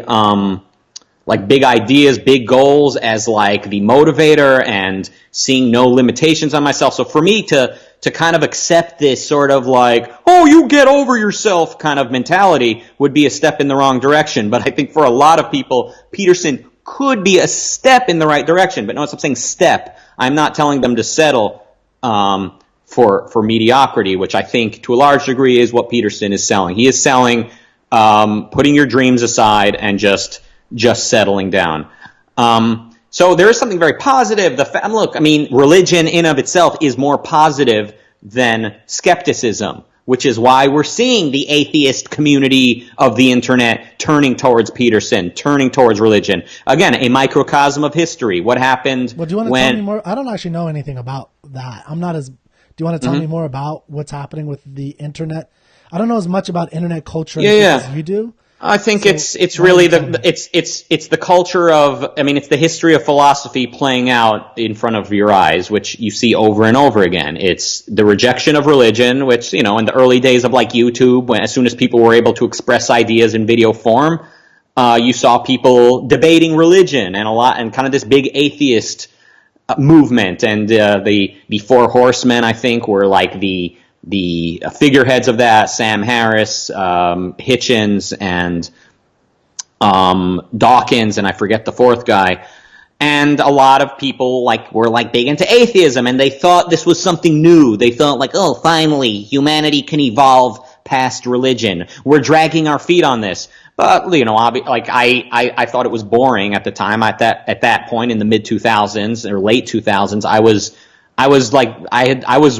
B: ideas, big goals as the motivator, and seeing no limitations on myself. So for me to kind of accept this sort of oh, you get over yourself kind of mentality would be a step in the wrong direction. But I think for a lot of people, Peterson could be a step in the right direction. But notice I'm saying step. I'm not telling them to settle for mediocrity, which I think to a large degree is what Peterson is selling. He is selling putting your dreams aside and just settling down. So there is something very positive. Look, I mean, religion in of itself is more positive than skepticism, which is why we're seeing the atheist community of the internet turning towards Peterson, turning towards religion. Again, a microcosm of history. What happened
A: Well, do you want to tell me more? I don't actually know anything about that. Do you want to tell me more about what's happening with the internet? I don't know as much about internet culture as you do.
B: I think it's really it's the culture of, I mean, it's the history of philosophy playing out in front of your eyes, which you see over and over again. It's the rejection of religion, which, in the early days of YouTube, as soon as people were able to express ideas in video form, you saw people debating religion and kind of this big atheist movement. And the Four Horsemen, I think, were the the figureheads of that, Sam Harris, Hitchens, and Dawkins, and I forget the fourth guy. And a lot of people were big into atheism, and they thought this was something new. They thought oh, finally, humanity can evolve past religion. We're dragging our feet on this. But I thought it was boring at the time. At that point in the mid 2000s or late 2000s, I was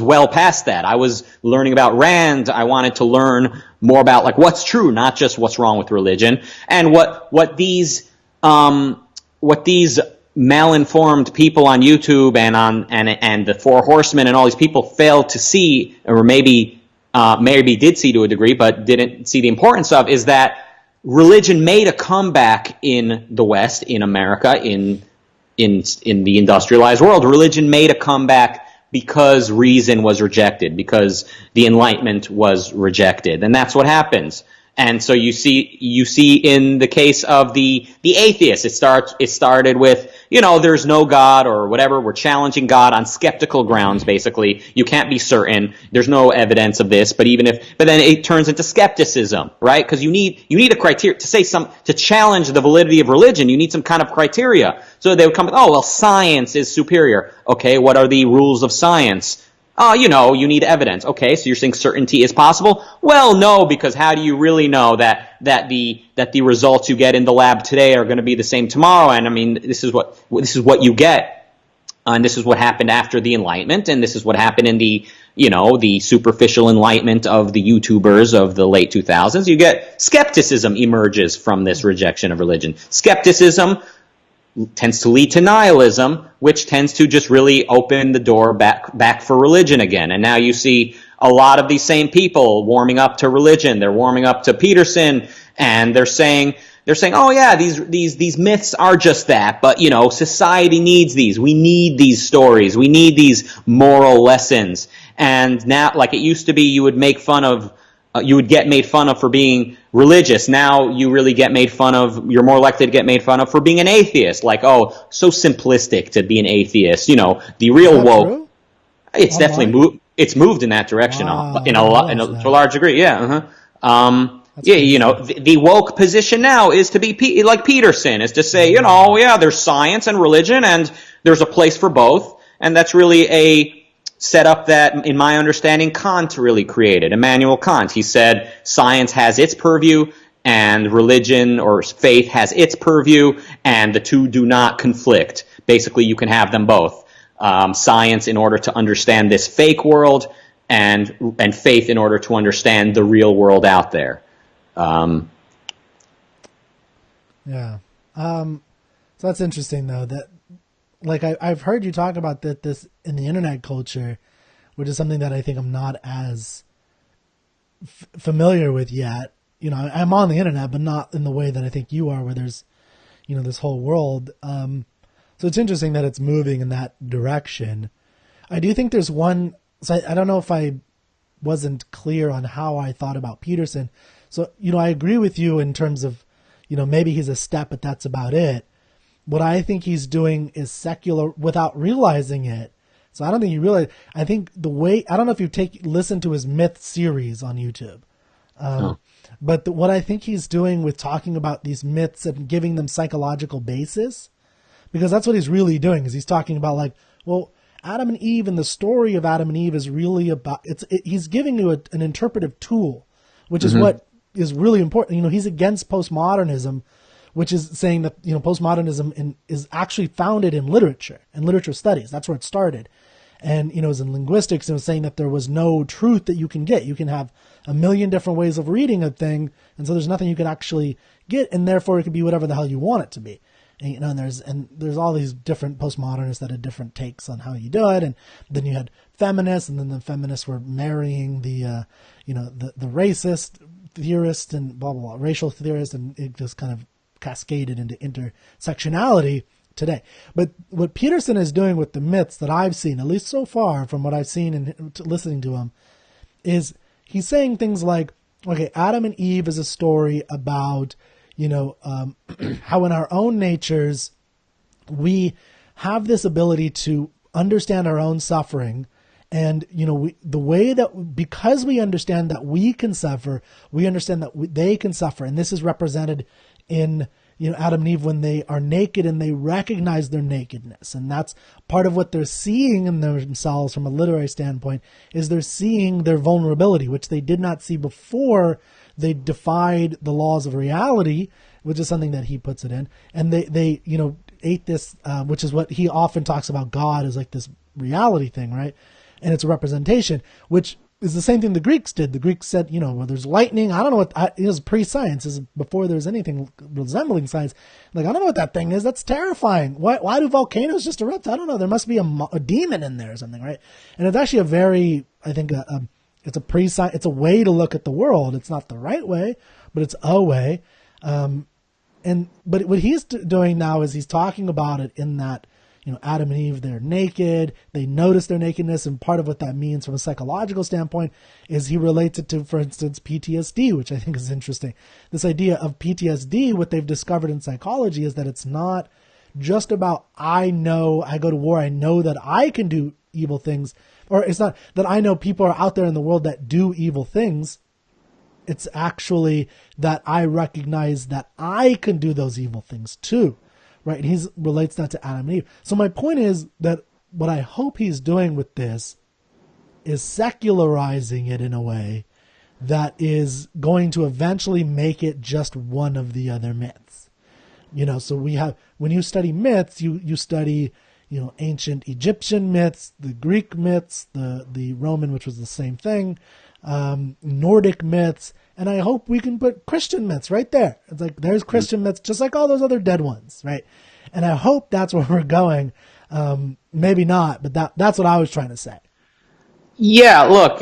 B: well past that. I was learning about Rand. I wanted to learn more about what's true, not just what's wrong with religion, and what these malinformed people on YouTube and the Four Horsemen and all these people failed to see, or maybe did see to a degree, but didn't see the importance of, is that religion made a comeback in the West, in America, in the industrialized world. Religion made a comeback because reason was rejected, because the Enlightenment was rejected, and that's what happens. And so you see in the case of the atheists, it started with, there's no God or whatever. We're challenging God on skeptical grounds, basically. You can't be certain. There's no evidence of this, but then it turns into skepticism, right? Because you need a criteria to challenge the validity of religion. You need some kind of criteria. So they would come with, oh, well, science is superior. Okay, what are the rules of science? You need evidence. Okay, so you're saying certainty is possible? Well, no, because how do you really know that the results you get in the lab today are going to be the same tomorrow? And I mean, this is what you get, and this is what happened after the Enlightenment, and this is what happened in the superficial enlightenment of the YouTubers of the late 2000s. You get skepticism emerges from this rejection of religion. Skepticism tends to lead to nihilism, which tends to just really open the door back for religion again. And now you see a lot of these same people warming up to religion. They're warming up to Peterson, and they're saying, oh yeah, these myths are just that, but society needs these. We need these stories. We need these moral lessons. And now, like it used to be, you would get made fun of for being religious. Now you really get made fun of, you're more likely to get made fun of for being an atheist. Like, oh, so simplistic to be an atheist. The real woke. True? It's definitely moved in that direction. Wow, to a large degree. Yeah. Uh-huh. The woke position now is to be like Peterson, is to say, there's science and religion, and there's a place for both. And that's really a setup that, in my understanding, Kant really created. Immanuel Kant. He said science has its purview and religion or faith has its purview, and the two do not conflict. Basically, you can have them both. Science in order to understand this fake world, and faith in order to understand the real world out there.
A: Yeah. So that's interesting, though, that I've heard you talk about this in the internet culture, which is something that I think I'm not as familiar with yet. I'm on the internet, but not in the way that I think you are, where there's, this whole world. So it's interesting that it's moving in that direction. I do think there's one, so I don't know if I wasn't clear on how I thought about Peterson. So, I agree with you in terms of, maybe he's a step, but that's about it. What I think he's doing is secular without realizing it. So I don't think you realize. I think I don't know if you listen to his myth series on YouTube. But what I think he's doing with talking about these myths and giving them psychological basis, because that's what he's really doing, is he's talking about Adam and Eve, and the story of Adam and Eve is really about, he's giving you an interpretive tool, which is what is really important. He's against postmodernism, which is saying that, postmodernism is actually founded in literature and literature studies. That's where it started. And, it was in linguistics, it was saying that there was no truth that you can get. You can have a million different ways of reading a thing, and so there's nothing you can actually get, and therefore it could be whatever the hell you want it to be. And, there's all these different postmodernists that had different takes on how you do it, and then you had feminists, and then the feminists were marrying the racist theorist and blah, blah, blah, racial theorist, and it just kind of cascaded into intersectionality today. But what Peterson is doing with the myths that I've seen, at least so far from what I've seen and listening to him, is he's saying things like, okay, Adam and Eve is a story about, how in our own natures we have this ability to understand our own suffering And, the way that, because we understand that we can suffer, we understand that they can suffer. And this is represented in, Adam and Eve when they are naked and they recognize their nakedness. And that's part of what they're seeing in themselves from a literary standpoint, is they're seeing their vulnerability, which they did not see before they defied the laws of reality, which is something that he puts it in. And they ate this, which is what he often talks about God as like this reality thing, right? And it's a representation, which is the same thing the Greeks did. The Greeks said, well, there's lightning. I don't know what, it was pre-science, is before there was anything resembling science. Like, I don't know what that thing is. That's terrifying. Why do volcanoes just erupt? I don't know. There must be a demon in there or something, right? And it's actually a very, I think, it's a pre-science, it's a way to look at the world. It's not the right way, but it's a way. But what he's doing now is he's talking about it in that, Adam and Eve, they're naked, they notice their nakedness, and part of what that means from a psychological standpoint is he relates it to, for instance, PTSD, which I think is interesting. This idea of PTSD, what they've discovered in psychology is that it's not just about, I go to war, I know that I can do evil things, or it's not that I know people are out there in the world that do evil things. It's actually that I recognize that I can do those evil things too. Right, and he relates that to Adam and Eve. So my point is that what I hope he's doing with this is secularizing it in a way that is going to eventually make it just one of the other myths. So we have, when you study myths, you study, ancient Egyptian myths, the Greek myths, the Roman, which was the same thing, Nordic myths, and I hope we can put Christian myths right there. It's like, there's Christian myths, just like all those other dead ones, right? And I hope that's where we're going. Maybe not, but that's what I was trying to say.
B: Yeah, look,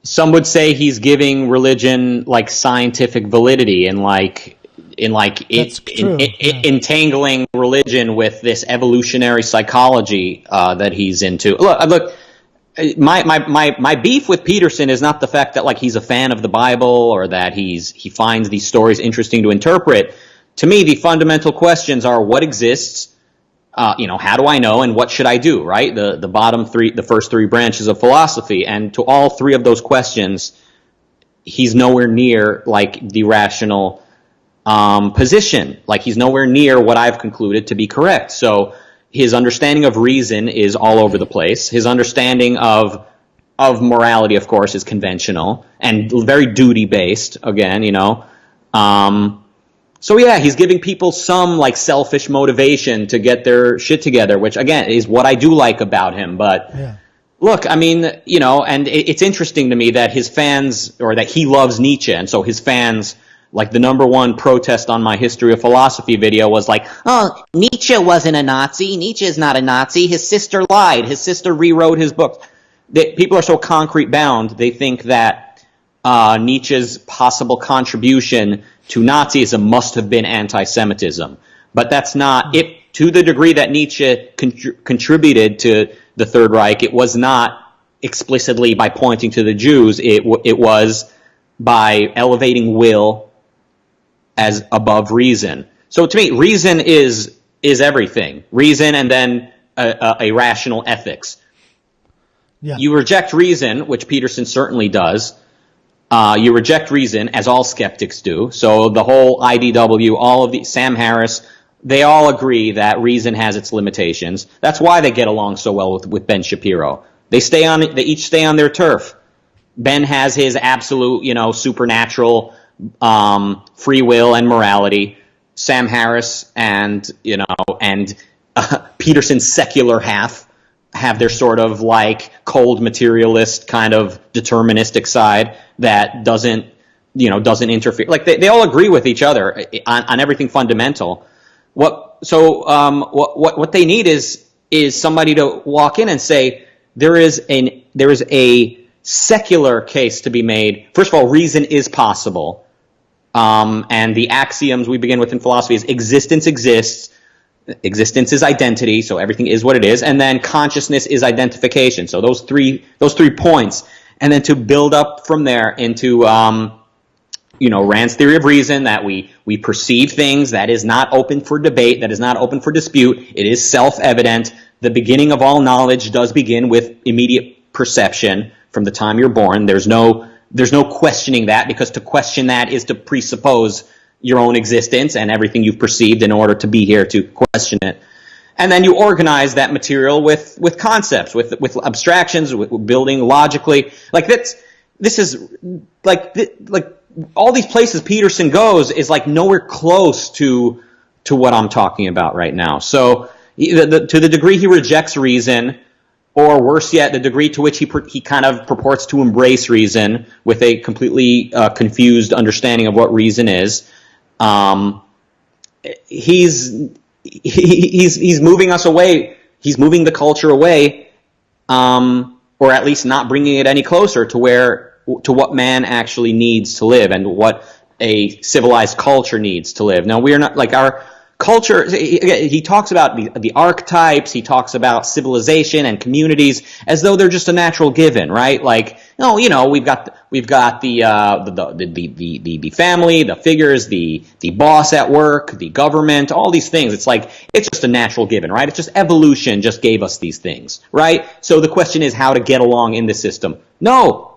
B: some would say he's giving religion like scientific validity and entangling religion with this evolutionary psychology that he's into. Look, my beef with Peterson is not the fact that like he's a fan of the Bible or that he finds these stories interesting to interpret. To me, the fundamental questions are what exists, how do I know, and what should I do, right? The first three branches of philosophy. And to all three of those questions, he's nowhere near like the rational position. Like he's nowhere near what I've concluded to be correct. So his understanding of reason is all over the place. His understanding of morality, of course, is conventional and very duty-based, again, So yeah, he's giving people some like selfish motivation to get their shit together, which again is what I do like about him. But yeah. Look, I mean, and it's interesting to me that his fans, or that he loves Nietzsche, and so his fans, like the number one protest on my History of Philosophy video was like, oh, Nietzsche wasn't a Nazi. Nietzsche is not a Nazi. His sister lied. His sister rewrote his book. People are so concrete bound, they think that Nietzsche's possible contribution to Nazism must have been anti-Semitism. But that's not it. To the degree that Nietzsche contributed to the Third Reich, it was not explicitly by pointing to the Jews. It was by elevating will as above reason. So to me, reason is everything. Reason and then a rational ethics. Yeah. You reject reason, which Peterson certainly does. You reject reason, as all skeptics do. So the whole IDW, all of the Sam Harris, they all agree that reason has its limitations. That's why they get along so well with Ben Shapiro. They each stay on their turf. Ben has his absolute, supernatural free will and morality. Sam Harris and Peterson's secular half have their sort of like cold materialist kind of deterministic side that doesn't interfere. Like they all agree with each other on everything fundamental. What they need is somebody to walk in and say there is a secular case to be made. First of all, reason is possible. And the axioms we begin with in philosophy is existence exists. Existence is identity, so everything is what it is, and then consciousness is identification. So those three points, and then to build up from there into Rand's theory of reason, that we perceive things, that is not open for debate, that is not open for dispute. It is self-evident. the beginning of all knowledge does begin with immediate perception from the time you're born. There's no questioning that, because to question that is to presuppose your own existence and everything you've perceived in order to be here to question it. And then you organize that material with concepts, with abstractions, with building logically. Like this is like all these places Peterson goes is like nowhere close to what I'm talking about right now. So to the degree he rejects reason, or worse yet, the degree to which he kind of purports to embrace reason with a completely confused understanding of what reason is, he's moving us away. He's moving the culture away, or at least not bringing it any closer to what man actually needs to live and what a civilized culture needs to live. Now, we are not like our culture. He talks about the archetypes. He talks about civilization and communities as though they're just a natural given, right? Like, no, we've got the family, the figures, the boss at work, the government, all these things. It's like it's just a natural given, right? It's just evolution just gave us these things, right? So the question is how to get along in the system. No.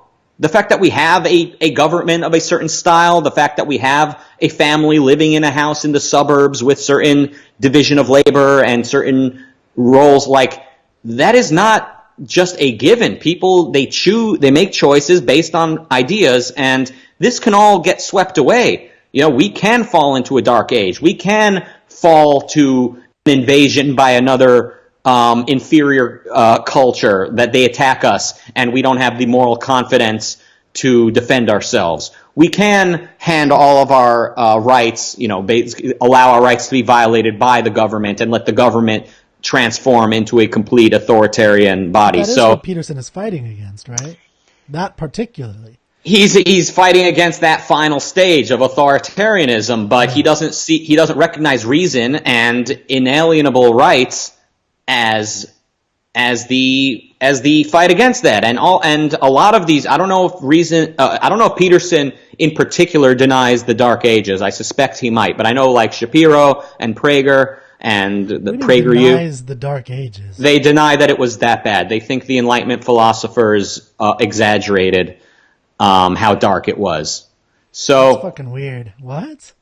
B: The fact that we have a government of a certain style, the fact that we have a family living in a house in the suburbs with certain division of labor and certain roles, like that is not just a given. People, they make choices based on ideas, and this can all get swept away. We can fall into a dark age. We can fall to an invasion by another inferior culture, that they attack us and we don't have the moral confidence to defend ourselves. We can hand all of our rights, allow our rights to be violated by the government and let the government transform into a complete authoritarian body.
A: That is what Peterson is fighting against, right? Not particularly.
B: He's fighting against that final stage of authoritarianism, but he doesn't recognize reason and inalienable rights as the fight against that, and a lot of these. I don't know if Peterson in particular denies the Dark Ages. I suspect he might, but I know like Shapiro and Prager and the PragerU
A: denies the Dark Ages.
B: They deny that it was that bad. They think the Enlightenment philosophers exaggerated how dark it was. So
A: that's fucking weird. What?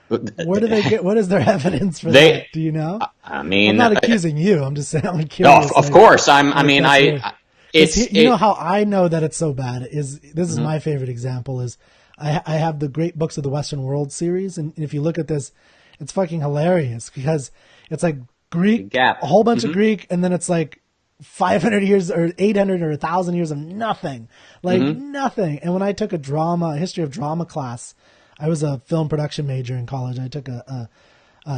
A: Where do they get? What is their evidence for that? Do you know?
B: I mean,
A: I'm not accusing you. I'm just saying. I'm curious.
B: No, of course. You
A: know how I know that it's so bad is this is my favorite example is I have the Great Books of the Western World series, and if you look at this, it's fucking hilarious because it's like Greek, a whole bunch of Greek, and then it's like 500 years or 800 or 1,000 years of nothing, nothing. And when I took a history of drama class. I was a film production major in college. I took a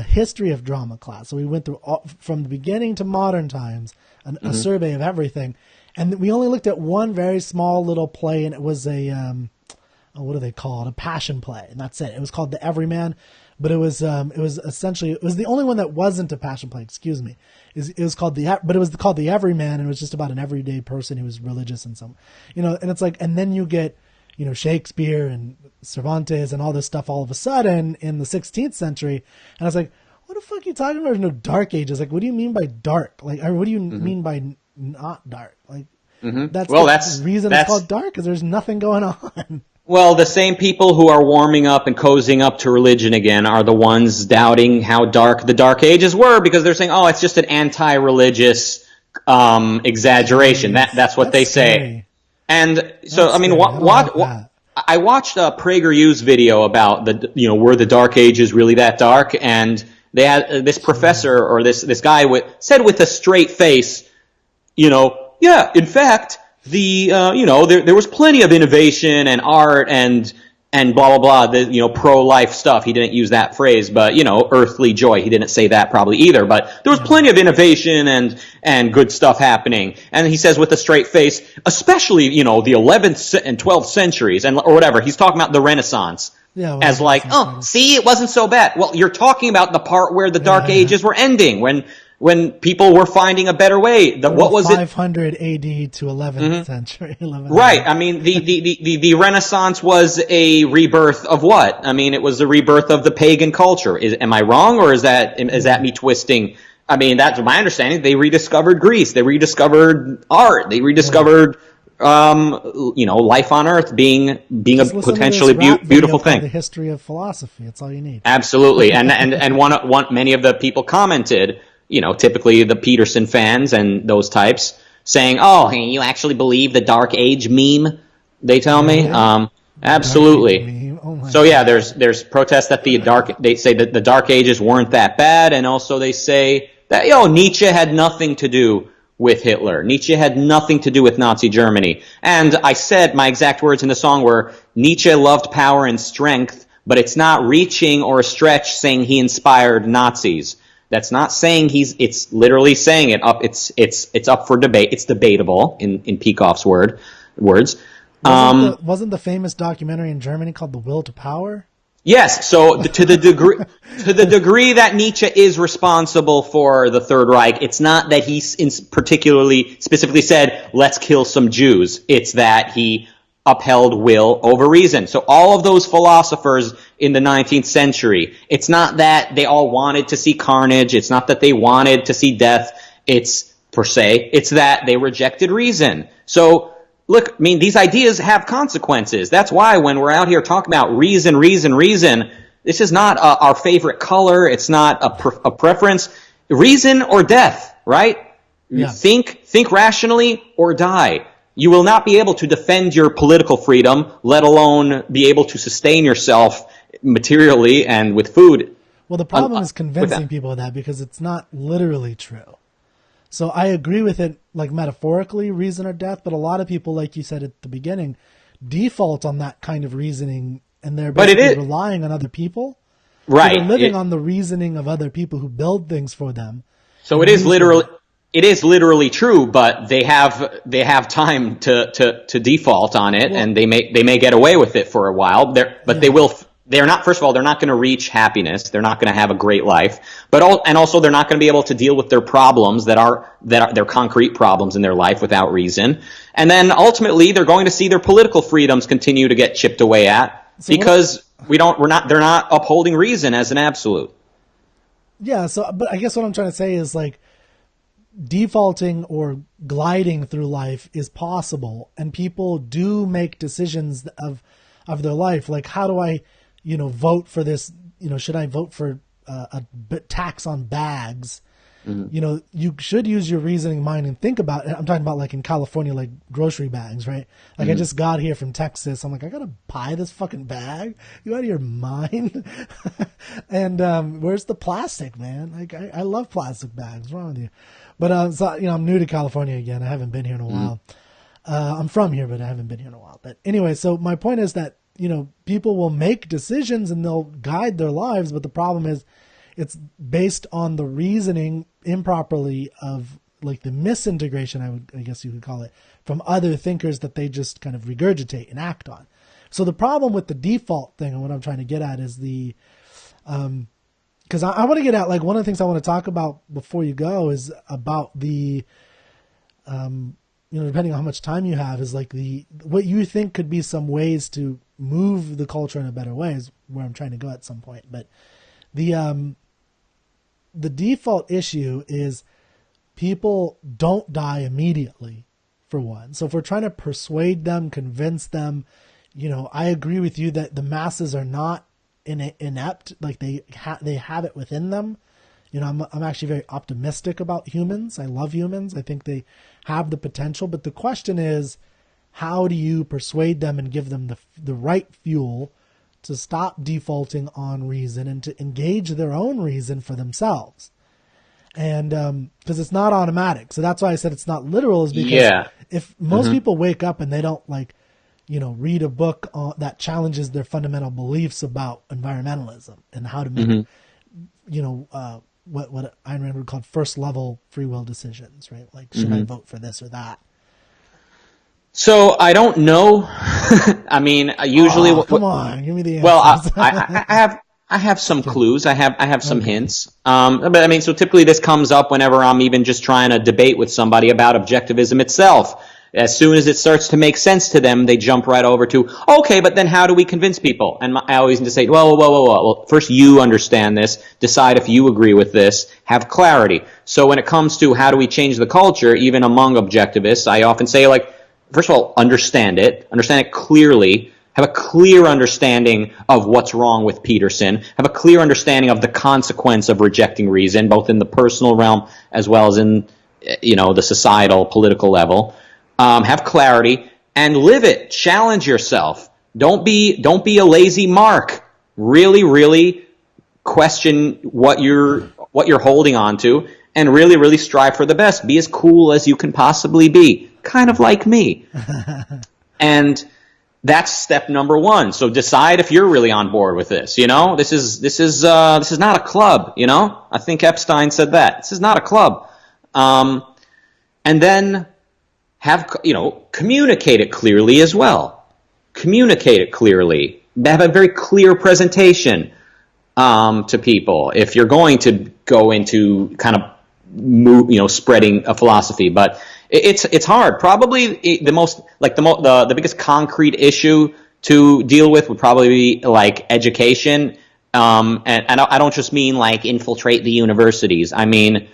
A: history of drama class. So we went through from the beginning to modern times, a survey of everything. And we only looked at one very small little play, and it was a, what do they call it? A passion play. And that's it. It was called The Everyman. But it was the only one that wasn't a passion play, excuse me. It was called The Everyman, and it was just about an everyday person who was religious and and it's like, and then you get, Shakespeare and Cervantes and all this stuff all of a sudden in the 16th century. And I was like, what the fuck are you talking about? There's no Dark Ages. Like, what do you mean by dark? Like, what do you mean by not dark? Like, that's the reason it's called dark, because there's nothing going on.
B: Well, the same people who are warming up and cozying up to religion again are the ones doubting how dark the Dark Ages were, because they're saying, oh, it's just an anti-religious exaggeration. That's what they say. And so, I mean, I watched PragerU's video about were the Dark Ages really that dark? And they had this professor or this guy said with a straight face, yeah, in fact, there was plenty of innovation and art and blah, blah, blah, pro-life stuff. He didn't use that phrase, but, earthly joy. He didn't say that probably either, but there was plenty of innovation and good stuff happening. And he says with a straight face, especially, the 11th and 12th centuries or whatever. He's talking about the Renaissance.
A: Yeah, well,
B: as like, see, it wasn't so bad. Well, you're talking about the part where the Dark Ages were ending, when people were finding a better way. What was
A: 500 AD to 11th century. 1100.
B: Right. I mean, the Renaissance was a rebirth of what? I mean, it was the rebirth of the pagan culture. Am I wrong, or is that me twisting I mean, that's my understanding. They rediscovered Greece. They rediscovered art. They rediscovered, life on Earth being a potentially beautiful thing.
A: The history of philosophy. That's all you need.
B: Absolutely. And many of the people commented, typically the Peterson fans and those types saying, "Oh, hey, you actually believe the Dark Age meme?" They tell me. Absolutely. So yeah, there's protests that they say that the Dark Ages weren't that bad, and also they say that Nietzsche had nothing to do with Hitler. Nietzsche had nothing to do with Nazi Germany. And I said my exact words in the song were, Nietzsche loved power and strength, but it's not reaching or a stretch saying he inspired Nazis. That's not saying it's literally saying it up. It's up for debate. It's debatable in Peikoff's words.
A: Wasn't the famous documentary in Germany called The Will to Power?
B: Yes. So to the degree that Nietzsche is responsible for the Third Reich, it's not that he specifically said, let's kill some Jews. It's that he upheld will over reason. So all of those philosophers in the 19th century, it's not that they all wanted to see carnage. It's not that they wanted to see death. It's that they rejected reason. So look, I mean, these ideas have consequences. That's why when we're out here talking about reason, this is not our favorite color. It's not a preference. Reason or death, right? Yeah. Think rationally or die. You will not be able to defend your political freedom, let alone be able to sustain yourself materially and with food.
A: Well, the problem is convincing people of that because it's not literally true. So I agree with it, like metaphorically, reason or death, but a lot of people, like you said at the beginning, default on that kind of reasoning, and they're basically relying on other people.
B: Right.
A: So they're living on the reasoning of other people who build things for them.
B: So it is literally true, but they have time to default on it, and they may get away with it for a while. They're not, first of all, they're not going to reach happiness. They're not going to have a great life, and also they're not going to be able to deal with their problems that are their concrete problems in their life without reason. And then ultimately they're going to see their political freedoms continue to get chipped away at because they're not upholding reason as an absolute.
A: Yeah. So, but I guess what I'm trying to say is like defaulting or gliding through life is possible, and people do make decisions of their life. Like, how do I, vote for this, should I vote for a tax on bags? Mm-hmm. You should use your reasoning mind and think about it. I'm talking about like in California, like grocery bags, right? Like I just got here from Texas. I'm like, I got to buy this fucking bag. You out of your mind? And where's the plastic, man? Like I love plastic bags. What's wrong with you? But so, I'm new to California again. I haven't been here in a while. I'm from here, but I haven't been here in a while. But anyway, so my point is that, people will make decisions and they'll guide their lives, but the problem is it's based on the reasoning improperly of like the misintegration, I guess you could call it, from other thinkers that they just kind of regurgitate and act on. So the problem with the default thing and what I'm trying to get at is because I want to get at, like, one of the things I want to talk about before you go is about the, depending on how much time you have, is like what you think could be some ways to move the culture in a better way is where I'm trying to go at some point. But the default issue is people don't die immediately, for one. So if we're trying to persuade them, convince them, I agree with you that the masses are not inept, like they have it within them. I'm actually very optimistic about humans. I love humans. I think they have the potential, but the question is, how do you persuade them and give them the right fuel to stop defaulting on reason and to engage their own reason for themselves? And because it's not automatic. So that's why I said it's not literal, is because if most people wake up and they don't read a book that challenges their fundamental beliefs about environmentalism and how to make, what Ayn Rand would call first level free will decisions, right? Like, should I vote for this or that?
B: So I don't know. I mean, usually,
A: come on, give me the answer.
B: Well, I have some clues. I have some hints. But I mean, so typically this comes up whenever I'm even just trying to debate with somebody about objectivism itself. As soon as it starts to make sense to them, they jump right over to, okay, but then how do we convince people? And I always need to say, well, first you understand this, decide if you agree with this, have clarity. So when it comes to how do we change the culture, even among objectivists, I often say, like, first of all, understand it clearly, have a clear understanding of what's wrong with Peterson, have a clear understanding of the consequence of rejecting reason, both in the personal realm as well as in, the societal, political level. Have clarity and live it. Challenge yourself. Don't be a lazy mark. Really, really question what you're holding on to, and really, really strive for the best. Be as cool as you can possibly be. Kind of like me. And that's step number one. So decide if you're really on board with this. This is not a club. I think Epstein said that. This is not a club. And then communicate it clearly as well. Communicate it clearly. Have a very clear presentation to people if you're going to go into kind of spreading a philosophy. But it's hard. Probably the biggest concrete issue to deal with would probably be like education. And I don't just mean like infiltrate the universities. I mean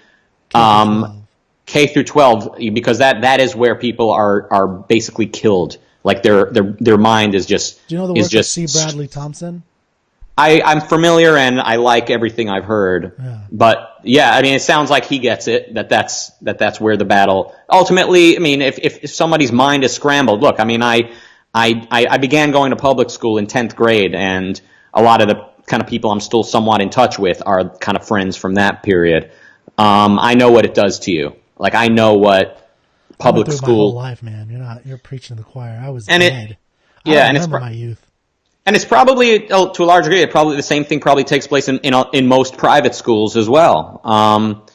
B: K through 12, because that is where people are basically killed. Like their mind is just.
A: Do you know the work of C. Bradley Thompson?
B: I'm familiar and I like everything I've heard. Yeah. But yeah, I mean, it sounds like he gets it, that's where the battle ultimately. I mean, if somebody's mind is scrambled, look, I mean, I began going to public school in 10th grade, and a lot of the kind of people I'm still somewhat in touch with are kind of friends from that period. I know what it does to you. Like, I know what public school. My whole
A: life, man. You're preaching to the choir. I was dead. I remember my youth.
B: And it's probably, to a large degree, the same thing probably takes place in most private schools as well.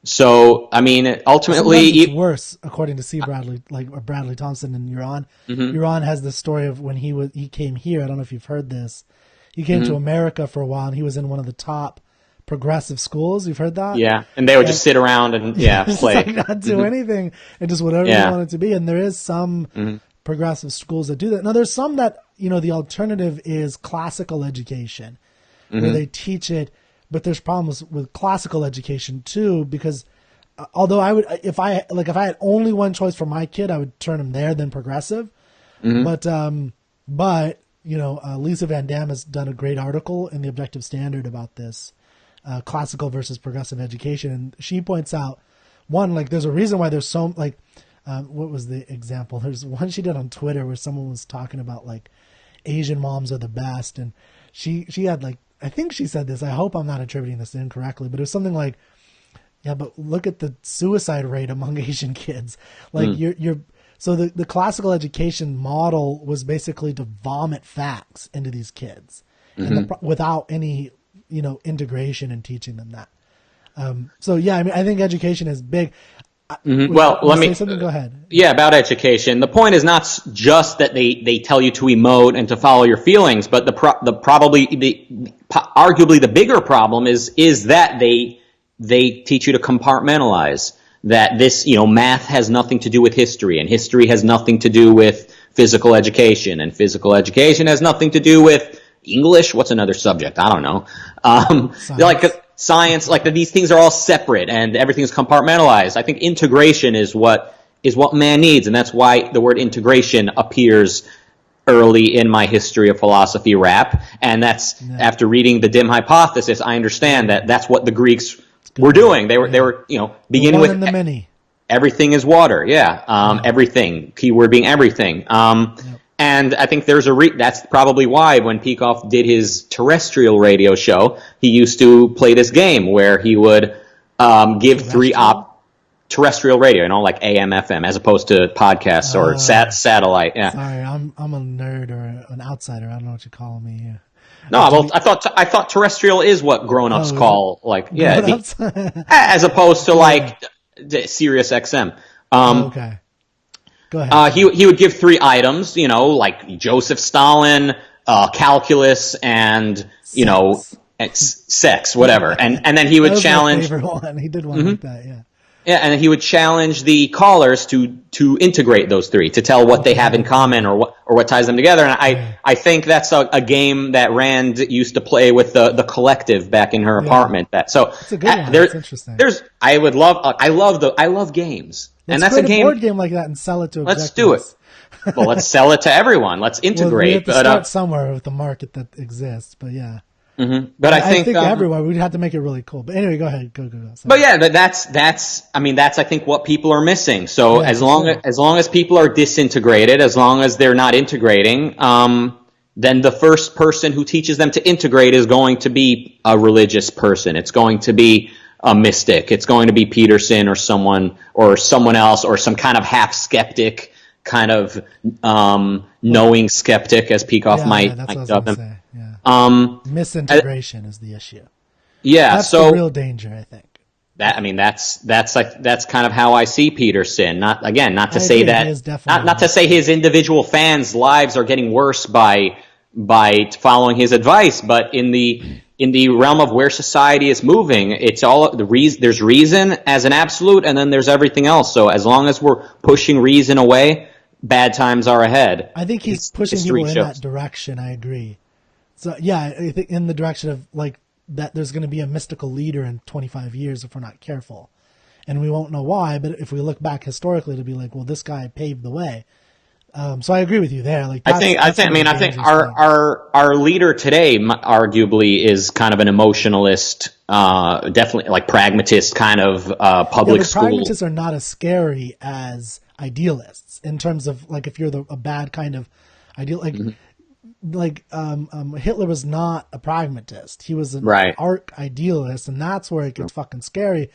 B: So, I mean, ultimately,
A: it's worse, according to C. Bradley, Bradley Thompson and Uran. Mm-hmm. Uran has the story of when he came here. I don't know if you've heard this. He came to America for a while, and he was in one of the top progressive schools. You've heard that?
B: Yeah, and they would just sit around and play,
A: like not do anything, and just whatever you want it to be. And there is some progressive schools that do that. Now, there's some that the alternative is classical education, where they teach it, but there's problems with classical education too, because although I would, if I had only one choice for my kid, I would turn him there than progressive. But Lisa Van Dam has done a great article in the Objective Standard about this, classical versus progressive education. And she points out, one, like, there's a reason why there's so, like, what was the example? There's one she did on Twitter where someone was talking about, like, Asian moms are the best. And she had, like, I think she said this, I hope I'm not attributing this incorrectly, but it was something like, yeah, but look at the suicide rate among Asian kids. Like, so the classical education model was basically to vomit facts into these kids and without any, integration and teaching them that. So yeah, I mean, I think education is big.
B: Well, let me say
A: something. Go ahead.
B: Yeah, about education. The point is not just that they tell you to emote and to follow your feelings, but arguably the bigger problem is that they teach you to compartmentalize. That this, math has nothing to do with history, and history has nothing to do with physical education, and physical education has nothing to do with English. What's another subject? I don't know. Science, like these things are all separate and everything's compartmentalized. I think integration is what man needs, and that's why the word integration appears early in my history of philosophy rap. And that's after reading the dim hypothesis, I understand that that's what the Greeks were doing. They were beginning with
A: the many.
B: Everything is water. Yeah. Everything. Keyword being everything. And I think that's probably why when Peikoff did his terrestrial radio show, he used to play this game where he would give terrestrial radio, like AM, FM, as opposed to podcasts or satellite. Yeah.
A: Sorry, I'm a nerd or an outsider. I don't know what you call me here.
B: No, well, I thought terrestrial is what grown-ups call, as opposed to Sirius XM.
A: Okay. Go ahead.
B: He would give 3 items, like Joseph Stalin, calculus, and sex, whatever. And then he would challenge.
A: My favorite one. He did one like that, yeah.
B: Yeah, and he would challenge the callers to integrate those three, to tell what they have in common or what ties them together. And I think that's a game that Rand used to play with the collective back in her apartment.
A: It's a good one. That's interesting.
B: I love games.
A: Let's create a board game like that and sell it to
B: Let's do it. Well, let's sell it to everyone. Let's integrate.
A: Well, we have to start somewhere with the market that exists, but yeah.
B: Mm-hmm. But I think
A: everywhere we'd have to make it really cool. But anyway, go ahead. Go. Sorry.
B: But yeah, but that's I think what people are missing. So as long as people are disintegrated, as long as they're not integrating, then the first person who teaches them to integrate is going to be a religious person. It's going to be a mystic. It's going to be Peterson or someone else, or some kind of half skeptic, kind of knowing skeptic, as Peikoff might dub him.
A: Say. Yeah. Misintegration is the issue.
B: Yeah,
A: that's the real danger, I think.
B: That's kind of how I see Peterson. Not to say his individual fans' lives are getting worse by following his advice, but in the realm of where society is moving, it's all there's reason as an absolute, and then there's everything else. So as long as we're pushing reason away, bad times are ahead.
A: I think he's pushing people in that direction. I agree. So yeah, I think in the direction of like that there's going to be a mystical leader in 25 years if we're not careful. And we won't know why, but if we look back historically, it'll be like, well, this guy paved the way. So I agree with you there. Like
B: I think our leader today arguably is kind of an emotionalist, definitely like pragmatist kind of public school.
A: Pragmatists are not as scary as idealists in terms of like if you're a bad kind of ideal, like. Mm-hmm. Hitler was not a pragmatist. He was an arc idealist, and that's where it gets fucking scary.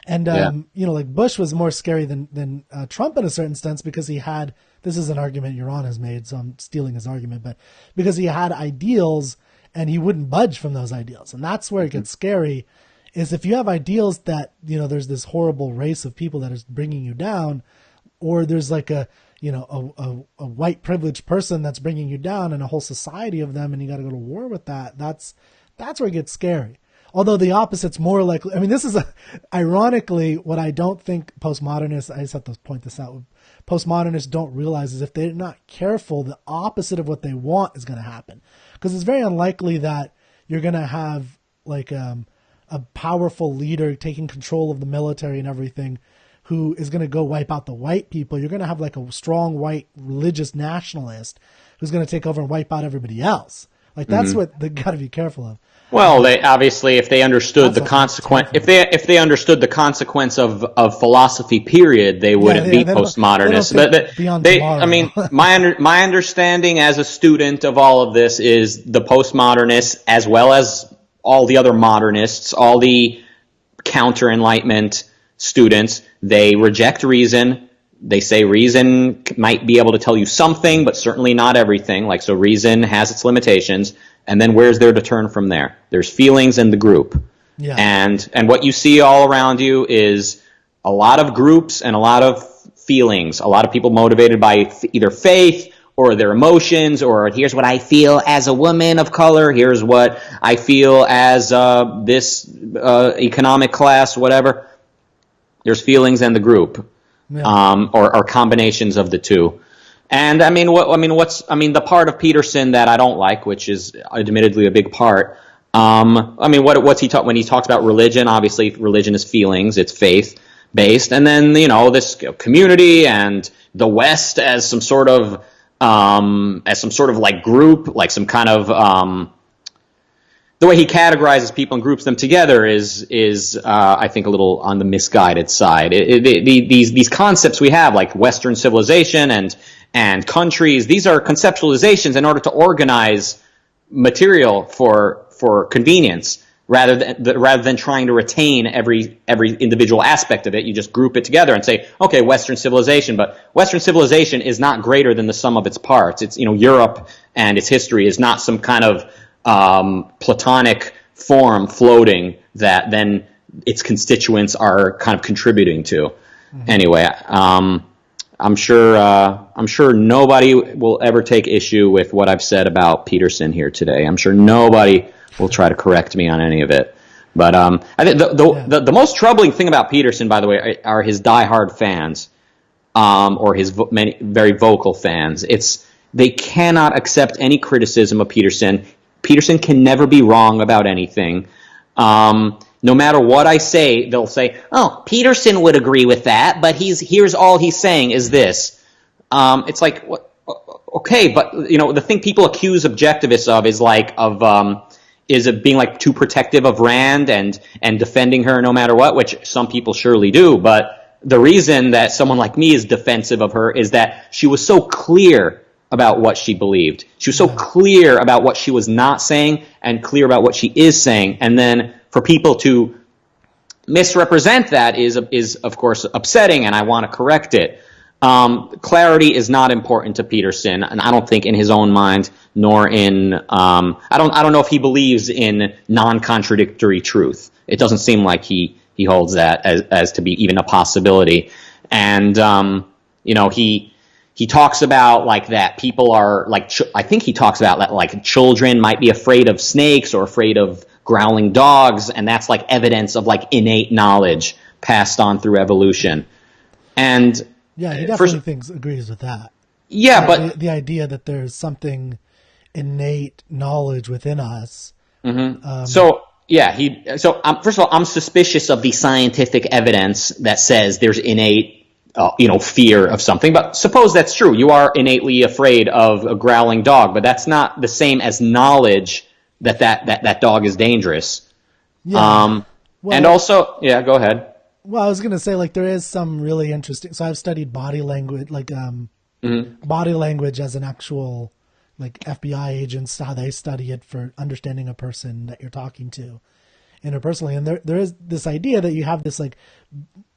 A: And like Bush was more scary than Trump in a certain sense because he had. This is an argument Yaron has made, so I'm stealing his argument, but because he had ideals and he wouldn't budge from those ideals, and that's where it gets scary. Is if you have ideals that there's this horrible race of people that is bringing you down, or there's like a white privileged person that's bringing you down and a whole society of them, and you got to go to war with that. That's where it gets scary. Although the opposite's more likely. I mean, this is ironically what I don't think postmodernists, I just have to point this out, postmodernists don't realize is if they're not careful, the opposite of what they want is going to happen. Because it's very unlikely that you're going to have like a powerful leader taking control of the military and everything who is going to go wipe out the white people. You're going to have like a strong white religious nationalist who's going to take over and wipe out everybody else. Like that's what they got to be careful of.
B: Well, they obviously, if they understood the consequence, if they understood the consequence of philosophy, period, they wouldn't be postmodernists. But my understanding as a student of all of this is the postmodernists, as well as all the other modernists, all the counter-enlightenment students, they reject reason. They say reason might be able to tell you something, but certainly not everything. Like, so reason has its limitations. And then where's there to turn from there? There's feelings in the group. Yeah. And what you see all around you is a lot of groups and a lot of feelings. A lot of people motivated by either faith or their emotions, or here's what I feel as a woman of color. Here's what I feel as this economic class, whatever. There's feelings and the group, or combinations of the two. And the part of Peterson that I don't like, which is admittedly a big part. What's he talk when he talks about religion? Obviously, religion is feelings; it's faith based, and then this community and the West as some sort of like group, like some kind of. The way he categorizes people and groups them together is I think a little on the misguided side. These concepts we have, like Western civilization and countries, these are conceptualizations in order to organize material for convenience, rather than trying to retain every individual aspect of it. You just group it together and say, okay, Western civilization, but Western civilization is not greater than the sum of its parts. It's Europe and its history is not some kind of Platonic form floating that then its constituents are kind of contributing to. Mm-hmm. Anyway, I'm sure nobody will ever take issue with what I've said about Peterson here today. I'm sure nobody will try to correct me on any of it. But I think the most troubling thing about Peterson, by the way, are his diehard fans, or his many very vocal fans. They cannot accept any criticism of Peterson. Peterson can never be wrong about anything. No matter what I say, they'll say, "Oh, Peterson would agree with that, but here's all he's saying is this." It's like, what? Okay, but the thing people accuse objectivists of is of being like too protective of Rand and defending her no matter what, which some people surely do. But the reason that someone like me is defensive of her is that she was so clear about what she believed. She was so clear about what she was not saying and clear about what she is saying. And then for people to misrepresent that is of course upsetting, and I want to correct it. Clarity is not important to Peterson, and I don't think in his own mind, nor in I don't know if he believes in non-contradictory truth. It doesn't seem like he holds that as to be even a possibility. And he talks about like that people are like I think he talks about like children might be afraid of snakes or afraid of growling dogs, and that's like evidence of like innate knowledge passed on through evolution. And
A: yeah, he definitely agrees with that.
B: Yeah, but
A: the idea that there's something innate knowledge within us.
B: Mm-hmm. First of all, I'm suspicious of the scientific evidence that says there's innate, fear of something. But suppose that's true. You are innately afraid of a growling dog, but that's not the same as knowledge that dog is dangerous. Yeah. And also, yeah, go ahead.
A: Well, I was going to say, like, there is some really interesting. So I've studied body language, like body language as an actual, like, FBI agents, how they study it for understanding a person that you're talking to interpersonally. And there is this idea that you have this, like,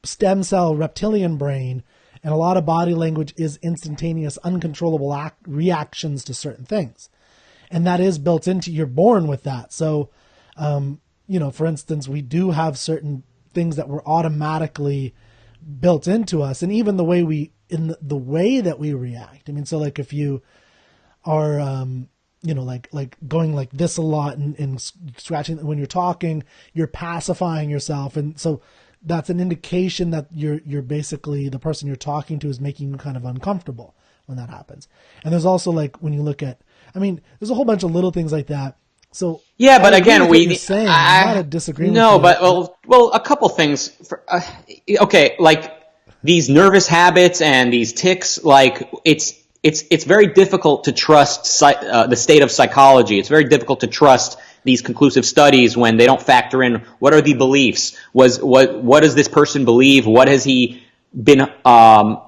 A: stem cell reptilian brain, and a lot of body language is instantaneous, uncontrollable reactions to certain things. And that is built into, you're born with that. So, for instance, we do have certain things that were automatically built into us, and even the way the way that we react. I mean, so like if you are like going like this a lot and scratching when you're talking, you're pacifying yourself, and so that's an indication that you're basically the person you're talking to is making you kind of uncomfortable when that happens. And there's also like when you look at, I mean, there's a whole bunch of little things like that. So
B: yeah, but again,
A: I'm not a disagreement.
B: No, but well, a couple things. Okay, like these nervous habits and these tics, like it's very difficult to trust the state of psychology. It's very difficult to trust these conclusive studies when they don't factor in what are the beliefs. What does this person believe? What has he been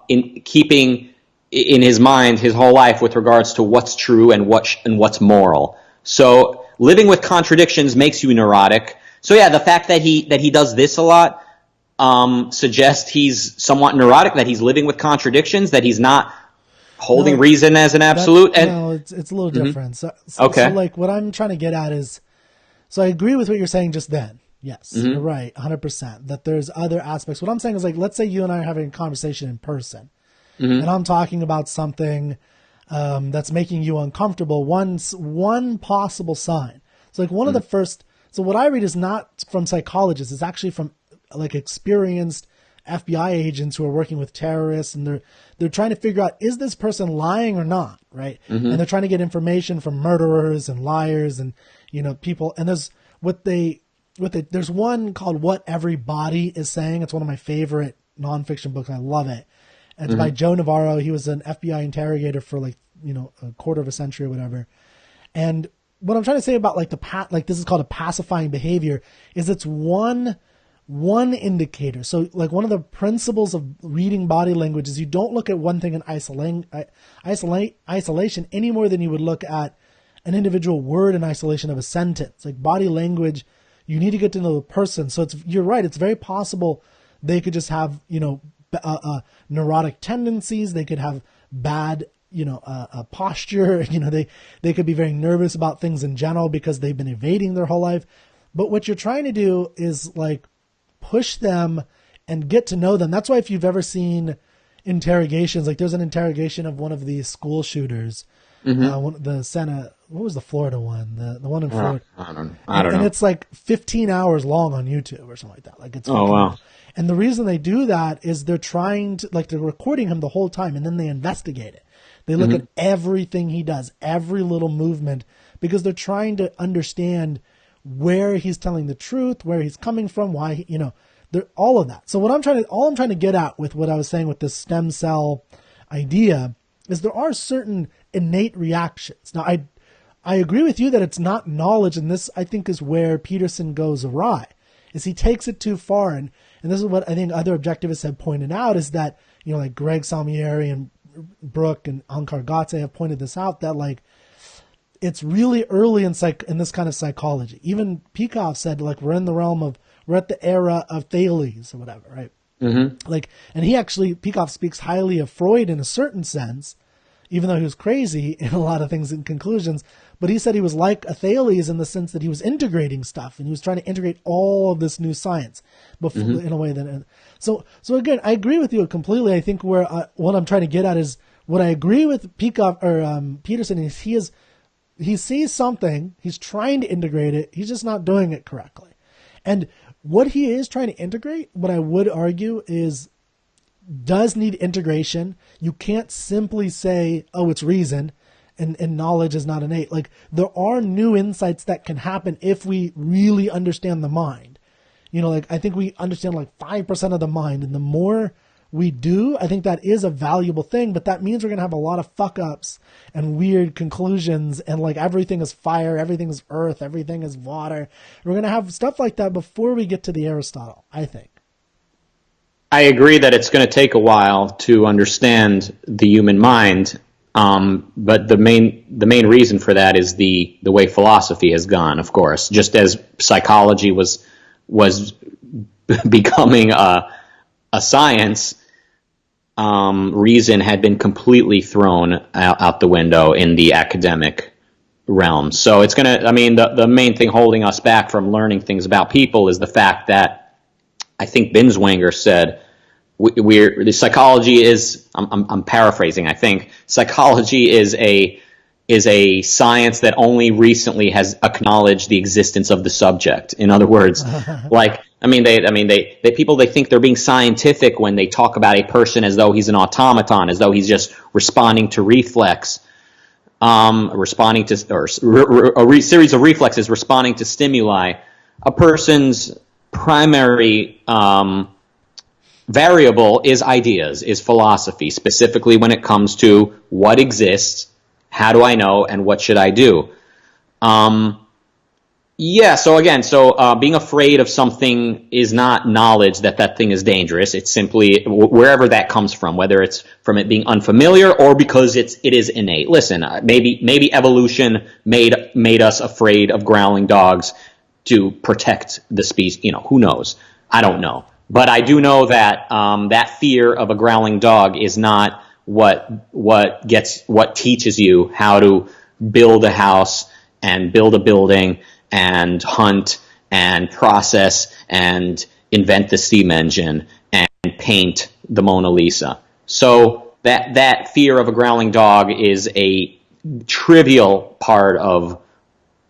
B: in keeping in his mind his whole life with regards to what's true and what's moral? So living with contradictions makes you neurotic. So yeah, the fact that he does this a lot suggests he's somewhat neurotic, that he's living with contradictions, that he's not holding reason as an absolute.
A: No, it's a little different. So like what I'm trying to get at is, so I agree with what you're saying just then. Yes, you're right, 100%. That there's other aspects. What I'm saying is, like, let's say you and I are having a conversation in person, and I'm talking about something that's making you uncomfortable. One possible sign. So like one of the first. So what I read is not from psychologists. It's actually from like experienced FBI agents who are working with terrorists, and they're trying to figure out, is this person lying or not, right? And they're trying to get information from murderers and liars and people. And there's there's one called What Every Body Is Saying. It's one of my favorite nonfiction books. I love it. And it's by Joe Navarro. He was an FBI interrogator for like a quarter of a century or whatever. And what I'm trying to say about like this is called a pacifying behavior is it's one indicator. So like one of the principles of reading body language is you don't look at one thing in isolation any more than you would look at an individual word in isolation of a sentence. Like body language, you need to get to know the person. So you're right. It's very possible they could just have, neurotic tendencies. They could have bad, posture. They could be very nervous about things in general because they've been evading their whole life. But what you're trying to do is like push them and get to know them. That's why if you've ever seen interrogations, like there's an interrogation of one of these school shooters, the Santa what was the Florida one? The one in Florida.
B: I don't know.
A: And it's like 15 hours long on YouTube or something like that. Like it's
B: wow.
A: And the reason they do that is they're trying to, like, they're recording him the whole time, and then they investigate it. They look at everything he does, every little movement, because they're trying to understand where he's telling the truth, where he's coming from, why, they're all of that. So all I'm trying to get at with what I was saying with this stem cell idea is there are certain innate reactions. Now, I agree with you that it's not knowledge, and this, I think, is where Peterson goes awry, is he takes it too far. And this is what I think other objectivists have pointed out, is that, like Greg Salmieri and Brooke and Ankar Gatse have pointed this out, that like it's really early in this kind of psychology. Even Peikoff said, like, we're at the era of Thales or whatever, right? Mm-hmm. Like, and Peikoff speaks highly of Freud in a certain sense, even though he was crazy in a lot of things and conclusions. But he said he was like a Thales in the sense that he was integrating stuff, and he was trying to integrate all of this new science before, in a way that. So again, I agree with you completely. I think what I'm trying to get at is what I agree with Peikoff or Peterson is he sees something, he's trying to integrate it, he's just not doing it correctly. And what he is trying to integrate, what I would argue does need integration. You can't simply say, oh, it's reason and knowledge is not innate. Like, there are new insights that can happen if we really understand the mind. Like, I think we understand like 5% of the mind, and the more we do, I think that is a valuable thing, but that means we're going to have a lot of fuck ups and weird conclusions, and like everything is fire, everything is earth, everything is water. We're going to have stuff like that before we get to the Aristotle, I think.
B: I agree that it's going to take a while to understand the human mind, but the main reason for that is the way philosophy has gone, of course. Just as psychology was becoming a science, reason had been completely thrown out the window in the academic realm. So it's going to, the main thing holding us back from learning things about people is the fact that I think Binswanger said the psychology is, I'm paraphrasing, I think psychology is a science that only recently has acknowledged the existence of the subject. In other words, they think they're being scientific when they talk about a person as though he's an automaton, as though he's just responding to reflex, series of reflexes, responding to stimuli. A person's primary variable is ideas, is philosophy, specifically when it comes to what exists, how do I know, and what should I do? Being afraid of something is not knowledge that thing is dangerous. It's simply wherever that comes from, whether it's from it being unfamiliar or because it is innate. Listen, maybe evolution made us afraid of growling dogs to protect the species. Who knows? I don't know. But I do know that that fear of a growling dog is not what teaches you how to build a house and build a building and hunt and process and invent the steam engine and paint the Mona Lisa. So that fear of a growling dog is a trivial part of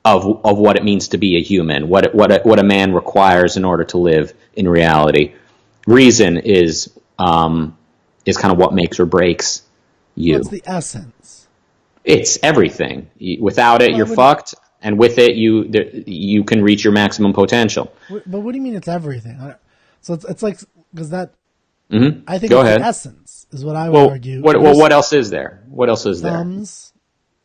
B: what it means to be a human, what a man requires in order to live in reality. Reason is kind of what makes or breaks you.
A: What's the essence?
B: It's everything. Without it, you're fucked, and with it, you can reach your maximum potential.
A: But what do you mean it's everything? So it's like, because that, I think
B: Go
A: it's
B: ahead.
A: the essence is what I would argue.
B: What else is there? What else is
A: thumbs,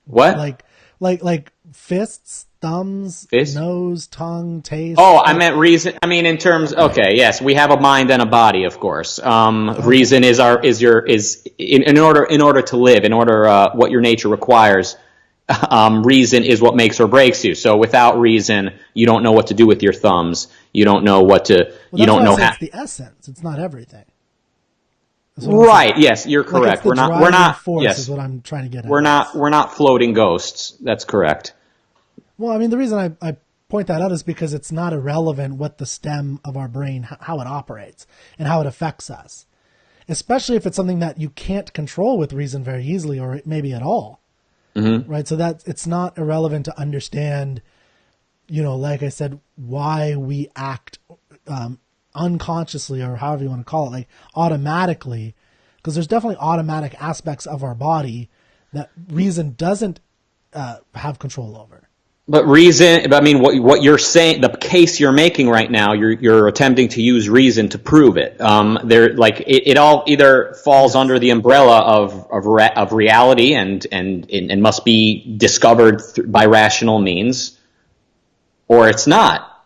B: there? What?
A: Like fists, thumbs, nose, tongue, taste.
B: Oh, I meant reason. In terms. Okay, yes, we have a mind and a body, of course. Reason is in order to live, what your nature requires. Reason is what makes or breaks you. So without reason, you don't know what to do with your thumbs. You don't know what to. You don't know how.
A: It's the essence. It's not everything.
B: Right. Yes, you're correct.
A: We're not. Force
B: yes,
A: is what I'm trying to get at.
B: We're not floating ghosts. That's correct.
A: Well, the reason I point that out is because it's not irrelevant what the stem of our brain, how it operates and how it affects us, especially if it's something that you can't control with reason very easily or maybe at all. Mm-hmm. right? So that it's not irrelevant to understand, like I said, why we act unconsciously, or however you want to call it, like automatically, because there's definitely automatic aspects of our body that reason doesn't have control over.
B: But reason, I mean, what you're saying, the case you're making right now, you're attempting to use reason to prove it. It all either falls under the umbrella of reality and must be discovered by rational means, or it's not.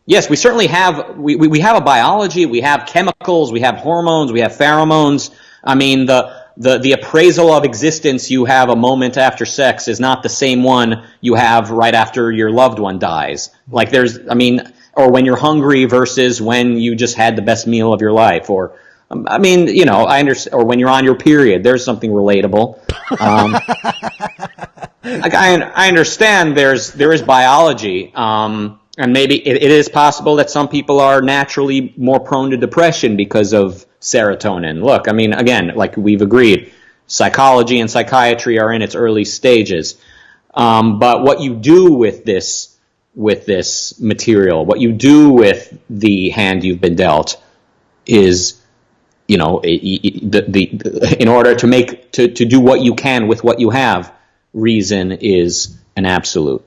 B: Yes, we certainly have we have a biology, we have chemicals, we have hormones, we have pheromones. I mean, the appraisal of existence you have a moment after sex is not the same one you have right after your loved one dies. Like or when you're hungry versus when you just had the best meal of your life, or I understand, or when you're on your period. There's something relatable. I understand there is biology, and maybe it is possible that some people are naturally more prone to depression because of serotonin. Look, I mean, again, like we've agreed, psychology and psychiatry are in its early stages. But what you do with this material, what you do with the hand you've been dealt, is, in order to do what you can with what you have, reason is an absolute.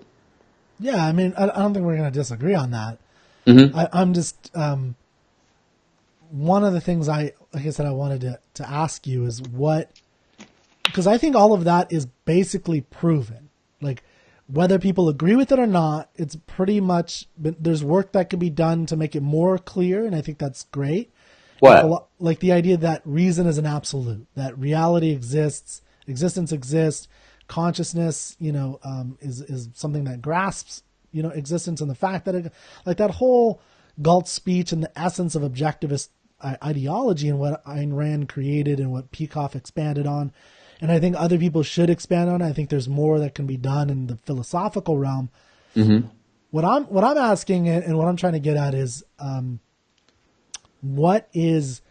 A: Yeah, I mean, I don't think we're going to disagree on that.
B: Mm-hmm.
A: I'm just one of the things like I said, I wanted to ask you is because I think all of that is basically proven. Like, whether people agree with it or not, it's pretty much, there's work that can be done to make it more clear, and I think that's great.
B: What?
A: Like the idea that reason is an absolute, that reality exists, existence exists, consciousness, is something that grasps, existence, and the fact that like that whole Galt's speech and the essence of objectivist ideology and what Ayn Rand created and what Peikoff expanded on, and I think other people should expand on. I think there's more that can be done in the philosophical realm.
B: Mm-hmm.
A: What I'm asking and what I'm trying to get at is, that is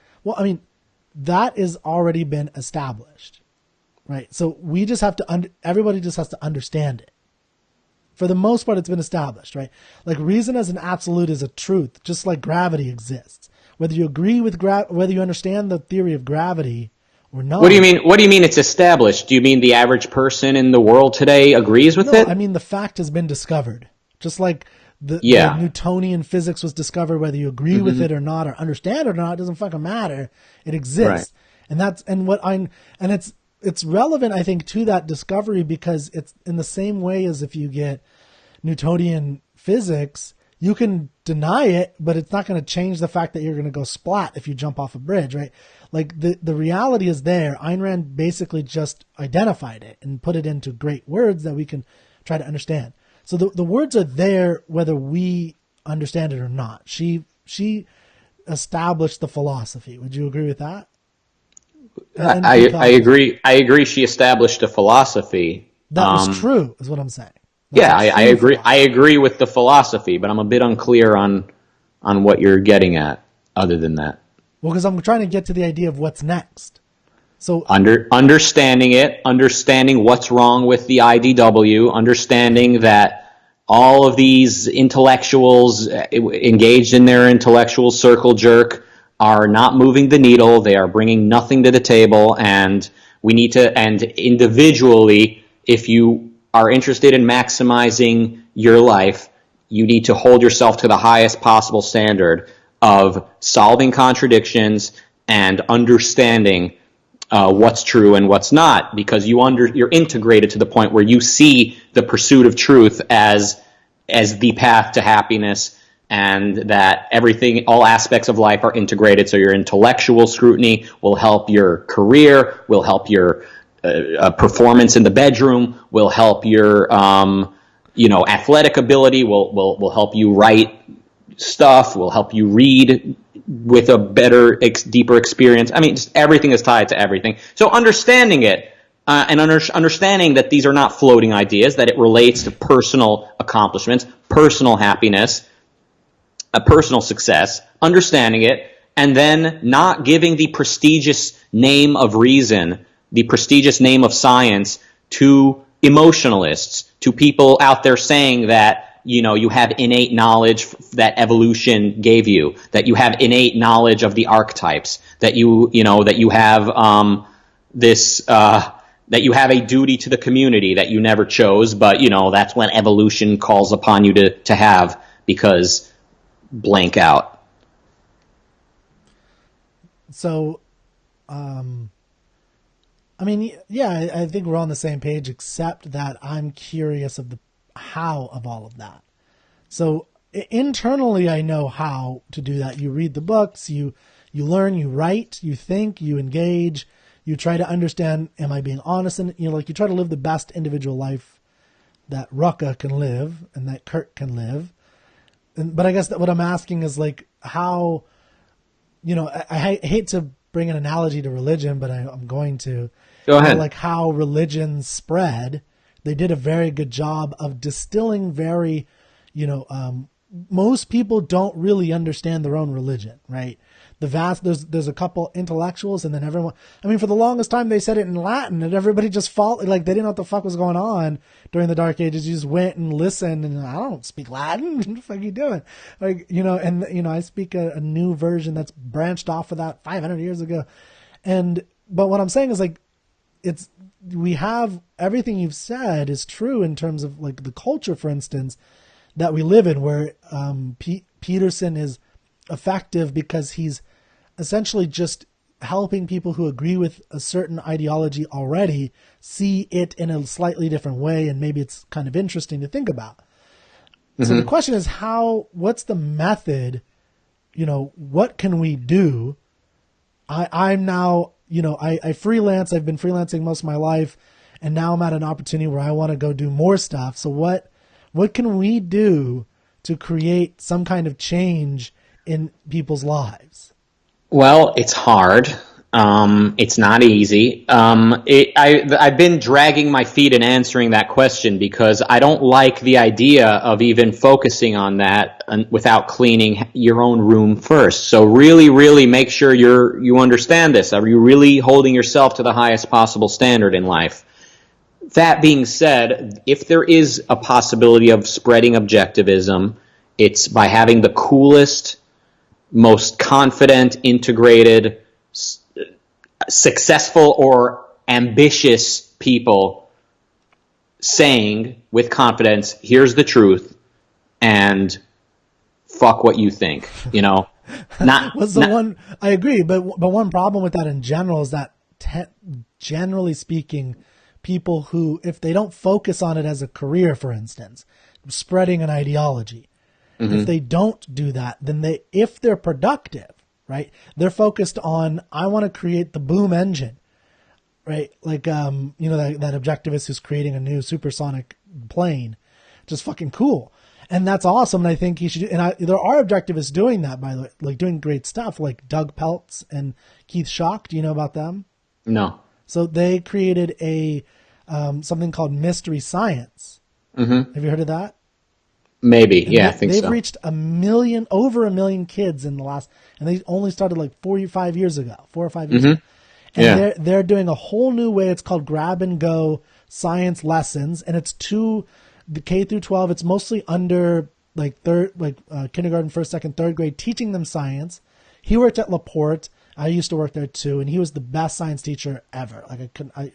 A: already been established, right? So we just have to, everybody just has to understand it. For the most part, it's been established, right? Like, reason as an absolute is a truth, just like gravity exists. Whether you agree with whether you understand the theory of gravity or not.
B: What do you mean? What do you mean it's established? Do you mean the average person in the world today agrees with it?
A: I mean the fact has been discovered. Just like the Newtonian physics was discovered, whether you agree with it or not, or understand it or not, it doesn't fucking matter. It exists, right. It's relevant, I think, to that discovery because it's in the same way as if you get Newtonian physics, you can deny it, but it's not going to change the fact that you're going to go splat if you jump off a bridge, right? Like the reality is there. Ayn Rand basically just identified it and put it into great words that we can try to understand. So the words are there whether we understand it or not. She established the philosophy. Would you agree with that?
B: I agree. I agree. She established a philosophy.
A: That was true, is what I'm saying.
B: I agree. I agree with the philosophy, but I'm a bit unclear on what you're getting at. Other than that,
A: well, because I'm trying to get to the idea of what's next. So
B: understanding it, understanding what's wrong with the IDW, understanding that all of these intellectuals engaged in their intellectual circle jerk are not moving the needle. They are bringing nothing to the table, and we need to. And individually, if you are interested in maximizing your life, you need to hold yourself to the highest possible standard of solving contradictions and understanding what's true and what's not, because you're integrated to the point where you see the pursuit of truth as the path to happiness, and that all aspects of life are integrated. So your intellectual scrutiny will help your career, will help your performance in the bedroom, will help your athletic ability, will help you write stuff, will help you read with a better, deeper experience. I mean, just everything is tied to everything. So understanding it and understanding that these are not floating ideas, that it relates to personal accomplishments, personal happiness, a personal success, understanding it, and then not giving the prestigious name of reason, the prestigious name of science, to emotionalists, to people out there saying that, you have innate knowledge that evolution gave you, that you have innate knowledge of the archetypes, that that you have that you have a duty to the community that you never chose, but that's when evolution calls upon you to have, because blank out.
A: So, I mean, yeah, I think we're on the same page, except that I'm curious of the how of all of that. So internally, I know how to do that. You read the books, you learn, you write, you think, you engage, you try to understand, am I being honest? And, you try to live the best individual life that Rucka can live and that Kurt can live. But I guess that what I'm asking is like how, I hate to bring an analogy to religion, but I'm going to.
B: Go ahead.
A: Like how religions spread, they did a very good job of distilling very, most people don't really understand their own religion, right? There's a couple intellectuals, and then everyone, I mean, for the longest time they said it in Latin, and everybody just followed, like they didn't know what the fuck was going on during the Dark Ages. You just went and listened, and I don't speak Latin. What the fuck are you doing? Like, I speak a new version that's branched off of that 500 years ago. But what I'm saying is like, we have everything you've said is true in terms of like the culture, for instance, that we live in, where Peterson is effective because he's essentially just helping people who agree with a certain ideology already see it in a slightly different way, and maybe it's kind of interesting to think about. Mm-hmm. So the question is what's the method? What can we do? I'm now, I freelance. I've been freelancing most of my life, and now I'm at an opportunity where I want to go do more stuff. So what can we do to create some kind of change in people's lives?
B: Well, it's hard. It's not easy. I've been dragging my feet in answering that question because I don't like the idea of even focusing on that without cleaning your own room first. So really, really make sure you understand this. Are you really holding yourself to the highest possible standard in life? That being said, if there is a possibility of spreading objectivism, it's by having the coolest, most confident, integrated, successful or ambitious people saying with confidence, here's the truth, and fuck what you think,
A: One, I agree, but one problem with that in general is that generally speaking, people who, if they don't focus on it as a career, for instance, spreading an ideology, mm-hmm. if they don't do that, then if they're productive, right, they're focused on, I want to create the boom engine, right? Like, that objectivist who's creating a new supersonic plane, just fucking cool. And that's awesome. And I think he should, there are objectivists doing that, by the way, like doing great stuff, like Doug Peltz and Keith Schock. Do you know about them? No. So they created something called Mystery Science. Mm-hmm. Have you heard of that?
B: Maybe. Yeah, I think so.
A: They've reached over a million kids in the last, and they only started like 4 or 5 years ago. And they're doing a whole new way. It's called grab and go science lessons. And it's the K through 12. It's mostly under kindergarten, first, second, third grade, teaching them science. He worked at LaPorte. I used to work there too. And he was the best science teacher ever.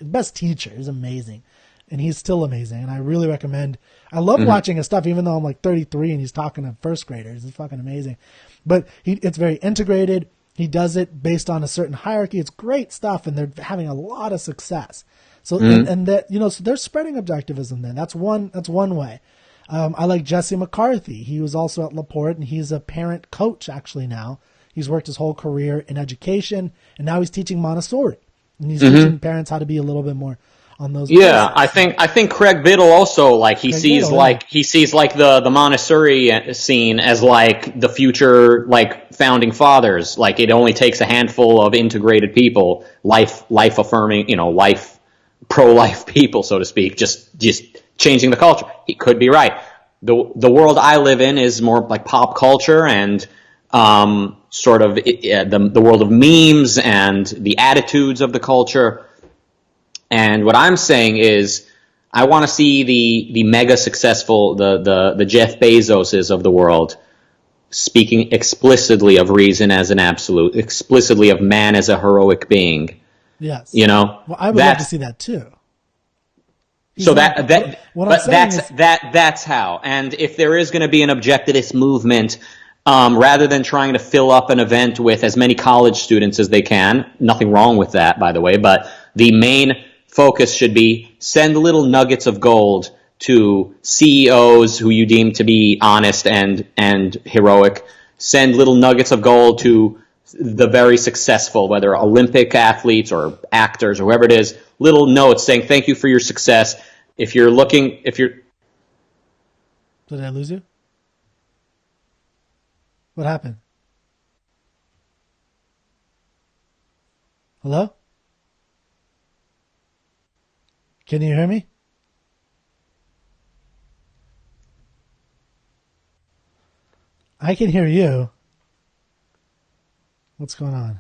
A: Best teacher. He was amazing. And he's still amazing. And I really recommend. I love watching his stuff, even though I'm like 33 and he's talking to first graders. It's fucking amazing. But it's very integrated. He does it based on a certain hierarchy. It's great stuff, and they're having a lot of success. So so they're spreading objectivism. Then that's one way. I like Jesse McCarthy. He was also at LaPorte, and he's a parent coach actually now. He's worked his whole career in education, and now he's teaching Montessori, and he's teaching parents how to be a little bit more on those.
B: Yeah, places. I think Craig Biddle also he sees the Montessori scene as like the future founding fathers. Like it only takes a handful of integrated people, life affirming, pro-life people, so to speak, just changing the culture. He could be right. The world I live in is more like pop culture and sort of the world of memes and the attitudes of the culture. And what I'm saying is, I want to see the mega successful, the Jeff Bezoses of the world speaking explicitly of reason as an absolute, explicitly of man as a heroic being.
A: Yes.
B: You know,
A: well, I would love to see that too.
B: So that's how. And if there is going to be an objectivist movement, rather than trying to fill up an event with as many college students as they can, nothing wrong with that, by the way, but the main focus should be send little nuggets of gold to CEOs who you deem to be honest and heroic. Send little nuggets of gold to the very successful, whether Olympic athletes or actors or whoever it is, little notes saying thank you for your success. If you're
A: Did I lose you? What happened? Hello? Can you hear me? I can hear you. What's going on?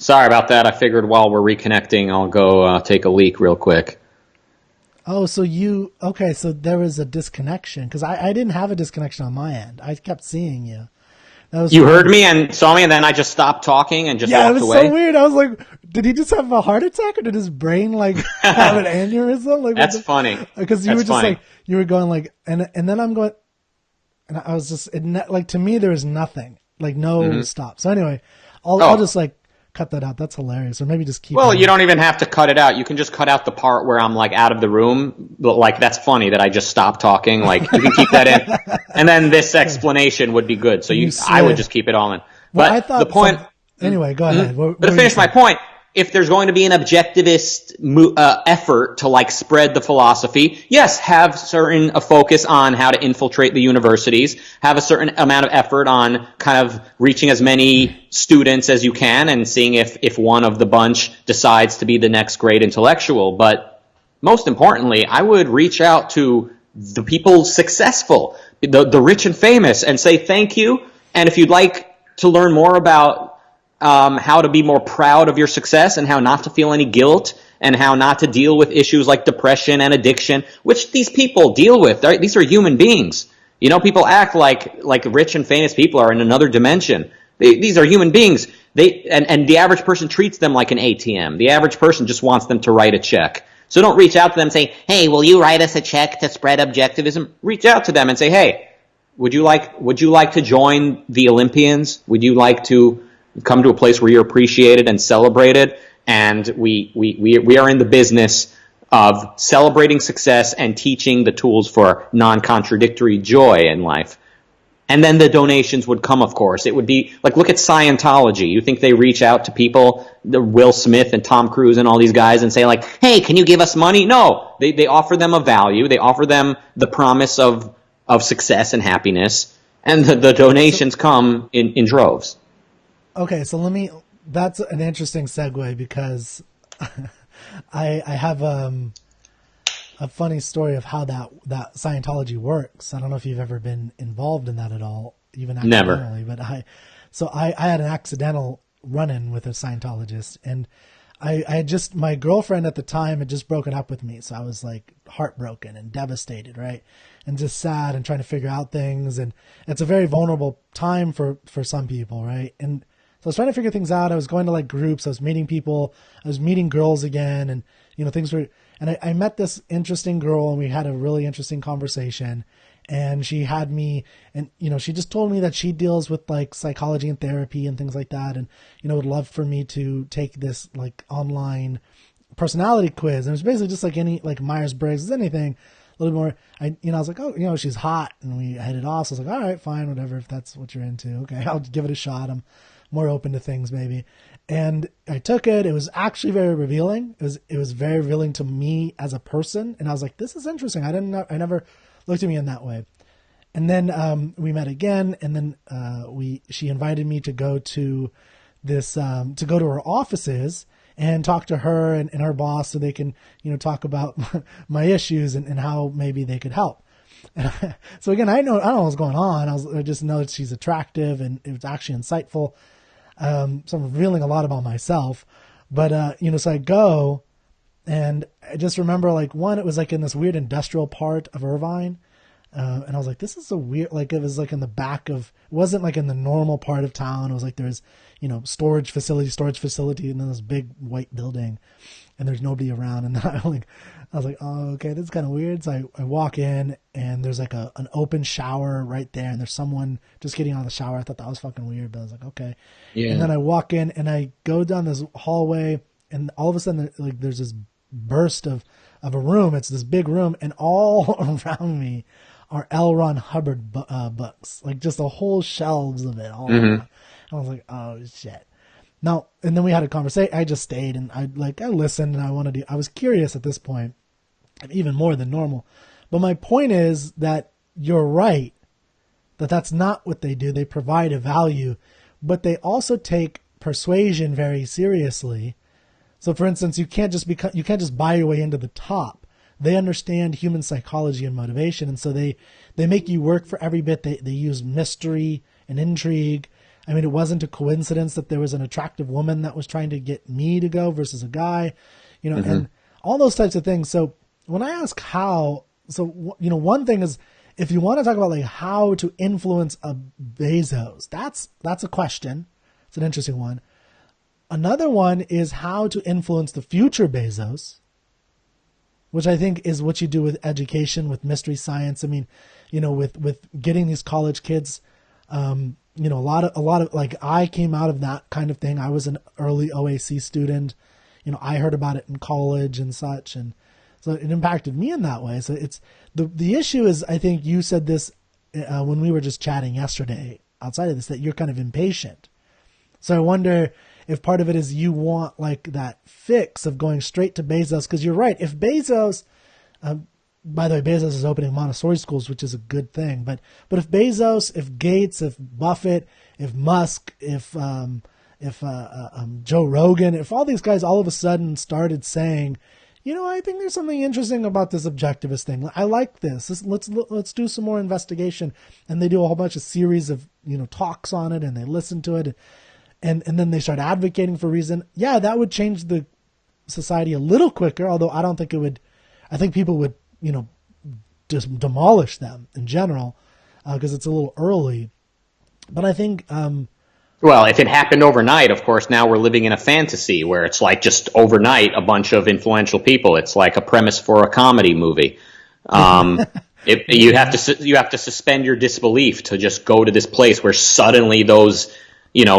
B: Sorry about that. I figured while we're reconnecting, I'll go take a leak real quick.
A: Oh, so so there was a disconnection, because I didn't have a disconnection on my end. I kept seeing you.
B: You heard me and saw me, and then I just stopped talking and just walked away?
A: Yeah, it was so weird. I was like, did he just have a heart attack, or did his brain have an aneurysm?
B: That's funny.
A: Because you were just funny. You were going and then I'm going, and I was just, to me, there was nothing, no stop. So anyway, I'll just cut that out. That's hilarious. Or maybe just keep
B: Well, you don't even have to cut it out. You can just cut out the part where I'm out of the room. But that's funny that I just stopped talking. You can keep that in. And then this explanation would be good. So I would just keep it all in.
A: Well,
B: but
A: I thought
B: the point.
A: Anyway, go ahead.
B: But to finish my point, if there's going to be an objectivist effort to spread the philosophy, yes, have a focus on how to infiltrate the universities, have a certain amount of effort on kind of reaching as many students as you can and seeing if one of the bunch decides to be the next great intellectual. But most importantly, I would reach out to the people successful, the rich and famous, and say thank you. And if you'd like to learn more about how to be more proud of your success and how not to feel any guilt and how not to deal with issues like depression and addiction, which these people deal with. These are human beings. People act like rich and famous people are in another dimension. These are human beings. And the average person treats them like an ATM. The average person just wants them to write a check. So don't reach out to them and say, hey, will you write us a check to spread objectivism? Reach out to them and say, hey, would you like to join the Olympians? Would you like to come to a place where you're appreciated and celebrated? And we are in the business of celebrating success and teaching the tools for non-contradictory joy in life. And then the donations would come, of course. It would be look at Scientology. You think they reach out to people, the Will Smith and Tom Cruise and all these guys, and say hey, can you give us money? No, they offer them a value. They offer them the promise of of success and happiness, and the donations come in droves.
A: Okay, so that's an interesting segue, because I have a funny story of how that Scientology works. I don't know if you've ever been involved in that at all, even accidentally.
B: Never.
A: But I had an accidental run-in with a Scientologist, and my girlfriend at the time had just broken up with me, so I was like heartbroken and devastated, right? And just sad and trying to figure out things, and it's a very vulnerable time for some people, right? And so I was trying to figure things out. I was going to like groups, I was meeting people, I was meeting girls again, and things were, and I met this interesting girl, and we had a really interesting conversation. And she had me, and, she just told me that she deals with like psychology and therapy and things like that. And, would love for me to take this like online personality quiz. And it was basically just like any, like Myers-Briggs, anything a little more. I was like, oh, she's hot. And we hit it off. So I was like, all right, fine, whatever. If that's what you're into. Okay. I'll give it a shot. I'm more open to things maybe. And I took it. It was actually very revealing. It was very revealing to me as a person. And I was like, this is interesting. I never looked at me in that way. And then we met again, and then she invited me to go to her offices and talk to her and her boss, so they can talk about my issues and how maybe they could help. So again, I don't know what's going on. I just know that she's attractive, and it was actually insightful. So I'm revealing a lot about myself, but so I go. And I just remember, like, it was like in this weird industrial part of Irvine. And I was like, this is so weird. Like, it was like in the back of, it wasn't like in the normal part of town. It was like there's, storage facility, and then this big white building, and there's nobody around. And then I was like, oh, okay, this is kind of weird. So I walk in, and there's like an open shower right there, and there's someone just getting out of the shower. I thought that was fucking weird, but I was like, okay. Yeah. And then I walk in, and I go down this hallway, and all of a sudden, like, there's this burst of a room. It's this big room, and all around me are L. Ron Hubbard books, like just the whole shelves of it all. Mm-hmm. I was like, oh shit. Now, and then we had a conversation. I just stayed, and I listened, and I was curious at this point, even more than normal. But my point is that you're right, that's not what they do. They provide a value, but they also take persuasion very seriously. So, for instance, you can't just buy your way into the top. They understand human psychology and motivation, and so they make you work for every bit. They use mystery and intrigue. I mean, it wasn't a coincidence that there was an attractive woman that was trying to get me to go versus a guy, mm-hmm. and all those types of things. So when I ask how, one thing is, if you want to talk about like how to influence a Bezos, that's a question. It's an interesting one. Another one is how to influence the future Bezos, which I think is what you do with education, with mystery science. I mean, with getting these college kids, a lot of like, I came out of that kind of thing. I was an early OAC student. I heard about it in college and such. And so it impacted me in that way. So it's the issue is, I think you said this when we were just chatting yesterday outside of this, that you're kind of impatient. So I wonder if part of it is you want like that fix of going straight to Bezos, because you're right. If Bezos, by the way, Bezos is opening Montessori schools, which is a good thing. But if Bezos, if Gates, if Buffett, if Musk, if Joe Rogan, if all these guys all of a sudden started saying, I think there's something interesting about this objectivist thing. I like this. Let's do some more investigation, and they do a whole bunch of series of talks on it, and they listen to it. And then they start advocating for reason. Yeah, that would change the society a little quicker, although I don't think it would. I think people would, just demolish them in general, because it's a little early. But I think...
B: well, if it happened overnight, of course, now we're living in a fantasy where it's like just overnight a bunch of influential people. It's like a premise for a comedy movie. You have to suspend your disbelief to just go to this place where suddenly those...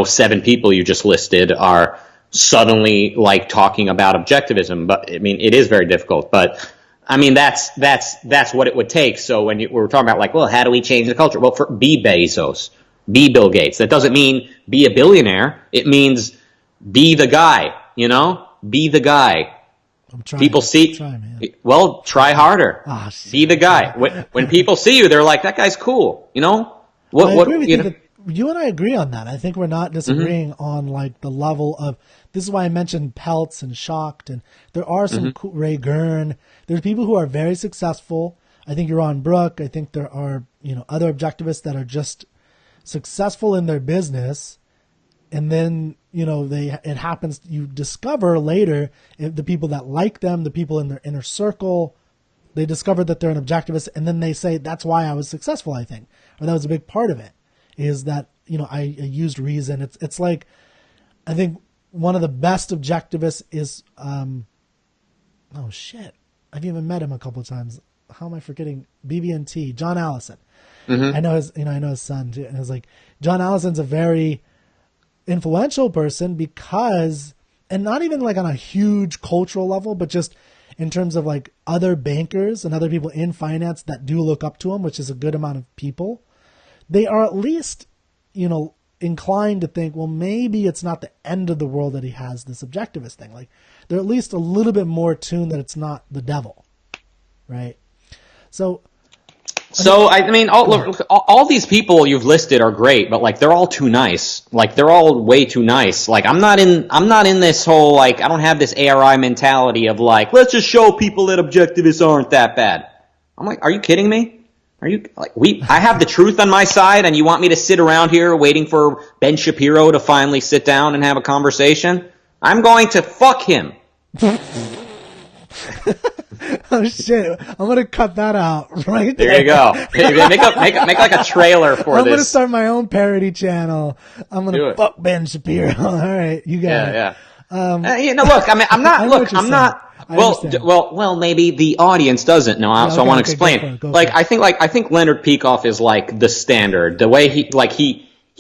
B: 7 people you just listed are suddenly like talking about objectivism. But I mean, it is very difficult. But I mean, that's what it would take. So when we're talking about like, well, how do we change the culture? Well, be Bezos, be Bill Gates. That doesn't mean be a billionaire. It means be the guy. Be the guy.
A: I'm trying.
B: People see, well, try harder.
A: Oh,
B: be the guy. When people see you, they're like, that guy's cool. You know?
A: I agree with you. You and I agree on that. I think we're not disagreeing on like the level of. This is why I mentioned Peltz and Shocked, and there are some Ray Gurn. There's people who are very successful. I think you're on Brooke. I think there are other objectivists that are just successful in their business, and then it happens. You discover later the people that like them, the people in their inner circle. They discover that they're an objectivist, and then they say that's why I was successful. I think, or that was a big part of it. Is that I used reason. It's like I think one of the best objectivists is oh shit, I've even met him a couple of times. How am I forgetting? BB&T, John Allison. I know his son too. And it was like John Allison's a very influential person because, and not even like on a huge cultural level, but just in terms of like other bankers and other people in finance that do look up to him, which is a good amount of people. They are at least, inclined to think, well, maybe it's not the end of the world that he has this objectivist thing. Like, they're at least a little bit more tuned that it's not the devil, right? So
B: I mean, all these people you've listed are great, but like they're all too nice. Like they're all way too nice. Like I'm not in this whole like I don't have this ARI mentality of like let's just show people that objectivists aren't that bad. I'm like, are you kidding me? Are you like I have the truth on my side, and you want me to sit around here waiting for Ben Shapiro to finally sit down and have a conversation? I'm going to fuck him.
A: Oh shit! I'm gonna cut that out right
B: there. There you go. Make like a trailer for this.
A: I'm gonna start my own parody channel. I'm gonna fuck Ben Shapiro. All right, you got it.
B: Yeah. Look, I mean, I'm not. Well, maybe the audience doesn't know, so I want to explain. I think Leonard Peikoff is like the standard. The way he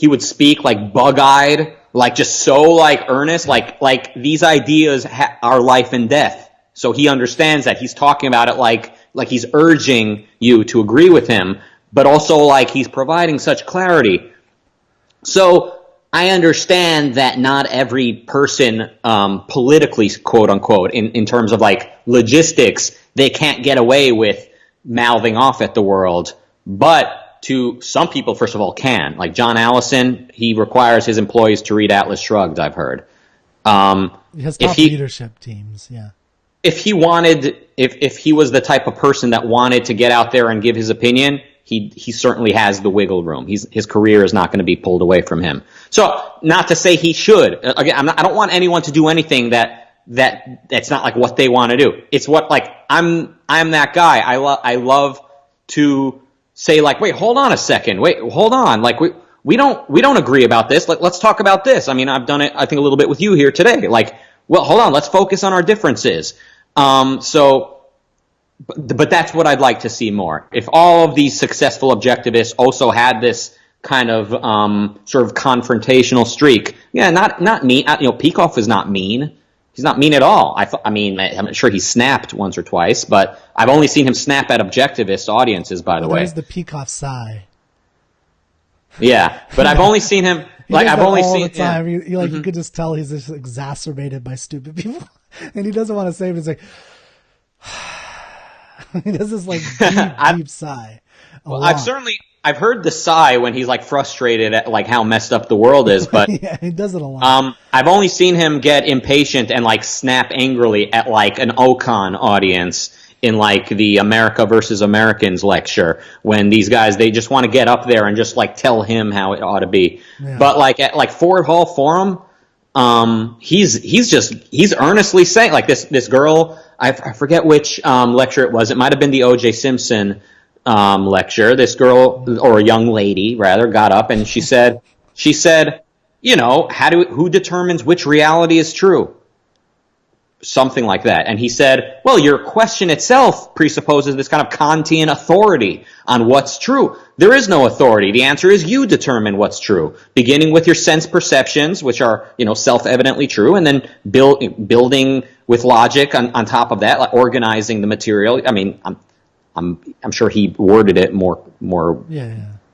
B: would speak like bug-eyed, like just so like earnest, like these ideas are life and death. So he understands that he's talking about it like he's urging you to agree with him, but also like he's providing such clarity. So I understand that not every person politically, quote unquote, in terms of like logistics, they can't get away with mouthing off at the world. But to some people, first of all, can. Like John Allison, he requires his employees to read Atlas Shrugged, I've heard.
A: He has top leadership teams, yeah.
B: If he was the type of person that wanted to get out there and give his opinion, he certainly has the wiggle room. His career is not going to be pulled away from him. So, not to say he should. Again, I don't want anyone to do anything that's not like what they want to do. It's what like I'm that guy. I love to say like, wait, hold on a second. Wait, hold on. Like we don't agree about this. Let's talk about this. I mean, I've done it I think a little bit with you here today. Like, well, hold on. Let's focus on our differences. But that's what I'd like to see more. If all of these successful objectivists also had this kind of sort of confrontational streak, yeah, not mean. Peikoff is not mean. He's not mean at all. I'm sure he snapped once or twice, but I've only seen him snap at objectivist audiences. By the way,
A: there's the Peikoff sigh.
B: Yeah, but I've only seen him. Like I've only
A: all
B: seen
A: the time. Yeah. You could just tell he's just exacerbated by stupid people, and he doesn't want to say it. He's like. He does this like deep sigh.
B: Well, I've heard the sigh when he's like frustrated at like how messed up the world is, but
A: yeah, he does it a lot.
B: I've only seen him get impatient and like snap angrily at like an Ocon audience in like the America versus Americans lecture when these guys they just want to get up there and just like tell him how it ought to be. Yeah. But like at like Ford Hall Forum, he's earnestly saying like this girl. I forget which lecture it was. It might have been the O.J. Simpson lecture. This girl, or a young lady, rather, got up and she said, who determines which reality is true? Something like that. And he said, well, your question itself presupposes this kind of Kantian authority on what's true. There is no authority. The answer is you determine what's true, beginning with your sense perceptions, which are, self-evidently true, and then building with logic on top of that, like organizing the material. I mean, I'm sure he worded it more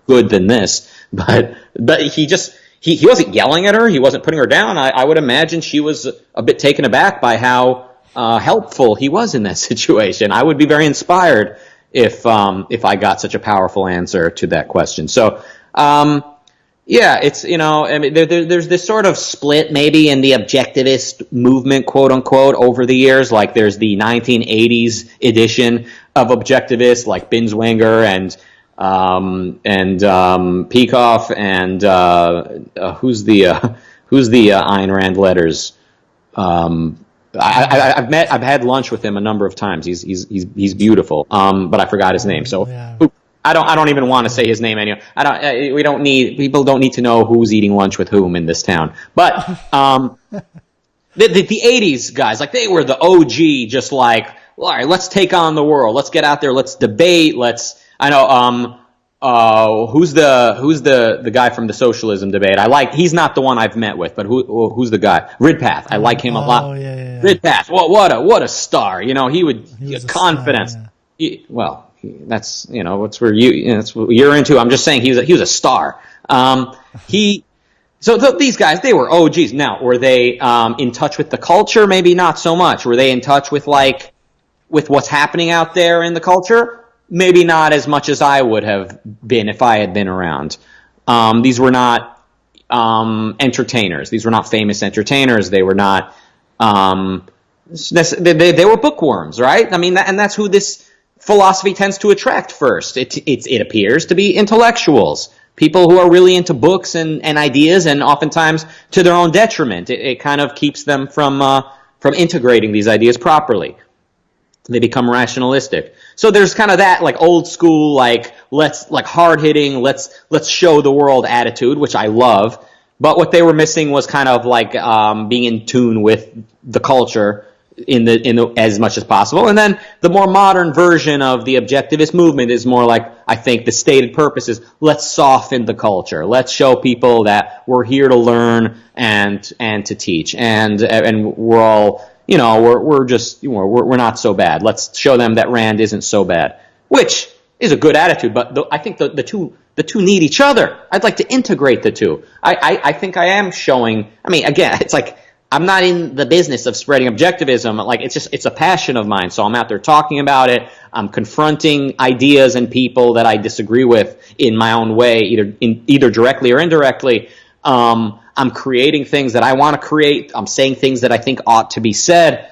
B: good than this, but he wasn't yelling at her. He wasn't putting her down. I would imagine she was a bit taken aback by how helpful he was in that situation. I would be very inspired if I got such a powerful answer to that question. So, yeah, it's, I mean, there's this sort of split maybe in the objectivist movement, quote unquote, over the years. Like there's the 1980s edition of objectivists, like Binswanger and Peikoff and who's the Ayn Rand letters. I've had lunch with him a number of times. He's beautiful. But I forgot his name. So
A: Yeah.
B: I don't even want to say his name anymore. People don't need to know who's eating lunch with whom in this town. But the 80s guys, like they were the OG, just like, all right, let's take on the world. Let's get out there. Let's debate. Who's the guy from the socialism debate? He's not the one I've met with, but who's the guy? Ridpath. I like him a lot.
A: Oh, yeah.
B: Ridpath. Well, what a star. He was confidence.
A: Star, yeah.
B: That's what's where that's what you're into. I'm just saying he was a star. These guys, they were OGs. Now, were they in touch with the culture? Maybe not so much. Were they in touch with what's happening out there in the culture? Maybe not as much as I would have been if I had been around. These were not entertainers. These were not famous entertainers. They were not. They were bookworms, right? I mean, and that's who this philosophy tends to attract first. It appears to be intellectuals, people who are really into books and ideas, and oftentimes to their own detriment. It kind of keeps them from integrating these ideas properly. They become rationalistic. So there's kind of that like old school, hard hitting, let's show the world attitude, which I love. But what they were missing was kind of being in tune with the culture in the as much as possible. And then the more modern version of the objectivist movement is more like, I think the stated purpose is, let's soften the culture. Let's show people that we're here to learn and to teach. And we're all, we're not so bad. Let's show them that Rand isn't so bad, which is a good attitude. But I think the two need each other. I'd like to integrate the two. I think I am showing. I mean, again, it's like I'm not in the business of spreading objectivism. Like it's a passion of mine. So I'm out there talking about it. I'm confronting ideas and people that I disagree with in my own way, either directly or indirectly. I'm creating things that I want to create. I'm saying things that I think ought to be said.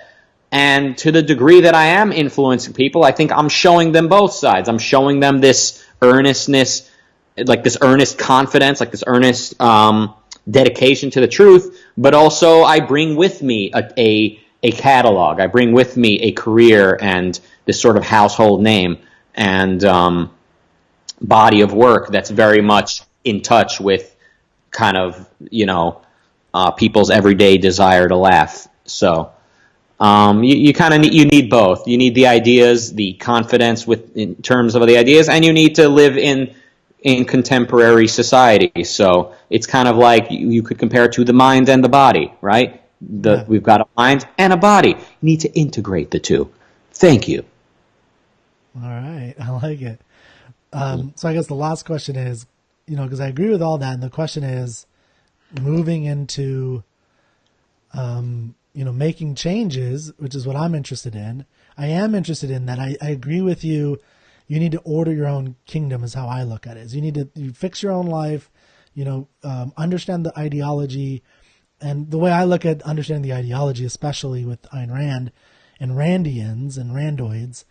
B: And to the degree that I am influencing people, I think I'm showing them both sides. I'm showing them this earnestness, like this earnest confidence, like this earnest dedication to the truth. But also I bring with me a catalog. I bring with me a career and this sort of household name and body of work that's very much in touch with kind of, people's everyday desire to laugh. So you kind of need both. You need the ideas, the confidence in terms of the ideas, and you need to live in contemporary society. So it's kind of like you could compare it to the mind and the body, right? We've got a mind and a body. You need to integrate the two. Thank you.
A: All right. I like it. So I guess the last question is, because I agree with all that. And the question is moving into, making changes, which is what I'm interested in. I am interested in that. I agree with you. You need to order your own kingdom is how I look at it. Is you need to fix your own life, understand the ideology. And the way I look at understanding the ideology, especially with Ayn Rand and Randians and Randoids,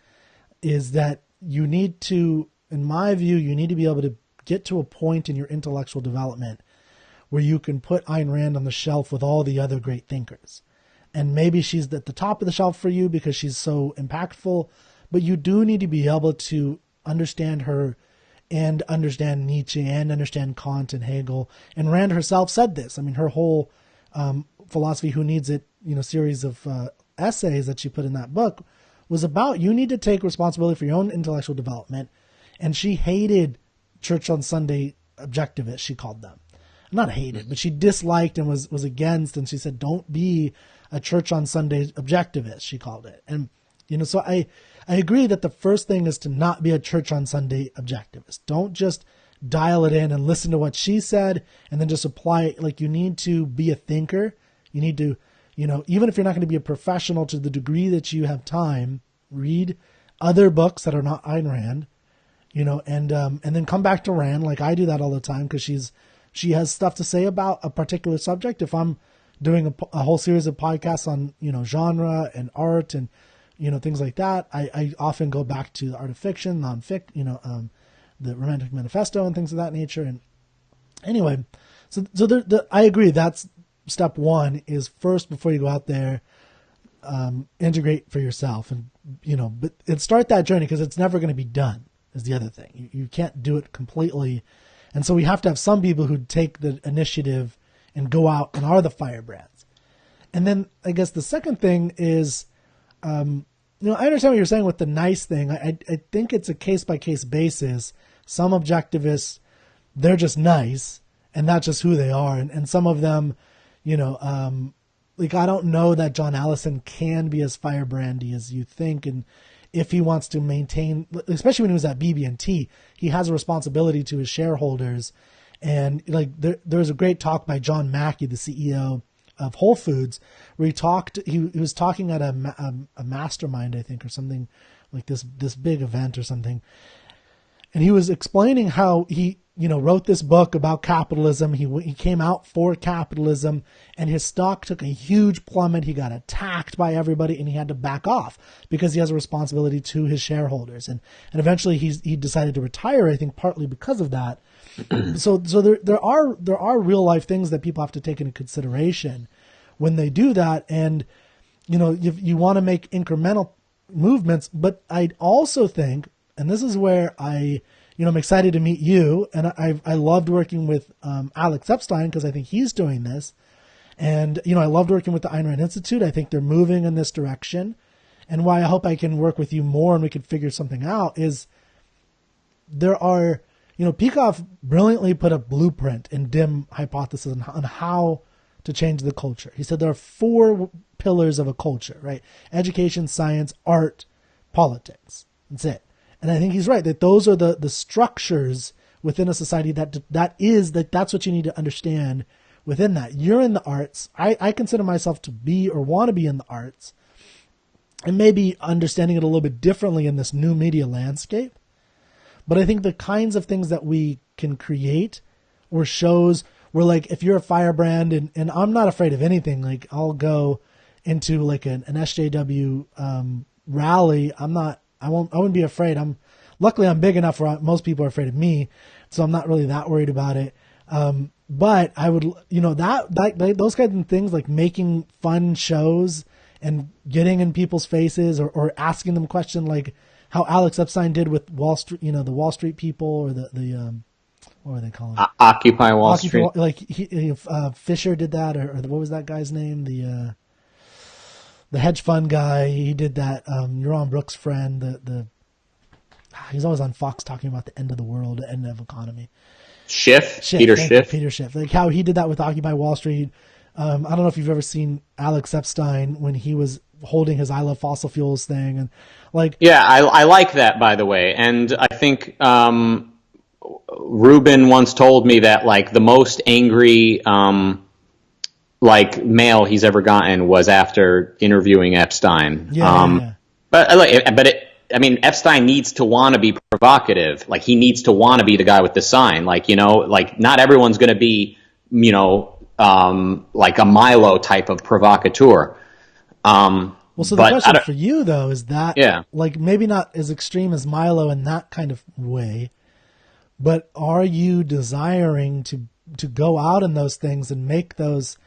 A: is that you need to, in my view, you need to be able to get to a point in your intellectual development where you can put Ayn Rand on the shelf with all the other great thinkers. And maybe she's at the top of the shelf for you because she's so impactful, but you do need to be able to understand her and understand Nietzsche and understand Kant and Hegel. And Rand herself said this. I mean, her whole philosophy, Who Needs It, series of essays that she put in that book was about you need to take responsibility for your own intellectual development. And she hated Church on Sunday objectivists, she called them. Not hated, but she disliked and was against, and she said, don't be a Church on Sunday objectivist, she called it. And, so I agree that the first thing is to not be a Church on Sunday objectivist. Don't just dial it in and listen to what she said and then just apply it. Like, you need to be a thinker. You need to even if you're not going to be a professional to the degree that you have time, read other books that are not Ayn Rand, and then come back to Rand. Like I do that all the time because she has stuff to say about a particular subject. If I'm doing a whole series of podcasts on, genre and art and, things like that, I often go back to the art of fiction, nonfiction, the Romantic Manifesto and things of that nature. And anyway, so I agree. That's step one, is first, before you go out there, integrate for yourself and, start that journey, because it's never going to be done is the other thing. You can't do it completely. And so we have to have some people who take the initiative and go out and are the firebrands. And then I guess the second thing is, I understand what you're saying with the nice thing. I think it's a case-by-case basis. Some objectivists, they're just nice, and that's just who they are. And some of them, I don't know that John Allison can be as firebrandy as you think. And if he wants to maintain, especially when he was at BB&T, he has a responsibility to his shareholders. And there's a great talk by John Mackey, the CEO of Whole Foods, where he was talking at a mastermind, I think, or something like this big event or something. And he was explaining how he, wrote this book about capitalism. He came out for capitalism, and his stock took a huge plummet. He got attacked by everybody, and he had to back off because he has a responsibility to his shareholders. And eventually he decided to retire, I think, partly because of that. So there are real life things that people have to take into consideration when they do that. And, you want to make incremental movements, but I also think, and this is where I'm excited to meet you, and I loved working with Alex Epstein because I think he's doing this, and I loved working with the Ayn Rand Institute. I think they're moving in this direction, and why I hope I can work with you more and we can figure something out is there are, Peikoff brilliantly put a blueprint in DIM hypothesis on how to change the culture. He said there are 4 pillars of a culture, right? Education, science, art, politics. That's it. And I think he's right that those are the structures within a society that's what you need to understand within that. You're in the arts. I consider myself to be or want to be in the arts, and maybe understanding it a little bit differently in this new media landscape. But I think the kinds of things that we can create or shows where, like, if you're a firebrand, and I'm not afraid of anything, like I'll go into like an SJW rally. I wouldn't be afraid. Luckily I'm big enough where most people are afraid of me, so I'm not really that worried about it. But I would, those kinds of things, like making fun shows and getting in people's faces or asking them questions, like how Alex Epstein did with Wall Street, the Wall Street people, or the what were they calling it?
B: Occupy Wall Street.
A: Like Fisher did that, or what was that guy's name? The hedge fund guy. He did that. Yaron Brooks' friend. He's always on Fox talking about the end of the world, the end of economy. Peter Schiff. Like how he did that with Occupy Wall Street. I don't know if you've ever seen Alex Epstein when he was holding his I Love Fossil Fuels thing, and like. Yeah,
B: I like that, by the way, and I think Ruben once told me that like the most angry mail he's ever gotten was after interviewing Epstein.
A: Yeah.
B: But Epstein needs to want to be provocative. Like he needs to want to be the guy with the sign. Like, not everyone's going to be, like a Milo type of provocateur.
A: Well, so the question for you though is that, like maybe not as extreme as Milo in that kind of way, but are you desiring to go out in those things and make those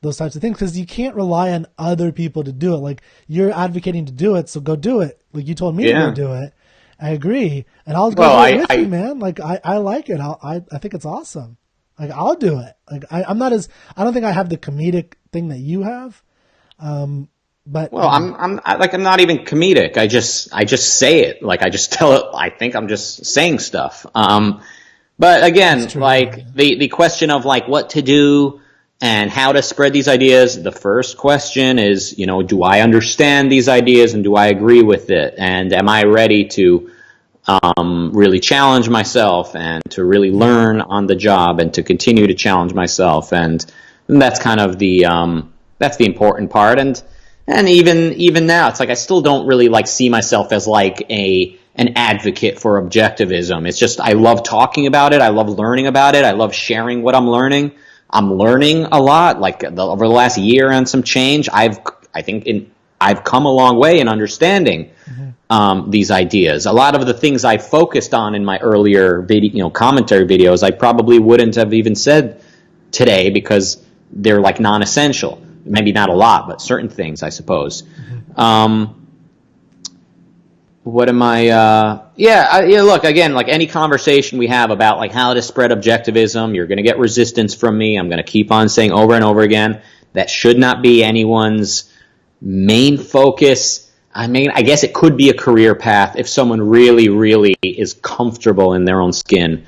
A: types of things? Because you can't rely on other people to do it. Like you're advocating to do it, so go do it. Like you told me to go do it. I agree, and I'll go do it with you, man. Like I like it. I think it's awesome. Like I'll do it. Like I don't think I have the comedic thing that you have. But
B: I'm not even comedic. I just say it. Like I just tell it. I think I'm just saying stuff. But again, like the question of like what to do and how to spread these ideas. The first question is, do I understand these ideas and do I agree with it? And am I ready to really challenge myself and to really learn on the job and to continue to challenge myself? And that's kind of the that's the important part. And even now, it's like I still don't really like see myself as like an advocate for objectivism. It's just I love talking about it. I love learning about it. I love sharing what I'm learning. I'm learning a lot. Like over the last year and some change, I've come a long way in understanding these ideas. A lot of the things I focused on in my earlier video, commentary videos, I probably wouldn't have even said today because they're like non-essential. Maybe not a lot, but certain things, I suppose. What am I? Look, again, like any conversation we have about like how to spread objectivism, you're going to get resistance from me. I'm going to keep on saying over and over again that should not be anyone's main focus. I mean, I guess it could be a career path if someone really, really is comfortable in their own skin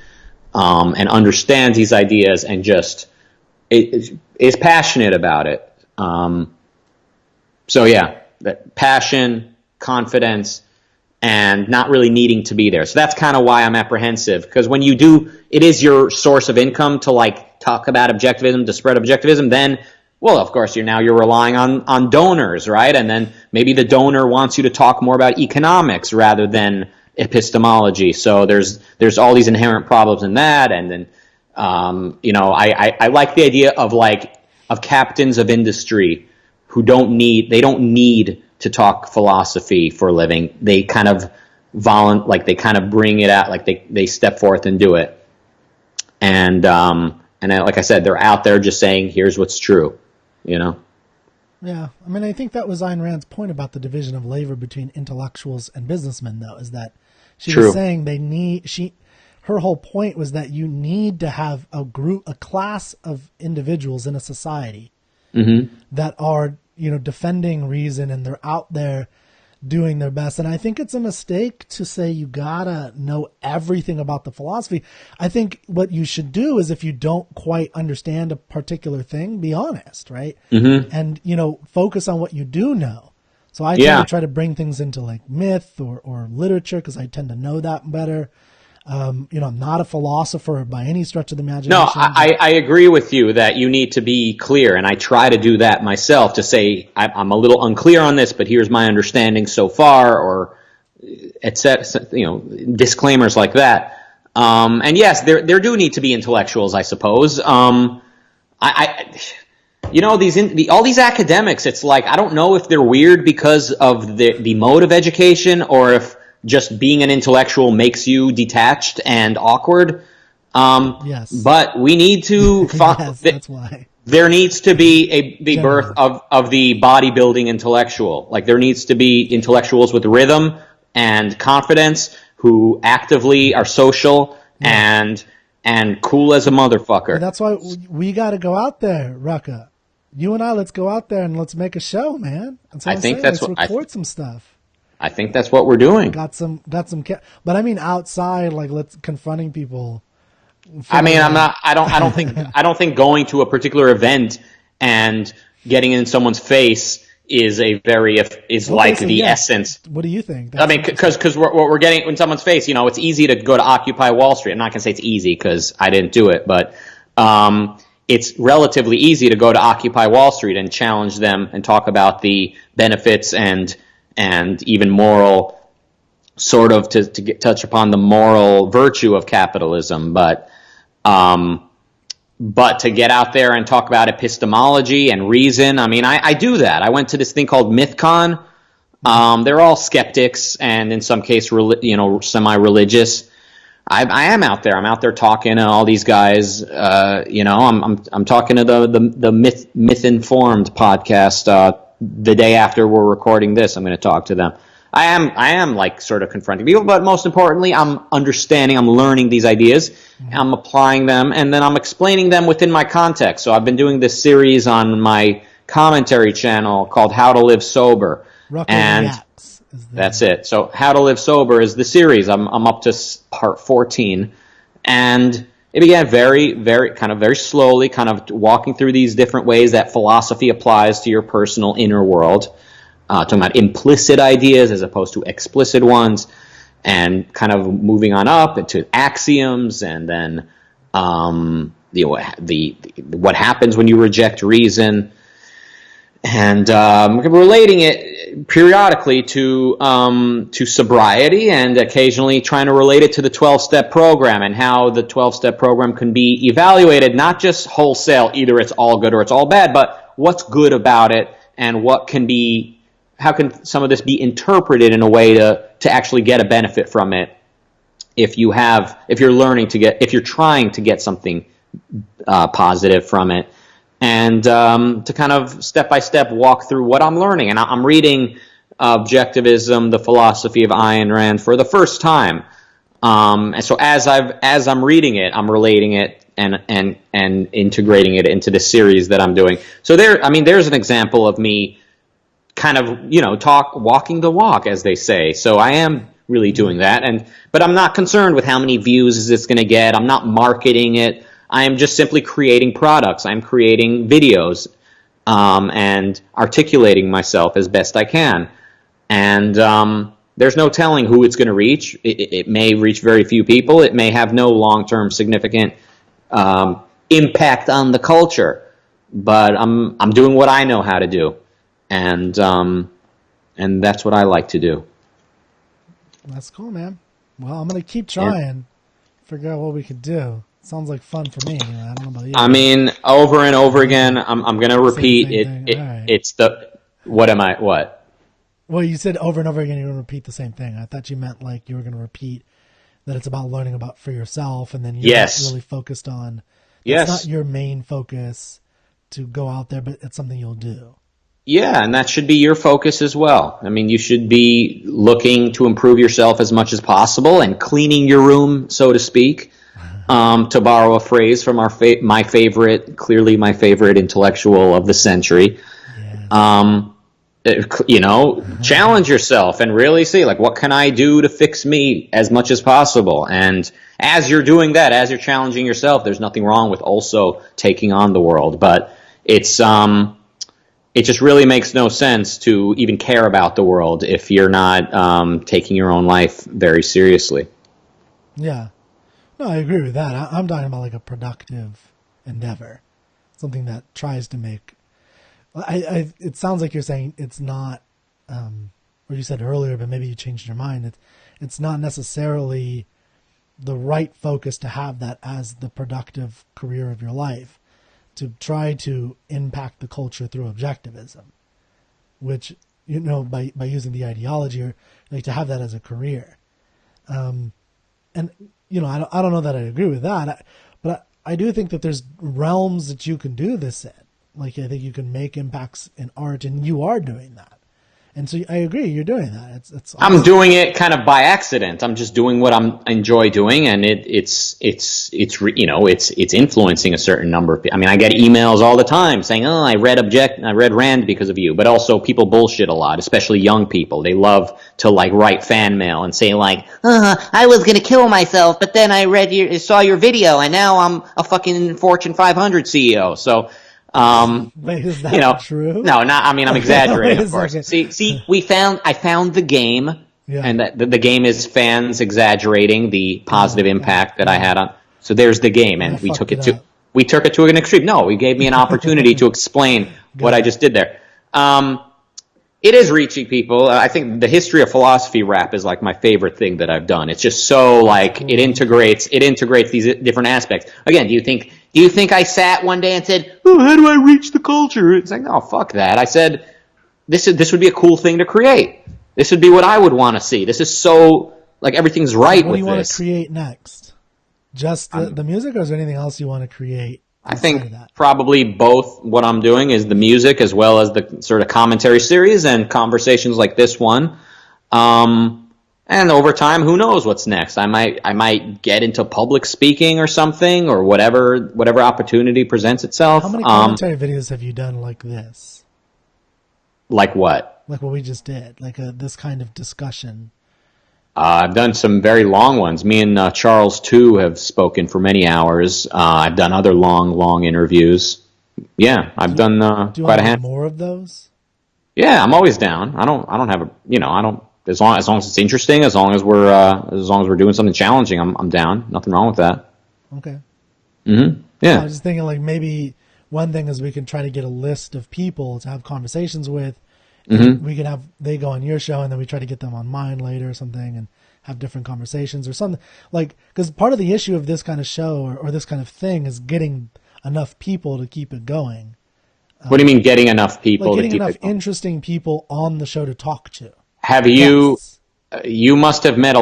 B: and understands these ideas and just is passionate about it. So yeah, that passion, confidence, and not really needing to be there. So that's kind of why I'm apprehensive, because when you do, it is your source of income to like talk about objectivism, to spread objectivism, then, well, of course, you're relying on donors, right? And then maybe the donor wants you to talk more about economics rather than epistemology. So there's all these inherent problems in that. And then, I like the idea of captains of industry who don't need to talk philosophy for a living. They kind of they kind of bring it out, like they step forth and do it. And like I said, they're out there just saying, here's what's true, Yeah.
A: I mean, I think that was Ayn Rand's point about the division of labor between intellectuals and businessmen, though, is that she was saying her whole point was that you need to have a class of individuals in a society that are, defending reason, and they're out there doing their best. And I think it's a mistake to say you gotta know everything about the philosophy. I think what you should do is, if you don't quite understand a particular thing, be honest, right? And, focus on what you do know. So I tend to try to bring things into like myth or literature, because I tend to know that better. I'm not a philosopher by any stretch of the imagination.
B: No, I agree with you that you need to be clear, and I try to do that myself, to say I'm a little unclear on this, but here's my understanding so far, or etc. Disclaimers like that. And yes, there do need to be intellectuals, I suppose. All these academics, it's like I don't know if they're weird because of the mode of education, or if just being an intellectual makes you detached and awkward.
A: Yes.
B: But we need to
A: yes, that's why.
B: There needs to be the birth of the bodybuilding intellectual. Like, there needs to be intellectuals with rhythm and confidence who actively are social and cool as a motherfucker.
A: And that's why we got to go out there, Rucka. You and I, let's go out there and let's make a show, man. That's what let's record some stuff.
B: I think that's what we're doing.
A: Got some, but I mean outside, like let's confronting people.
B: I mean, I don't think going to a particular event and getting in someone's face is the essence.
A: What do you think?
B: I mean, because what we're getting in someone's face, it's easy to go to Occupy Wall Street. I'm not going to say it's easy because I didn't do it, but it's relatively easy to go to Occupy Wall Street and challenge them and talk about the benefits and even moral, sort of to touch upon the moral virtue of capitalism, but to get out there and talk about epistemology and reason, I mean, I do that. I went to this thing called MythCon. They're all skeptics and in some case, semi-religious. I am out there. I'm out there talking to all these guys. I'm talking to the Myth-Informed podcast. The day after we're recording this, I'm going to talk to them. I am like sort of confronting people, but most importantly, I'm learning these ideas, I'm applying them, and then I'm explaining them within my context. So I've been doing this series on my commentary channel called How to Live Sober. That's it. So How to Live Sober is the series. I'm up to part 14, and it began very, very slowly, kind of walking through these different ways that philosophy applies to your personal inner world, talking about implicit ideas as opposed to explicit ones, and kind of moving on up into axioms, and then what happens when you reject reason. and relating it periodically to sobriety, and occasionally trying to relate it to the 12-step program and how the 12-step program can be evaluated, not just wholesale, either it's all good or it's all bad, but what's good about it, and how can some of this be interpreted in a way to actually get a benefit from it if you're trying to get something positive from it. And to kind of step-by-step walk through what I'm learning. And I'm reading Objectivism, the Philosophy of Ayn Rand for the first time. And so as I'm reading it, I'm relating it and integrating it into the series that I'm doing. So there's an example of me kind of, walking the walk, as they say. So I am really doing that. But I'm not concerned with how many views it's going to get. I'm not marketing it. I am just simply creating products. I'm creating videos and articulating myself as best I can. And there's no telling who it's going to reach. It may reach very few people. It may have no long-term significant impact on the culture. But I'm doing what I know how to do, and that's what I like to do.
A: That's cool, man. Well, I'm going to keep trying, figure out what we could do. Sounds like fun for me. I don't know about you.
B: I mean, over and over again, I'm going to repeat it.
A: Right.
B: It's what?
A: Well, you said over and over again you're going to repeat the same thing. I thought you meant like you were going to repeat that it's about learning about for yourself, and then you're not really focused on. It's not your main focus to go out there, but it's something you'll do.
B: Yeah, and that should be your focus as well. I mean, you should be looking to improve yourself as much as possible and cleaning your room, so to speak. To borrow a phrase from my favorite intellectual of the century. Yes. Challenge yourself and really see, like, what can I do to fix me as much as possible? And as you're doing that, as you're challenging yourself, there's nothing wrong with also taking on the world. But it just really makes no sense to even care about the world if you're not taking your own life very seriously.
A: Yeah. No, I agree with that. I'm talking about like a productive endeavor, something that tries to make. It sounds like you're saying it's not, or you said earlier, but maybe you changed your mind. It's not necessarily the right focus to have that as the productive career of your life, to try to impact the culture through objectivism, which, by using the ideology, or like to have that as a career. And I don't know that I agree with that, but I do think that there's realms that you can do this in. Like, I think you can make impacts in art, and you are doing that. And so I agree, you're doing that. It's awesome.
B: I'm doing it kind of by accident. I'm just doing what I enjoy doing, and it's influencing a certain number of people. I mean, I get emails all the time saying, "Oh, I read Rand because of you." But also, people bullshit a lot, especially young people. They love to write fan mail and say "I was gonna kill myself, but then I saw your video, and now I'm a fucking Fortune 500 CEO." So.
A: Wait, is that true?
B: No, not. I mean, I'm exaggerating, of course. See, I found the game, and that the game is fans exaggerating the positive impact that I had on. So there's the game, and we took it to an extreme. No, we gave me an opportunity to explain what I just did there. It is reaching people. I think the history of philosophy rap is like my favorite thing that I've done. It's just so it integrates these different aspects. Again, do you think I sat one day and said, "Oh, how do I reach the culture?" It's like, no, fuck that. I said, this would be a cool thing to create. This would be what I would want to see. This is so everything's right with this.
A: What do you want to create next? Just the music, or is there anything else you want to create?
B: I think probably both. What I'm doing is the music as well as the sort of commentary series and conversations like this one. And over time, who knows what's next? I might get into public speaking or something, or whatever opportunity presents itself.
A: How many commentary videos have you done like this?
B: Like what?
A: Like what we just did, this kind of discussion.
B: I've done some very long ones. Me and Charles, too, have spoken for many hours. I've done other long interviews. Yeah, I've done quite a handful.
A: More of those?
B: Yeah, I'm always down. I don't have as long as it's interesting, as long as we're doing something challenging, I'm down. Nothing wrong with that.
A: Okay.
B: Mm-hmm. Yeah.
A: I was just thinking maybe one thing is we can try to get a list of people to have conversations with.
B: Mm-hmm.
A: We can have, they go on your show and then we try to get them on mine later or something and have different conversations or something. Like, because part of the issue of this kind of show or this kind of thing is getting enough people to keep it going.
B: What do you mean getting enough people?
A: Like getting
B: to keep
A: enough
B: it going?
A: interesting people on the show to talk to.
B: Have you?
A: Yes.
B: You must have met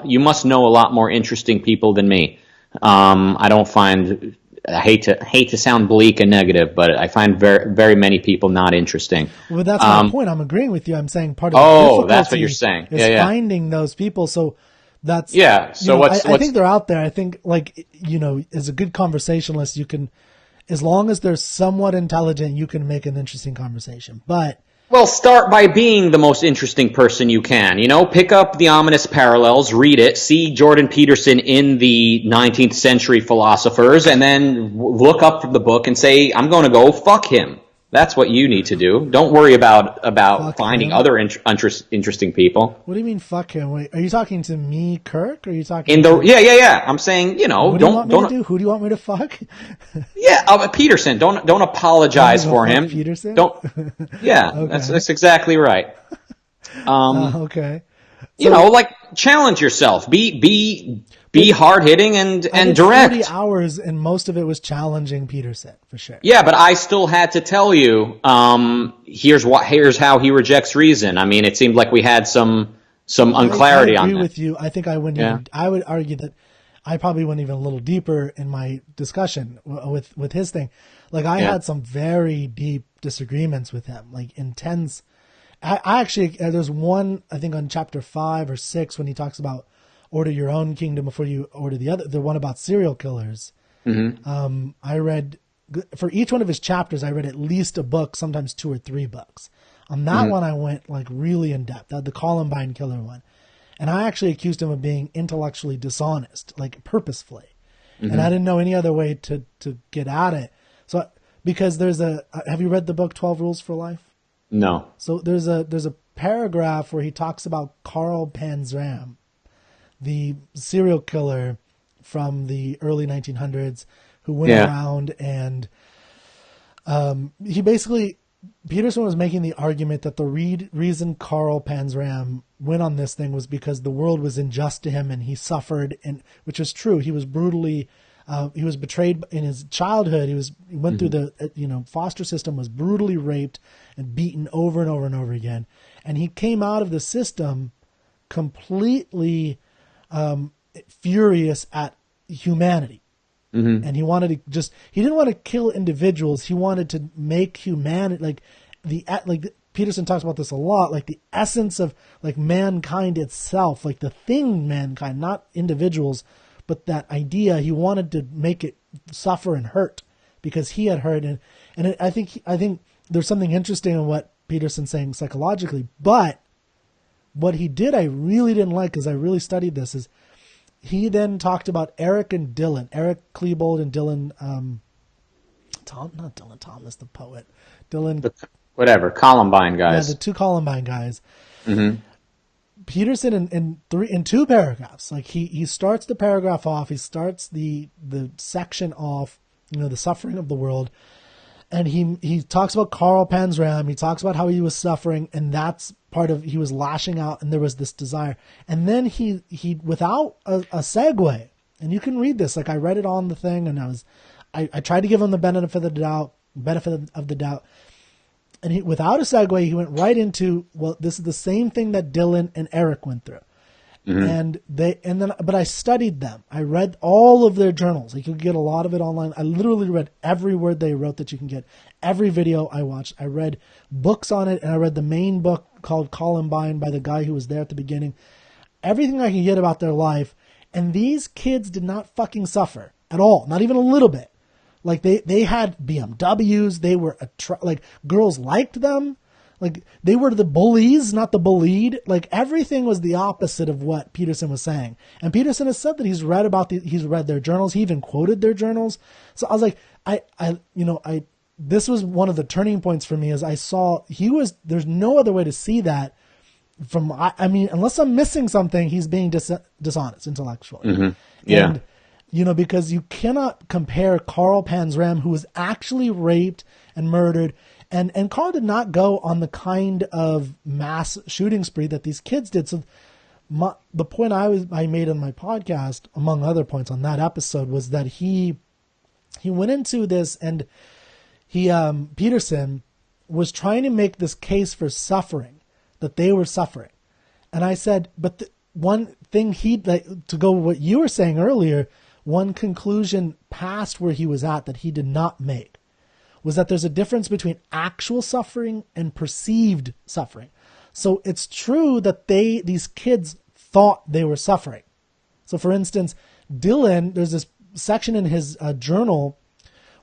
B: you must know a lot more interesting people than me. I don't find. I hate to sound bleak and negative, but I find very very many people not interesting.
A: Well, that's my point. I'm agreeing with you. I'm saying part of the
B: Oh,
A: difficulty
B: that's what you're saying.
A: is finding those people. So that's
B: So
A: I think they're out there. I think as a good conversationalist, you can, as long as they're somewhat intelligent, you can make an interesting conversation. But
B: well, start by being the most interesting person you can. Pick up The Ominous Parallels, read it, see Jordan Peterson in the 19th century philosophers, and then look up the book and say, I'm going to go fuck him. That's what you need to do. Don't worry about finding other interesting people.
A: What do you mean fuck him? Wait, are you talking to me, Kirk? Or are you talking
B: Yeah. I'm saying,
A: what do you want me to do? Who do you want me to fuck?
B: Yeah, Peterson. Don't apologize for him.
A: Peterson?
B: Don't. Yeah,
A: Okay.
B: that's exactly right.
A: Okay.
B: Challenge yourself. Be hard hitting and direct.
A: 40 hours, and most of it was challenging Peterson for sure.
B: Yeah, but I still had to tell you. Here's how he rejects reason. I mean, it seemed like we had some unclarity on that.
A: I agree with you. I think I wouldn't. Even, I would argue that I probably went even a little deeper in my discussion with his thing. Like I had some very deep disagreements with him, like intense. I actually there's one, I think on chapter 5 or 6 when he talks about order your own kingdom before you order the one about serial killers.
B: Mm-hmm.
A: I read, for each one of his chapters, I read at least a book, sometimes 2 or 3 books. On that one, I went like really in depth, the Columbine killer one. And I actually accused him of being intellectually dishonest, like purposefully. And I didn't know any other way to get at it. So, because have you read the book 12 Rules for Life?
B: No.
A: So there's a paragraph where he talks about Carl Panzram, the serial killer from the early 1900s who went around and Peterson was making the argument that the reason Carl Panzram went on this thing was because the world was unjust to him and he suffered, and which is true. He was brutally, he was betrayed in his childhood. He went through the foster system, was brutally raped and beaten over and over and over again, and he came out of the system completely furious at humanity. And he wanted to he didn't want to kill individuals. He wanted to make humanity, Peterson talks about this a lot, like the essence of like mankind itself, like the thing mankind, not individuals, but that idea. He wanted to make it suffer and hurt because he had hurt. I think there's something interesting in what Peterson's saying psychologically, but what he did, I really didn't like, because I really studied this, is he then talked about Eric and Dylan, Eric Klebold and Dylan, not Dylan Thomas, the poet, Dylan,
B: whatever, Columbine guys.
A: Yeah, the 2 Columbine guys.
B: Mm-hmm.
A: Peterson in 2 paragraphs, like he starts the paragraph off, he starts the section off, the suffering of the world, and he talks about Carl Panzram, he talks about how he was suffering, and that's part of, he was lashing out, and there was this desire, and then he without a segue, and you can read this, like I read it on the thing, and I tried to give him the benefit of the doubt, and without a segue, he went right into, well, this is the same thing that Dylan and Eric went through. But I studied them. I read all of their journals. You can get a lot of it online. I literally read every word they wrote that you can get. Every video I watched. I read books on it, and I read the main book called Columbine by the guy who was there at the beginning. Everything I could get about their life. And these kids did not fucking suffer at all. Not even a little bit. Like they had BMWs. They were girls liked them. Like they were the bullies, not the bullied. Like everything was the opposite of what Peterson was saying. And Peterson has said that he's read their journals. He even quoted their journals. So I was like, this was one of the turning points for me, as I saw there's no other way to see that unless I'm missing something, he's being dishonest intellectually.
B: Mm-hmm. Yeah.
A: And because you cannot compare Carl Panzram, who was actually raped and murdered, and Carl did not go on the kind of mass shooting spree that these kids did. So the point I made on my podcast, among other points on that episode, was that he went into this, and Peterson was trying to make this case for suffering, that they were suffering. And I said, but one thing to go with what you were saying earlier, one conclusion past where he was at that he did not make was that there's a difference between actual suffering and perceived suffering. So it's true that these kids thought they were suffering. So for instance, Dylan, there's this section in his journal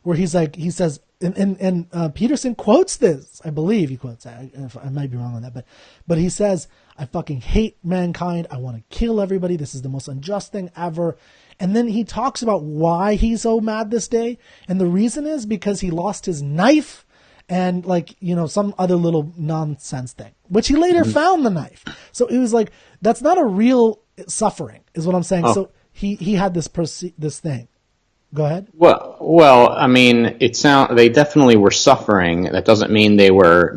A: where he says, and Peterson quotes this, I believe he quotes that. I might be wrong on that, but he says, I fucking hate mankind. I want to kill everybody. This is the most unjust thing ever. And then he talks about why he's so mad this day. And the reason is because he lost his knife and some other little nonsense thing, which he later found the knife. So it was like, that's not a real suffering is what I'm saying. Oh. So he had this thing. Go ahead.
B: Well, I mean, they definitely were suffering. That doesn't mean they were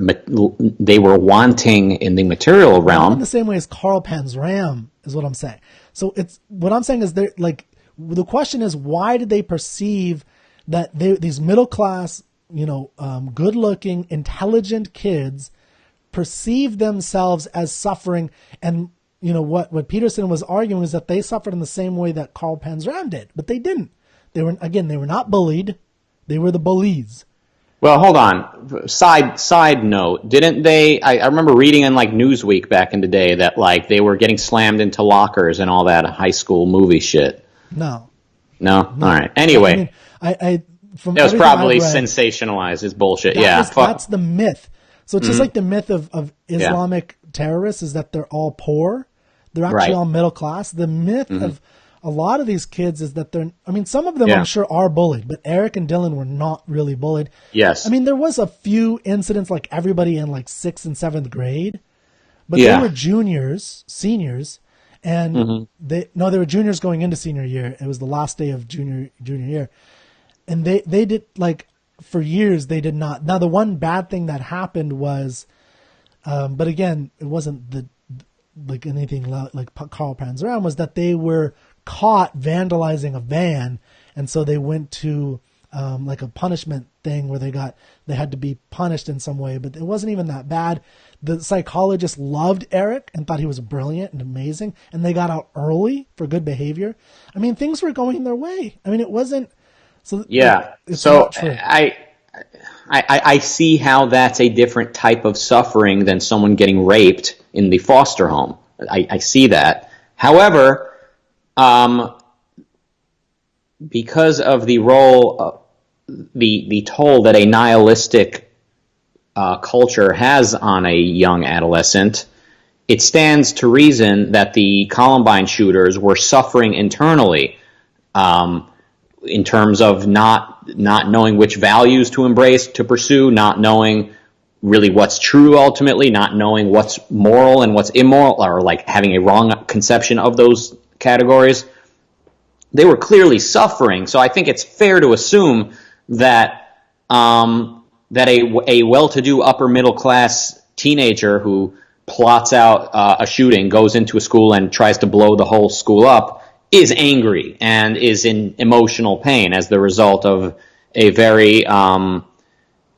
B: wanting in the material realm.
A: Not in the same way as Carl Panzram is what I'm saying. So what I'm saying is the question is, why did they perceive that these middle class, good looking, intelligent kids perceive themselves as suffering? And what Peterson was arguing is that they suffered in the same way that Carl Panzram did, but they didn't. They were not bullied. They were the bullies.
B: Well, hold on. Side note, didn't they? I remember reading in Newsweek back in the day that they were getting slammed into lockers and all that high school movie shit.
A: No.
B: All right. Anyway,
A: it
B: was probably sensationalized. It's bullshit.
A: That's the myth. So it's just like the myth of Islamic terrorists is that they're all poor. They're actually all middle class. The myth of a lot of these kids is that some of them I'm sure are bullied, but Eric and Dylan were not really bullied.
B: Yes.
A: I mean, there was a few incidents like everybody in 6th and 7th grade, but they were seniors, and they were juniors going into senior year. It was the last day of junior year. And they did for years, they did not. Now the one bad thing that happened was, but again, it wasn't anything like Carl Panzram, was that they were caught vandalizing a van, and so they went to a punishment thing where they had to be punished in some way, but it wasn't even that bad. The psychologist loved Eric and thought he was brilliant and amazing, and they got out early for good behavior. I mean, things were going their way. I mean, it wasn't so it's not true.
B: I see how that's a different type of suffering than someone getting raped in the foster home. I see that. However, because of the role, the toll that a nihilistic culture has on a young adolescent, it stands to reason that the Columbine shooters were suffering internally, in terms of not knowing which values to embrace, to pursue, not knowing really what's true ultimately, not knowing what's moral and what's immoral, or having a wrong conception of those categories. They were clearly suffering, so I think it's fair to assume that a well-to-do upper middle class teenager who plots out a shooting, goes into a school and tries to blow the whole school up, is angry and is in emotional pain as the result of a very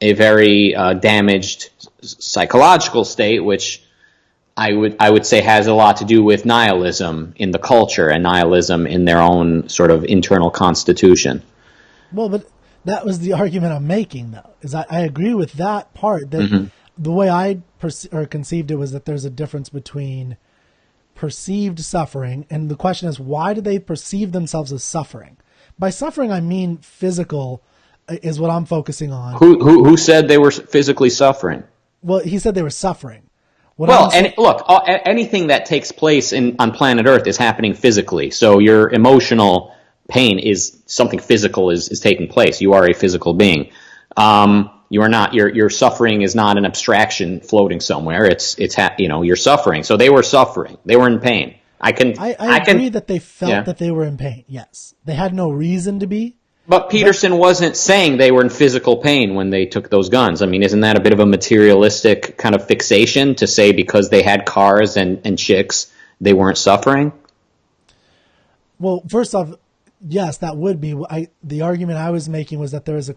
B: damaged psychological state, which I would say has a lot to do with nihilism in the culture and nihilism in their own sort of internal constitution.
A: Well, but that was the argument I'm making, though, is I agree with that part. That the way I conceived it was that there's a difference between perceived suffering, and the question is, why do they perceive themselves as suffering? By suffering, I mean physical, is what I'm focusing on.
B: Who said they were physically suffering?
A: Well, he said they were suffering.
B: Anything that takes place on planet Earth is happening physically. So your emotional pain is something physical is taking place. You are a physical being. You are not. Your suffering is not an abstraction floating somewhere. You're suffering. So they were suffering. They were in pain.
A: I agree that they felt that they were in pain. Yes, they had no reason to be.
B: But Peterson wasn't saying they were in physical pain when they took those guns. I mean, isn't that a bit of a materialistic kind of fixation to say because they had cars and chicks, they weren't suffering?
A: Well, first off, yes, that would be. The argument I was making was that there is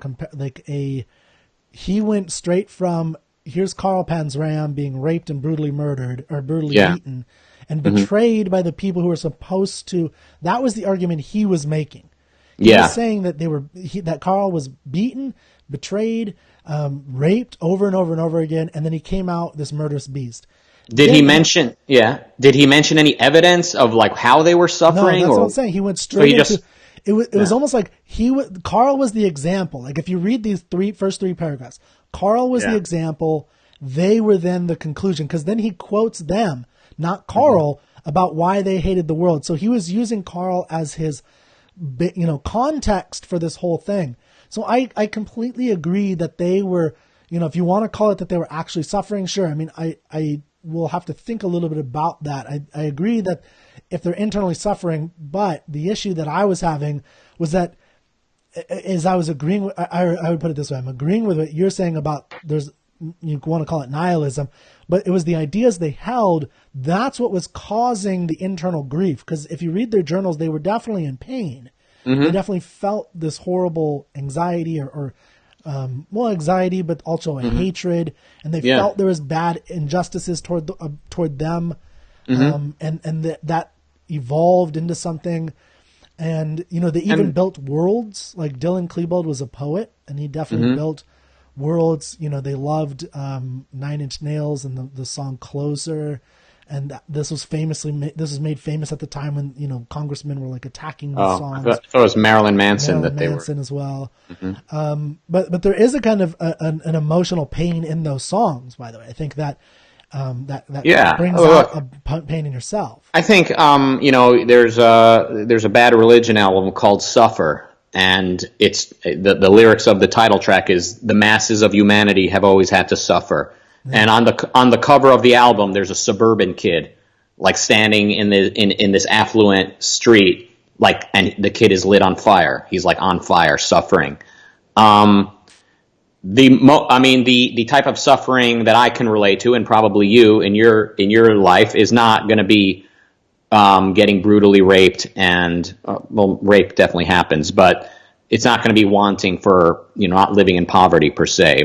A: he went straight from here's Carl Panzram being raped and brutally murdered or brutally beaten and betrayed by the people who were supposed to. That was the argument he was making. He was saying that that Carl was beaten, betrayed, raped over and over and over again, and then he came out this murderous beast.
B: Did he mention any evidence of like how they were suffering?
A: No, that's what I'm saying. He went straight into it. Was almost like Carl was the example. Like if you read these first three paragraphs, Carl was the example. They were then the conclusion, because then he quotes them, not Carl, about why they hated the world. So he was using Carl as his context for this whole thing. So I completely agree that they were, if you want to call it that they were actually suffering, sure. I mean, I will have to think a little bit about that. I agree that if they're internally suffering, but the issue that I was having was that as I was agreeing with, I would put it this way, I'm agreeing with what you're saying about you want to call it nihilism, but it was the ideas they held. That's what was causing the internal grief. Because if you read their journals, they were definitely in pain. Mm-hmm. They definitely felt this horrible anxiety or anxiety, but also a hatred. And they felt there was bad injustices toward them. And that evolved into something. And, they even built worlds. Like Dylan Klebold was a poet, and he definitely built worlds. They loved 9 Inch Nails and the song Closer. And this was made famous at the time when, congressmen were like attacking the songs.
B: I thought it was Marilyn Manson
A: as well. Mm-hmm. But there is a kind of an emotional pain in those songs, by the way. I think that brings out a pain in yourself.
B: I think there's a Bad Religion album called Suffer, and it's the lyrics of the title track is "The masses of humanity have always had to suffer." Yeah. And on the cover of the album, there's a suburban kid like standing in this affluent street, and the kid is lit on fire. He's like on fire, suffering. The type of suffering that I can relate to, and probably you in your life, is not going to be getting brutally raped, and rape definitely happens, but it's not going to be wanting for not living in poverty per se.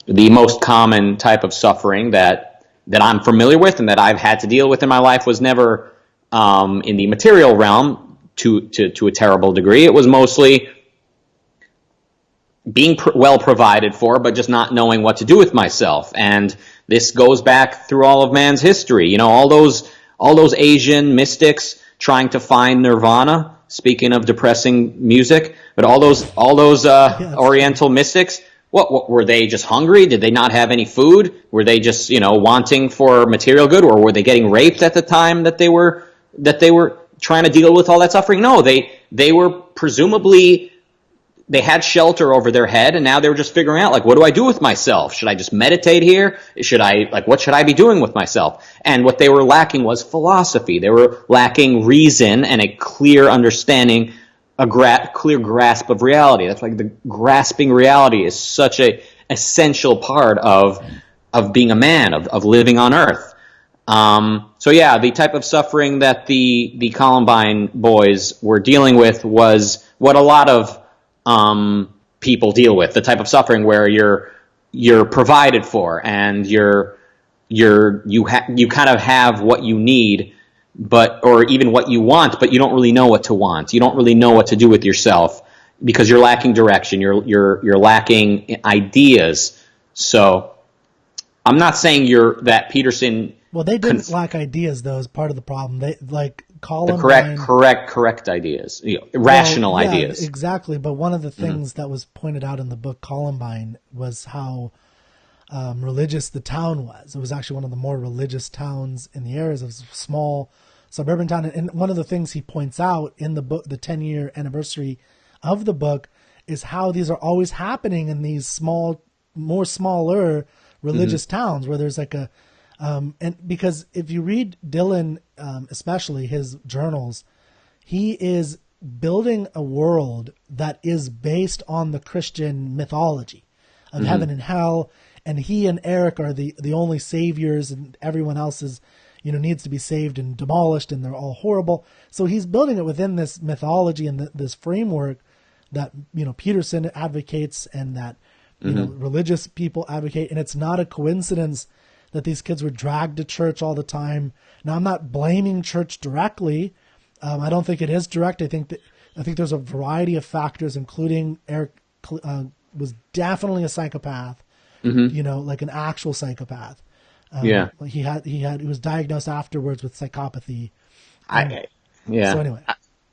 B: The most common type of suffering that I'm familiar with and that I've had to deal with in my life was never in the material realm to a terrible degree. It was mostly being well provided for, but just not knowing what to do with myself. And this goes back through all of man's history. All those Asian mystics trying to find nirvana. Speaking of depressing music, but all those Oriental mystics. What were they just hungry? Did they not have any food? Were they just wanting for material good, or were they getting raped at the time that they were trying to deal with all that suffering? No, they were presumably, they had shelter over their head, and now they were just figuring out what do I do with myself? Should I just meditate here? What should I be doing with myself? And what they were lacking was philosophy. They were lacking reason and a clear understanding, a clear grasp of reality. That's why the grasping reality is such a essential part of being a man, of living on earth. The type of suffering that the Columbine boys were dealing with was what a lot of people deal with. The type of suffering where you're provided for and you kind of have what you need, or even what you want, but you don't really know what to want. You don't really know what to do with yourself because you're lacking direction. You're lacking ideas. So I'm not saying that Peterson.
A: Well, they didn't lack ideas, though, is part of the problem. They Columbine,
B: the correct ideas, rational ideas.
A: Exactly. But one of the things that was pointed out in the book Columbine was how religious the town was. It was actually one of the more religious towns in the area. It was a small suburban town. And one of the things he points out in the book, the 10-year anniversary of the book, is how these are always happening in these smaller religious towns where there's like a And because if you read Dylan, especially his journals, he is building a world that is based on the Christian mythology of heaven and hell, and he and Eric are the only saviors, and everyone else is, needs to be saved and demolished, and they're all horrible. So he's building it within this mythology and this framework that Peterson advocates, and that religious people advocate. And it's not a coincidence that these kids were dragged to church all the time. Now, I'm not blaming church directly. I don't think it is direct. I think there's a variety of factors, including Eric was definitely a psychopath. Like an actual psychopath. He was diagnosed afterwards with psychopathy. So anyway,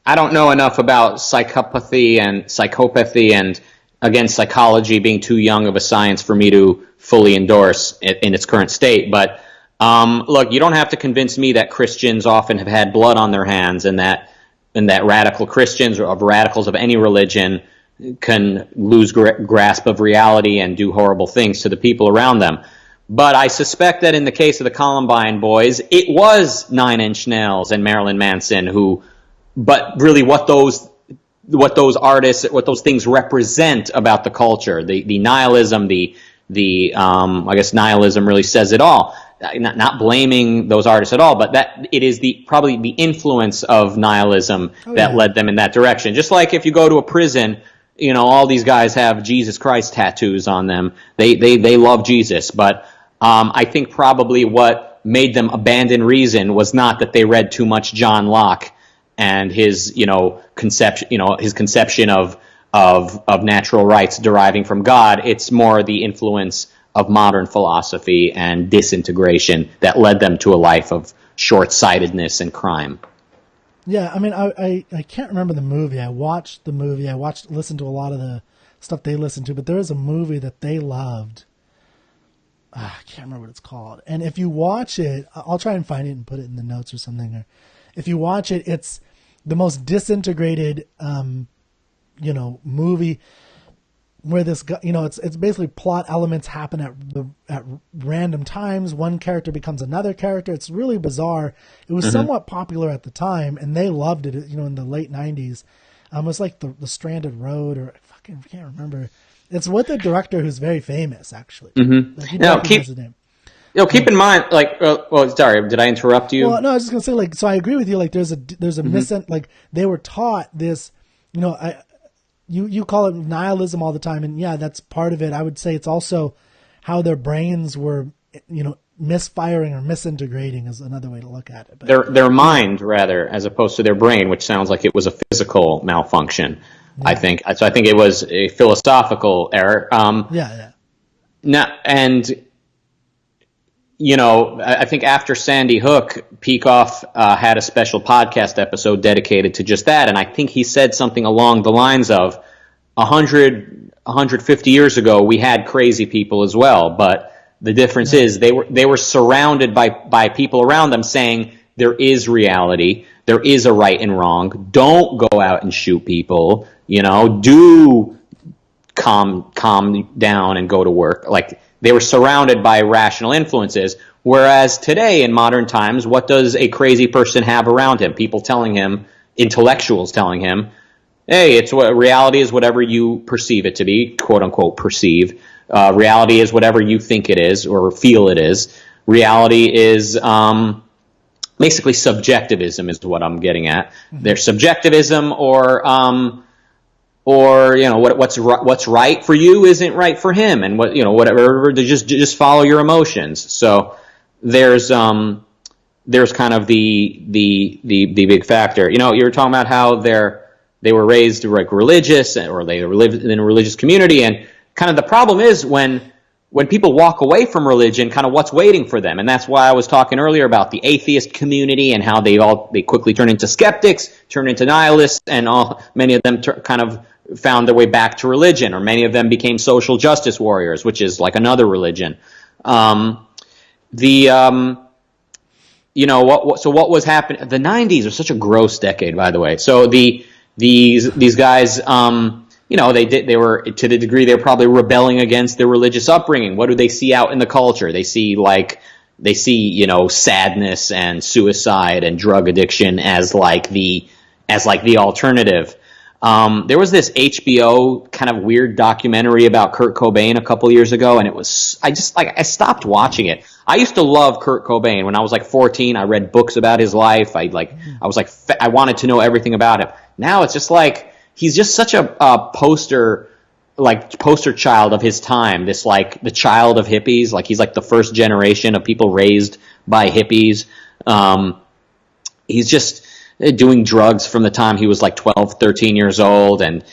B: I don't know enough about psychopathy and again, psychology being too young of a science for me to fully endorse in its current state. But look, you don't have to convince me that Christians often have had blood on their hands, and that radical Christians, or of radicals of any religion, can lose grasp of reality and do horrible things to the people around them. But I suspect that in the case of the Columbine boys, it was Nine Inch Nails and Marilyn Manson but really what those artists, what those things represent about the culture, the nihilism, I guess nihilism really says it all. Not blaming those artists at all, but that it is probably the influence of nihilism that led them in that direction. Just like if you go to a prison, all these guys have Jesus Christ tattoos on them. They love Jesus, but I think probably what made them abandon reason was not that they read too much John Locke and his conception of natural rights deriving from God. It's more the influence of modern philosophy and disintegration that led them to a life of short-sightedness and crime.
A: Yeah, I mean, I can't remember the movie. I watched the movie. Listened to a lot of the stuff they listened to, but there is a movie that they loved. I can't remember what it's called. And if you watch it, I'll try and find it and put it in the notes or something. Or if you watch it, it's the most disintegrated, movie where this guy, it's basically plot elements happen at random times. One character becomes another character. It's really bizarre. It was somewhat popular at the time, and they loved it, in the late 90s. It was like the Stranded Road, or I can't remember. It's with a director who's very famous, actually. Like,
B: keep in mind, sorry, did I interrupt you?
A: Well, no, I was just gonna say, so I agree with you. Like, there's a they were taught this, you call it nihilism all the time, and yeah, that's part of it. I would say it's also how their brains were, misfiring or misintegrating is another way to look at it.
B: But their mind, rather, as opposed to their brain, which sounds like it was a physical malfunction. Yeah. I think it was a philosophical error. I think after Sandy Hook, Peikoff had a special podcast episode dedicated to just that, and I think he said something along the lines of 150 years ago, we had crazy people as well, but the difference is they were surrounded by people around them saying there is reality, there is a right and wrong, don't go out and shoot people, do calm down and go to work. Like, they were surrounded by rational influences, whereas today in modern times, what does a crazy person have around him? People telling him, intellectuals telling him, hey, reality is whatever you perceive it to be, quote unquote perceive. Reality is whatever you think it is or feel it is. Reality is basically subjectivism is what I'm getting at. There's subjectivism or what's right for you isn't right for him, and whatever, just follow your emotions. So there's kind of the big factor. You were talking about how they were raised like religious, or they lived in a religious community, and kind of the problem is when people walk away from religion, kind of what's waiting for them. And that's why I was talking earlier about the atheist community and how they quickly turn into skeptics, turn into nihilists, and many of them kind of found their way back to religion, or many of them became social justice warriors, which is like another religion. So what was happening? The 90s are such a gross decade, by the way. So these guys, they were, to the degree they were probably rebelling against their religious upbringing. What do they see out in the culture? They see they see, you know, sadness and suicide and drug addiction as like the alternative. There was this HBO kind of weird documentary about Kurt Cobain a couple years ago, and I stopped watching it. I used to love Kurt Cobain. When I was like 14, I read books about his life. I wanted to know everything about him. Now it's just like, he's just such a poster child of his time. This, like, the child of hippies. Like, he's like the first generation of people raised by hippies. He's just doing drugs from the time he was like 12, 13 years old, and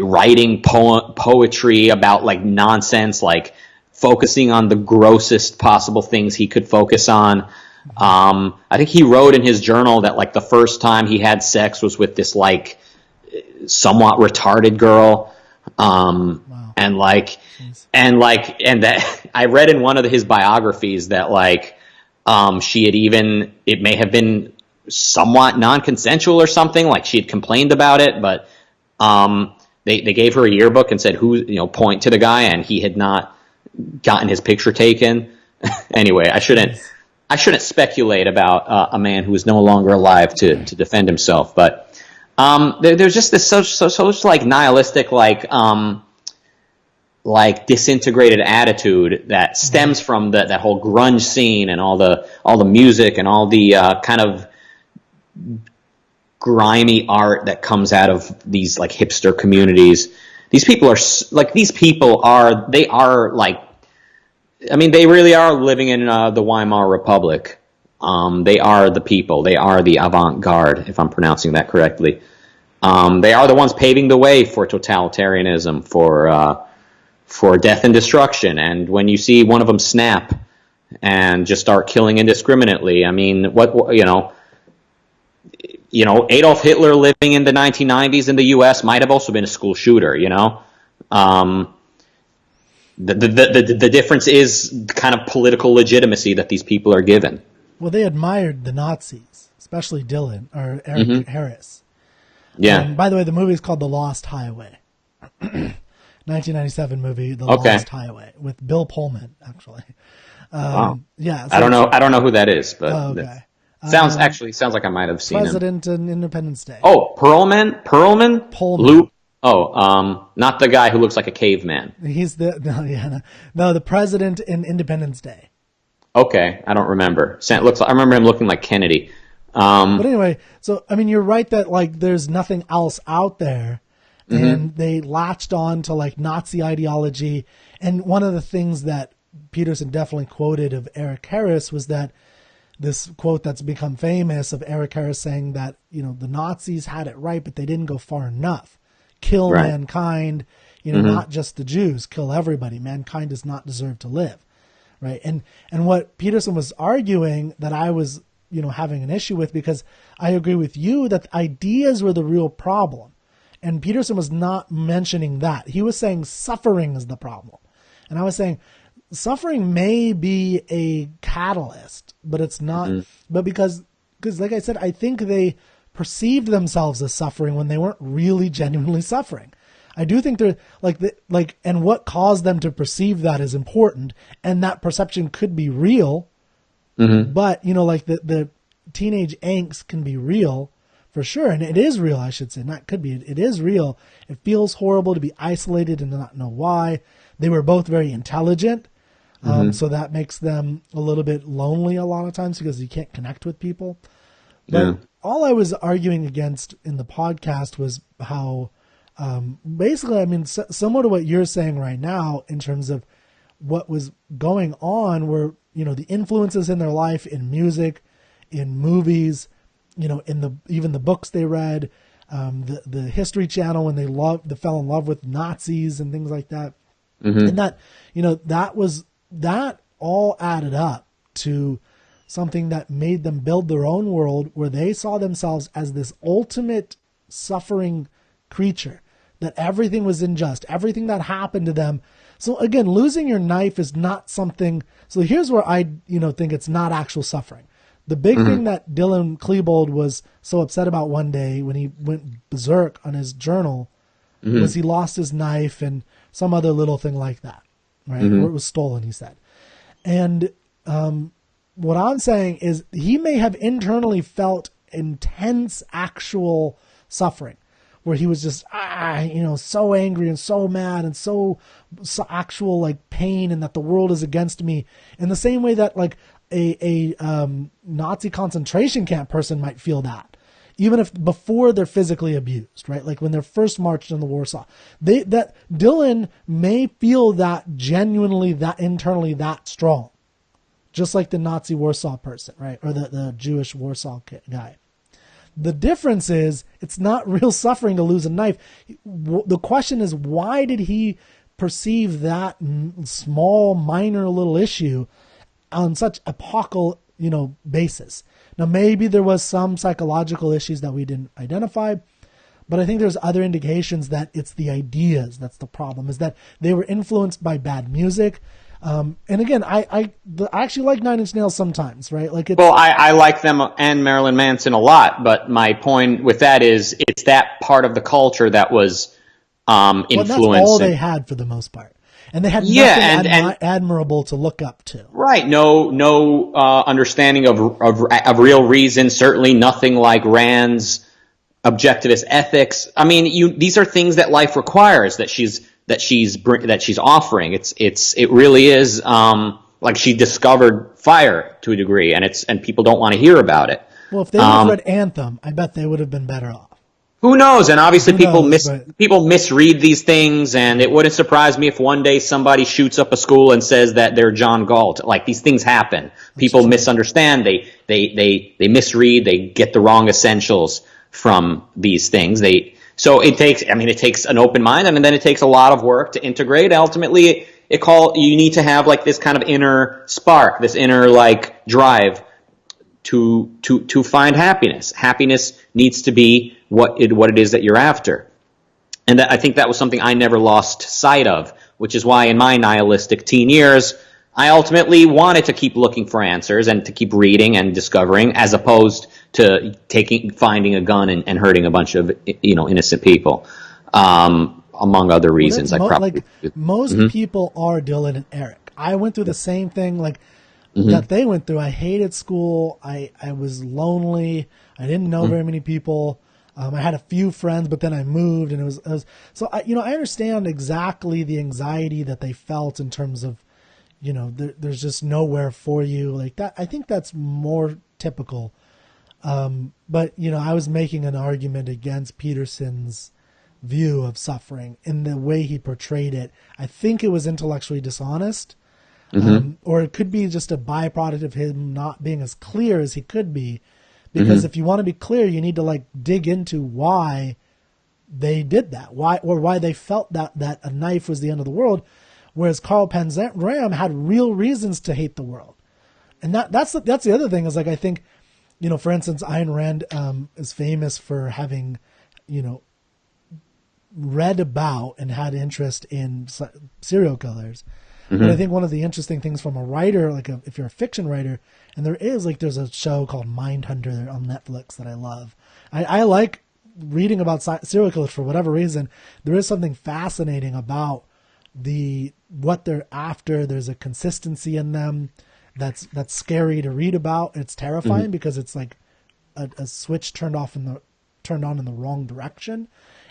B: writing poetry about like nonsense, like focusing on the grossest possible things he could focus on. I think he wrote in his journal that like the first time he had sex was with this like somewhat retarded girl. Wow. And that I read in one of his biographies that like, it may have been somewhat non-consensual or something, like she had complained about it, but they gave her a yearbook and said, point to the guy, and he had not gotten his picture taken. Anyway, I shouldn't speculate about a man who is no longer alive to defend himself, but there's just this so like nihilistic, like disintegrated attitude that stems from that whole grunge scene and all the music and all the kind of grimy art that comes out of these like hipster communities. They really are living in the Weimar Republic. They are the people. They are the avant-garde, if I'm pronouncing that correctly. They are the ones paving the way for totalitarianism, for death and destruction. And when you see one of them snap and just start killing indiscriminately, I mean, Adolf Hitler living in the 1990s in the U.S. might have also been a school shooter, The difference is the kind of political legitimacy that these people are given.
A: Well, they admired the Nazis, especially Dylan or Eric Harris.
B: Yeah.
A: By the way, the movie is called The Lost Highway. 1997 movie, The Lost Highway, with Bill Pullman, actually.
B: Wow.
A: Yeah.
B: So I don't know who that is, but
A: okay.
B: Sounds like I might have seen
A: President
B: him.
A: in Independence Day.
B: Oh, Perlman?
A: Pullman.
B: Luke? Oh, not the guy who looks like a caveman.
A: He's the president in Independence Day.
B: Okay, I don't remember. I remember him looking like Kennedy.
A: But anyway, so I mean, you're right that like there's nothing else out there, and they latched on to like Nazi ideology. And one of the things that Peterson definitely quoted of Eric Harris was that this quote that's become famous of Eric Harris saying that, the Nazis had it right, but they didn't go far enough. Kill mankind, not just the Jews, kill everybody. Mankind does not deserve to live. Right. And what Peterson was arguing that I was, having an issue with, because I agree with you that ideas were the real problem. And Peterson was not mentioning that. He was saying suffering is the problem. And I was saying suffering may be a catalyst, but it's not. But because like I said, I think they perceived themselves as suffering when they weren't really genuinely suffering. I do think they're and what caused them to perceive that is important, and that perception could be real. But the teenage angst can be real for sure, and it is real. I should say, not could be. It is real. It feels horrible to be isolated and not know why. They were both very intelligent. So that makes them a little bit lonely a lot of times because you can't connect with people. But all I was arguing against in the podcast was how, basically, I mean, similar to what you're saying right now in terms of what was going on were, the influences in their life in music, in movies, even the books they read, the History Channel when they fell in love with Nazis and things like that. And that, that all added up to something that made them build their own world where they saw themselves as this ultimate suffering creature, that everything was unjust, everything that happened to them. So again, losing your knife is not something. So here's where I, think it's not actual suffering. The big thing that Dylan Klebold was so upset about one day when he went berserk on his journal was he lost his knife and some other little thing like that, right? Or it was stolen, he said. And What I'm saying is he may have internally felt intense actual suffering, where he was just so angry and so mad and so actual like pain, and that the world is against me, in the same way that like a Nazi concentration camp person might feel that, even if before they're physically abused, right? Like when they're first marched in the Warsaw, that Dylan may feel that genuinely, that internally, that strong, just like the Nazi Warsaw person, right? Or the Jewish Warsaw guy. The difference is it's not real suffering to lose a knife. The question is, why did he perceive that small, minor little issue on such epochal, basis? Now, maybe there was some psychological issues that we didn't identify, but I think there's other indications that it's the ideas that's the problem, is that they were influenced by bad music. And again, I actually like Nine Inch Nails sometimes, right? Like
B: I like them and Marilyn Manson a lot, but my point with that is it's that part of the culture that was influencing.
A: That's all they had for the most part. And they had nothing admirable to look up to.
B: Right. No understanding of real reason. Certainly nothing like Rand's objectivist ethics. I mean, these are things that life requires that she's offering. It really is like she discovered fire to a degree, and people don't want to hear about it.
A: Well, if they would have read Anthem, I bet they would have been better off.
B: Who knows? And obviously people misread these things, and it wouldn't surprise me if one day somebody shoots up a school and says that they're John Galt. Like, these things happen. People misunderstand. They misread. They get the wrong essentials from these things. So it takes an open mind, and then it takes a lot of work to integrate. Ultimately, you need to have like this kind of inner spark, this inner like drive to find happiness. Happiness needs to be what it is that you're after. And I think that was something I never lost sight of, which is why in my nihilistic teen years, I ultimately wanted to keep looking for answers and to keep reading and discovering, as opposed to finding a gun and hurting a bunch of innocent people, among other reasons.
A: Most people are Dylan and Eric. I went through the same thing that they went through. I hated school. I was lonely. I didn't know very many people. I had a few friends, but then I moved, and it was so I understand exactly the anxiety that they felt in terms of, there's just nowhere for you like that. I think that's more typical. But I was making an argument against Peterson's view of suffering in the way he portrayed it. I think it was intellectually dishonest, or it could be just a byproduct of him not being as clear as he could be. Because if you want to be clear, you need to dig into why they did that, why they felt that a knife was the end of the world, whereas Carl Panzram had real reasons to hate the world. And that's the other thing is I think, for instance, Ayn Rand is famous for having, read about and had interest in serial killers. But I think one of the interesting things from a writer, if you're a fiction writer, and there's a show called Mindhunter on Netflix that I love. I like reading about serial killers for whatever reason. There is something fascinating about what they're after. There's a consistency in them that's scary to read about. It's terrifying because it's like a switch turned on in the wrong direction,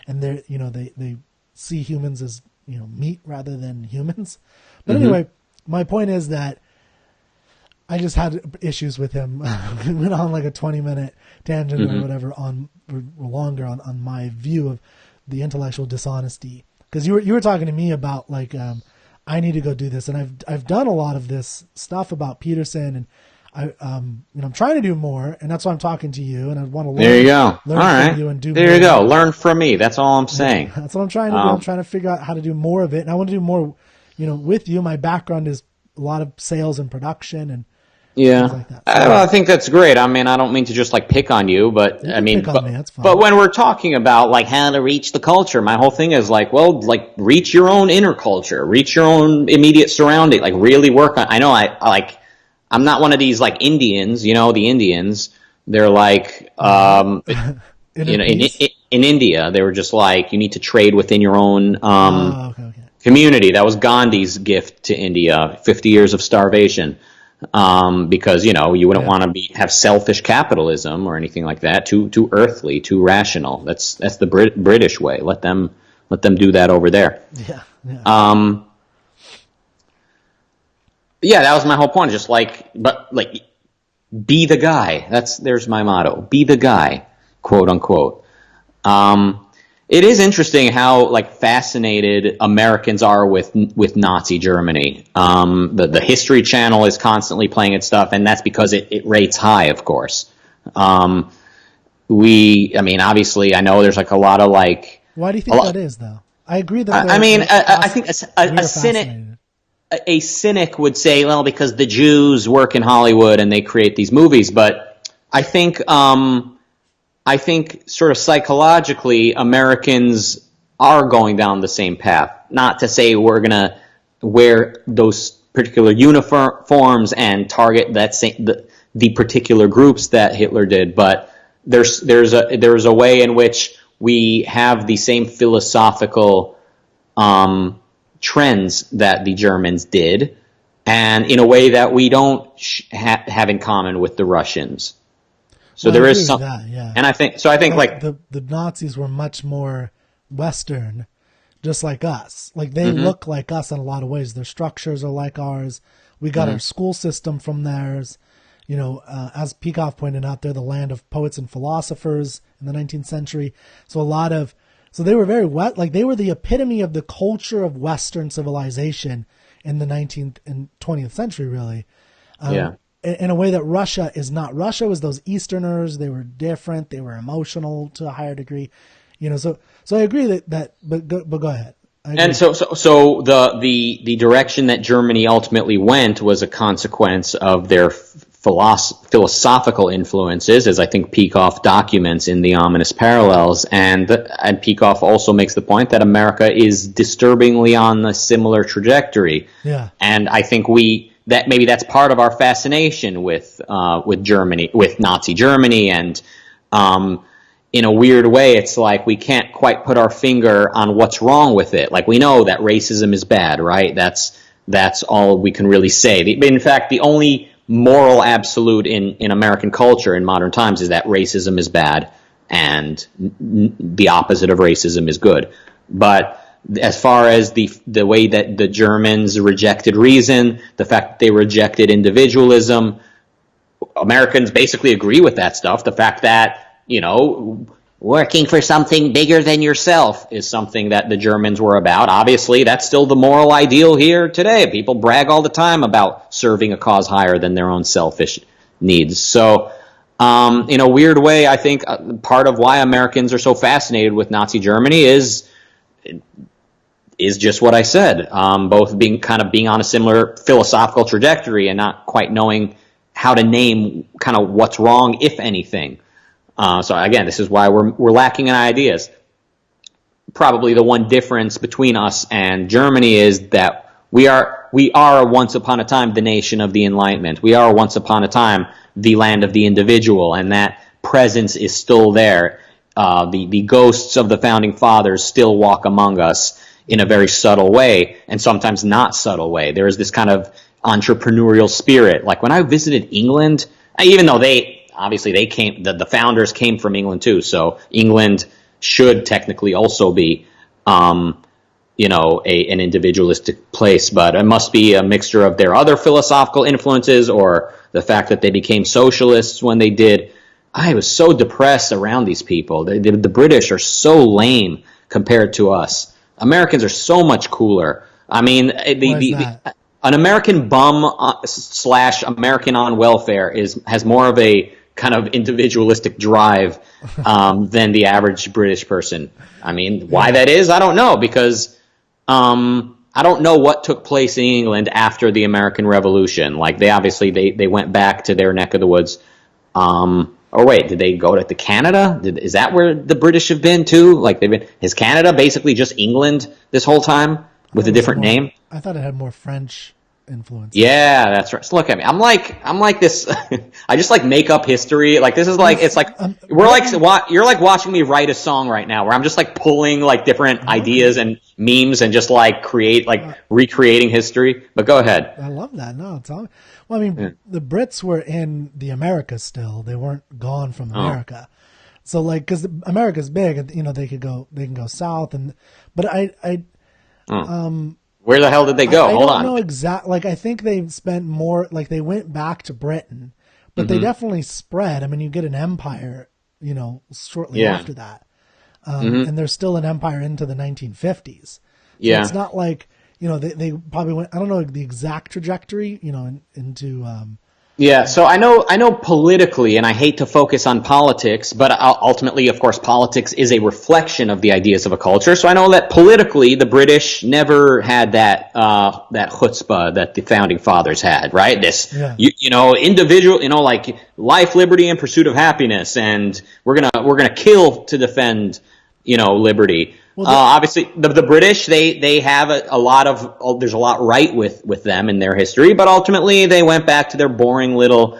A: and they see humans as meat rather than humans. But anyway, my point is that I just had issues with him. We went on like a 20-minute tangent or whatever or longer on my view of the intellectual dishonesty. Because you were talking to me about I need to go do this, and I've done a lot of this stuff about Peterson, and I'm trying to do more, and that's why I'm talking to you, and I want to learn.
B: There you go. All
A: From
B: right.
A: you and do
B: there
A: more.
B: You go. Learn from me. That's all I'm saying.
A: That's what I'm trying to do. I'm trying to figure out how to do more of it, and I want to do more. With you, my background is a lot of sales and production and things like that. So,
B: I think that's great. I mean, I don't mean to just pick on you, but but when we're talking about how to reach the culture, my whole thing is reach your own inner culture, reach your own immediate surrounding, really work on. I know I'm not one of these Indians, the Indians. They're in India, they were just you need to trade within your own community. That was Gandhi's gift to India, 50 years of starvation. because you wouldn't want to have selfish capitalism or anything like that. Too earthly, too rational. That's the British way. Let them do that over there.
A: Yeah.
B: Yeah, that was my whole point. Just be the guy. There's my motto. Be the guy, quote unquote. It is interesting how fascinated Americans are with Nazi Germany. The History Channel is constantly playing its stuff, and that's because it rates high, of course. Obviously, I know there's a lot of
A: Why do you think that is, though? I agree that.
B: I think a cynic would say, well, because the Jews work in Hollywood and they create these movies, but I think sort of psychologically Americans are going down the same path. Not to say we're going to wear those particular uniforms and target the particular groups that Hitler did, but there's a way in which we have the same philosophical trends that the Germans did, and in a way that we don't have in common with the Russians. So there is some, and I think
A: the Nazis were much more Western, just like us. They look like us in a lot of ways. Their structures are like ours. We got our school system from theirs. As Peikoff pointed out, they're the land of poets and philosophers in the 19th century. So they were very they were the epitome of the culture of Western civilization in the 19th and 20th century, really. In a way that Russia is not. Russia was those Easterners. They were different. They were emotional to a higher degree. So I agree but go ahead.
B: And so the direction that Germany ultimately went was a consequence of their philosophical influences, as I think Peikoff documents in The Ominous Parallels, and Peikoff also makes the point that America is disturbingly on a similar trajectory.
A: Yeah.
B: And I think maybe that's part of our fascination with Germany, with Nazi Germany, and in a weird way, it's like we can't quite put our finger on what's wrong with it. We know that racism is bad, right? That's all we can really say. In fact, the only moral absolute in American culture in modern times is that racism is bad and the opposite of racism is good. But as far as the way that the Germans rejected reason, the fact that they rejected individualism, Americans basically agree with that stuff. The fact that, working for something bigger than yourself is something that the Germans were about. Obviously, that's still the moral ideal here today. People brag all the time about serving a cause higher than their own selfish needs. So, in a weird way, I think part of why Americans are so fascinated with Nazi Germany is just what I said. Both being on a similar philosophical trajectory and not quite knowing how to name kind of what's wrong, if anything. So again, this is why we're lacking in ideas. Probably the one difference between us and Germany is that we are once upon a time the nation of the Enlightenment. We are once upon a time the land of the individual, and that presence is still there. The ghosts of the founding fathers still walk among us in a very subtle way, and sometimes not subtle way. There is this kind of entrepreneurial spirit. Like when I visited England, even though the founders came from England too, so England should technically also be, an individualistic place, but it must be a mixture of their other philosophical influences or the fact that they became socialists when they did. I was so depressed around these people. The British are so lame compared to us. Americans are so much cooler. I mean, an American bum / American on welfare has more of a kind of individualistic drive than the average British person. I mean, why that is, I don't know, because I don't know what took place in England after the American Revolution. Like they went back to their neck of the woods. Or wait, did they go to Canada? Is that where the British have been too? Is Canada basically just England this whole time with a different name?
A: I thought it had more French influence.
B: Yeah, that's right. So look at me. I'm like this. I just like make up history. Like this is like it's like we're like you're like watching me write a song right now, where I'm just like pulling like different ideas and memes and just like recreating history. But go ahead.
A: I love that. No, well, I mean, the Brits were in the Americas still. They weren't gone from America. So like, because America's big, you know, they can go south, but
B: where the hell did they go?
A: I
B: Hold
A: don't
B: on.
A: know exactly. Like, I think they spent more. Like, they went back to Britain, but they definitely spread. I mean, you get an empire, you know, shortly after that, and there's still an empire into the 1950s. So it's not like, you know, they probably went. I don't know the exact trajectory, you know, into.
B: Yeah, so I know politically, and I hate to focus on politics, but ultimately, of course, politics is a reflection of the ideas of a culture. So I know that politically, the British never had that chutzpah that the founding fathers had, right? This, you know, individual, you know, like life, liberty, and pursuit of happiness, and we're gonna kill to defend, you know, liberty. Well, obviously, the British they have a lot of there's a lot right with them in their history, but ultimately they went back to their boring little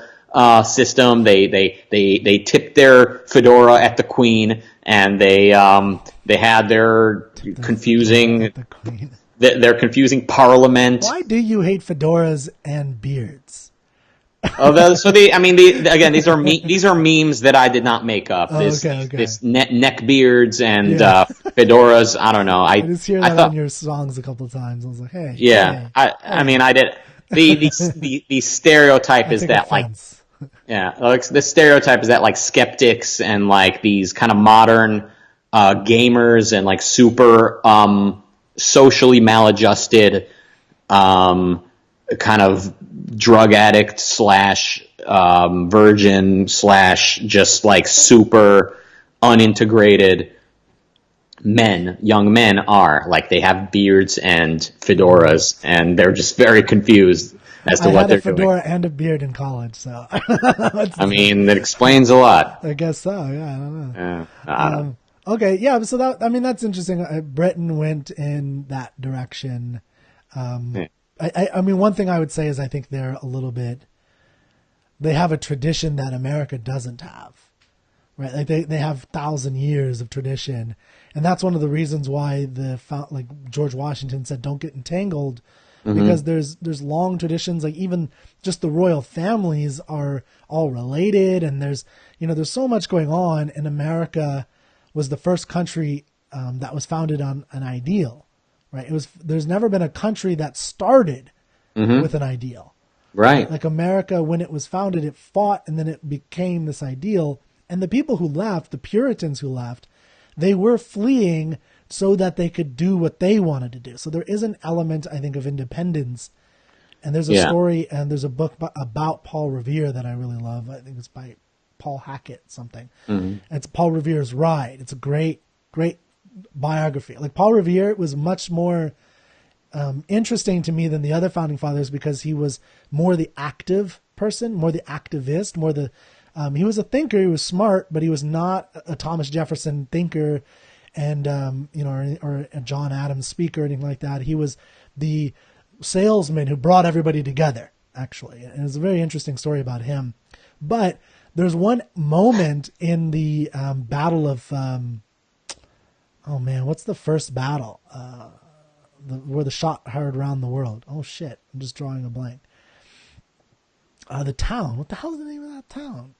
B: system. They tipped their fedora at the Queen, and they had their confusing Parliament.
A: Why do you hate fedoras and beards?
B: Again, these are memes that I did not make up. This neck beards and fedoras. I don't know.
A: I just hear that in your songs a couple of times. I was like, hey.
B: Yeah,
A: hey,
B: I mean, I did. The stereotype is that
A: offense.
B: like the stereotype is that like skeptics and like these kind of modern gamers and like super socially maladjusted kind of drug addict / virgin / just like super unintegrated young men are like they have beards and fedoras and they're just very confused as to what they're doing. I had a fedora
A: and a beard in college, so
B: I mean that explains a lot.
A: I guess so. Yeah, I don't know. Okay, yeah. So that's interesting. Britain went in that direction. I mean, one thing I would say is I think they're a little bit. They have a tradition that America doesn't have, right? Like they have 1,000 years of tradition, and that's one of the reasons why like George Washington said, "Don't get entangled," because there's long traditions. Like even just the royal families are all related, and there's so much going on. And America was the first country that was founded on an ideal. Right. There's never been a country that started with an ideal.
B: Right.
A: Like America, when it was founded, it fought and then it became this ideal. And the people who left, the Puritans who left, they were fleeing so that they could do what they wanted to do. So there is an element, I think, of independence. And there's a story and there's a book about Paul Revere that I really love. I think it's by Paul Hackett something. It's Paul Revere's Ride. It's a great biography. Like Paul Revere was much more interesting to me than the other founding fathers because he was more the active person, more the activist, more the he was a thinker, he was smart, but he was not a Thomas Jefferson thinker and or a John Adams speaker or anything like that. He was the salesman who brought everybody together, actually. And it's a very interesting story about him. But there's one moment in the Battle of oh man, what's the first battle? Where the shot heard around the world. Oh shit, I'm just drawing a blank. The town. What the hell is the name of that town?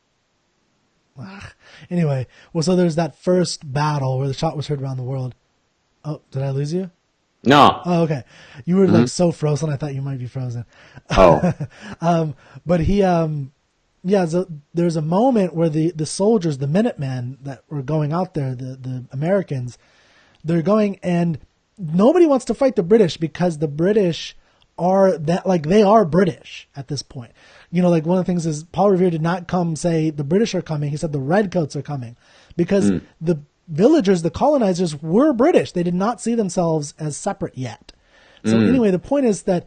A: Anyway, well, so there's that first battle where the shot was heard around the world. Oh, did I lose you?
B: No.
A: Oh, okay. You were like so frozen. I thought you might be frozen.
B: Oh.
A: But he, so there's a moment where the soldiers, the Minutemen that were going out there, the Americans, they're going and nobody wants to fight the British because the British are they are British at this point. Like one of the things is Paul Revere did not come say the British are coming. He said the Redcoats are coming because the villagers, the colonizers were British. They did not see themselves as separate yet. So anyway, the point is that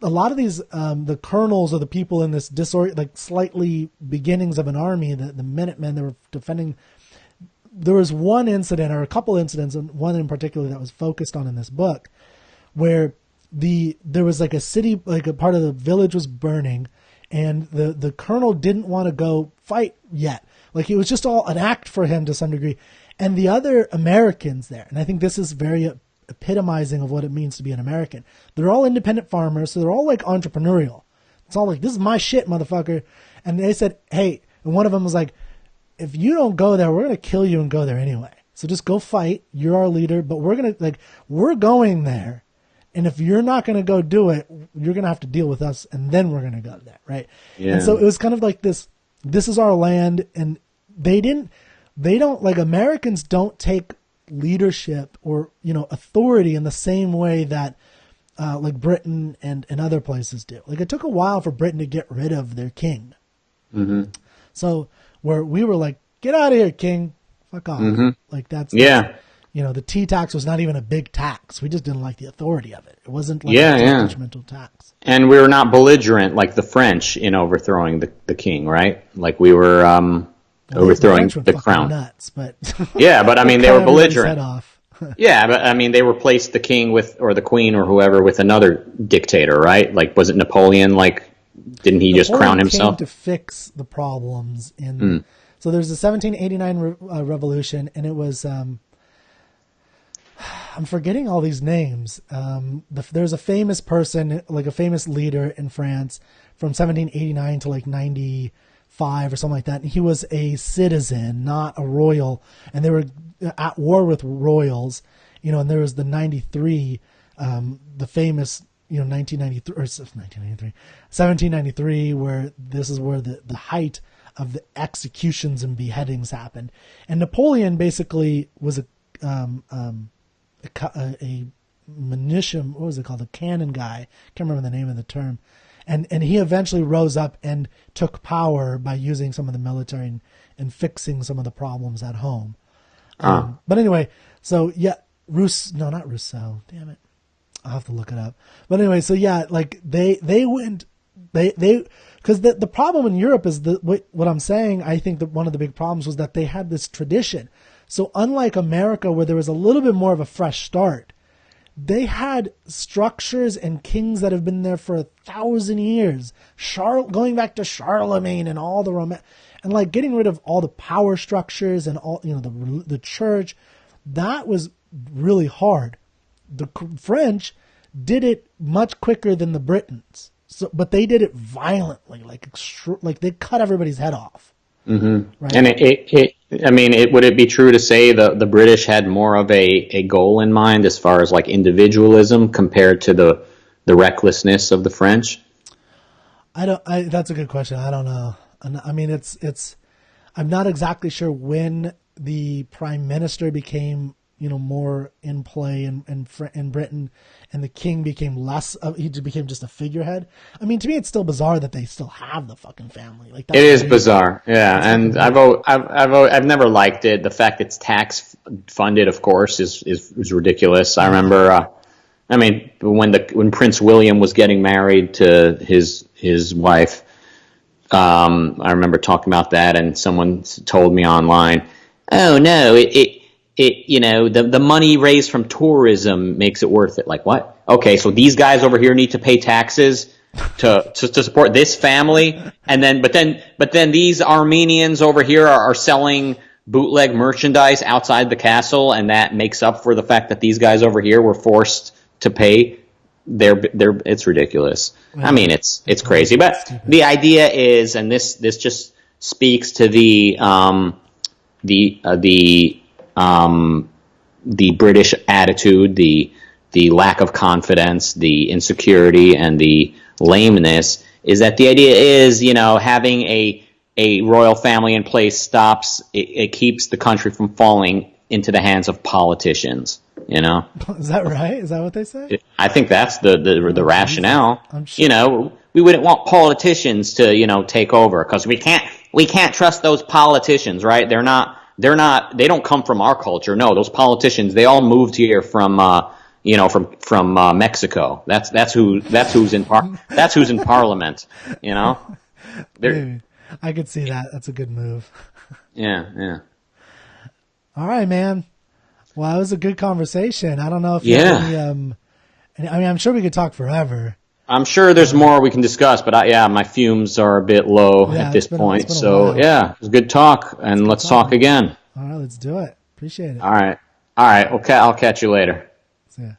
A: a lot of these, the colonels or the people in this slightly beginnings of an army, the Minutemen, they were defending. There was one incident or a couple incidents, and one in particular that was focused on in this book, where there was like a city, like a part of the village was burning, and the colonel didn't want to go fight yet. Like it was just all an act for him to some degree. And the other Americans there, and I think this is very epitomizing of what it means to be an American. They're all independent farmers, so they're all like entrepreneurial. It's all like, this is my shit, motherfucker. And they said, hey, and one of them was like, if you don't go there, we're going to kill you and go there anyway. So just go fight. You're our leader, but we're going there. And if you're not going to go do it, you're going to have to deal with us, and then we're going to go there, right?
B: Yeah.
A: And so it was kind of like this is our land, and Americans don't take leadership or, authority in the same way that like Britain and other places do. Like it took a while for Britain to get rid of their king.
B: Mm-hmm.
A: So where we were like, get out of here, king, fuck off.
B: Mm-hmm.
A: Like that's,
B: yeah.
A: The tea tax was not even a big tax. We just didn't like the authority of it. It wasn't like
B: a
A: judgmental tax.
B: And we were not belligerent like the French in overthrowing the king, right? Like we were overthrowing the crown.
A: Nuts, but
B: yeah, but I mean they were belligerent.
A: Head off.
B: Yeah, but I mean they replaced the king or the queen or whoever with another dictator, right? Like was it Napoleon? Like didn't he just crown himself?
A: Came to fix the problems in. So there's the 1789 revolution, and it was. I'm forgetting all these names. There's a famous person, like a famous leader in France from 1789 to like 95 or something like that. And he was a citizen, not a royal. And they were at war with royals, and there was the 93, the famous, 1993 or 1793, where this is where the height of the executions and beheadings happened. And Napoleon basically was a munition, what was it called? A cannon guy. Can't remember the name of the term. And he eventually rose up and took power by using some of the military and fixing some of the problems at home. But anyway, so yeah, not Rousseau. Damn it. I'll have to look it up. But anyway, so yeah, like they went, because the problem in Europe is what I'm saying. I think that one of the big problems was that they had this tradition. So unlike America, where there was a little bit more of a fresh start, they had structures and kings that have been there for 1,000 years, going back to Charlemagne and all the and like getting rid of all the power structures and all, the church. That was really hard. The French did it much quicker than the Britons. So, but they did it violently, like they cut everybody's head off.
B: Mm-hmm.
A: Right?
B: And would it be true to say the British had more of a goal in mind as far as like individualism compared to the recklessness of the French?
A: That's a good question. I don't know. I mean, I'm not exactly sure when the prime minister became, more in play in Britain, and the king became less of, he became just a figurehead. I mean, to me, it's still bizarre that they still have the fucking family. Like that's
B: it is bizarre, yeah. And I've never liked it. The fact it's tax funded, of course, is ridiculous. I remember, when Prince William was getting married to his wife, I remember talking about that, and someone told me online, "Oh no, the money raised from tourism makes it worth it." Like what? Okay, so these guys over here need to pay taxes to support this family, but then these Armenians over here are selling bootleg merchandise outside the castle, and that makes up for the fact that these guys over here were forced to pay their it's ridiculous. I mean, it's crazy, but the idea is, and this just speaks to the British attitude, the lack of confidence, the insecurity, and the lameness, is that the idea is, having a royal family in place it keeps the country from falling into the hands of politicians.
A: Is that right? Is that what they say?
B: I think that's the rationale.
A: I'm sure.
B: We wouldn't want politicians to take over, because we can't trust those politicians, right? They don't come from our culture. No, those politicians, they all moved here from Mexico. That's who's in parliament.
A: Maybe. I could see that. That's a good move.
B: Yeah.
A: All right, man. Well, it was a good conversation. I don't know if you have And I mean, I'm sure we could talk forever.
B: I'm sure there's more we can discuss, but my fumes are a bit low at this point. So it was good talk, and let's talk again.
A: All right, let's do it. Appreciate it.
B: All right. Okay, I'll catch you later.
A: See ya.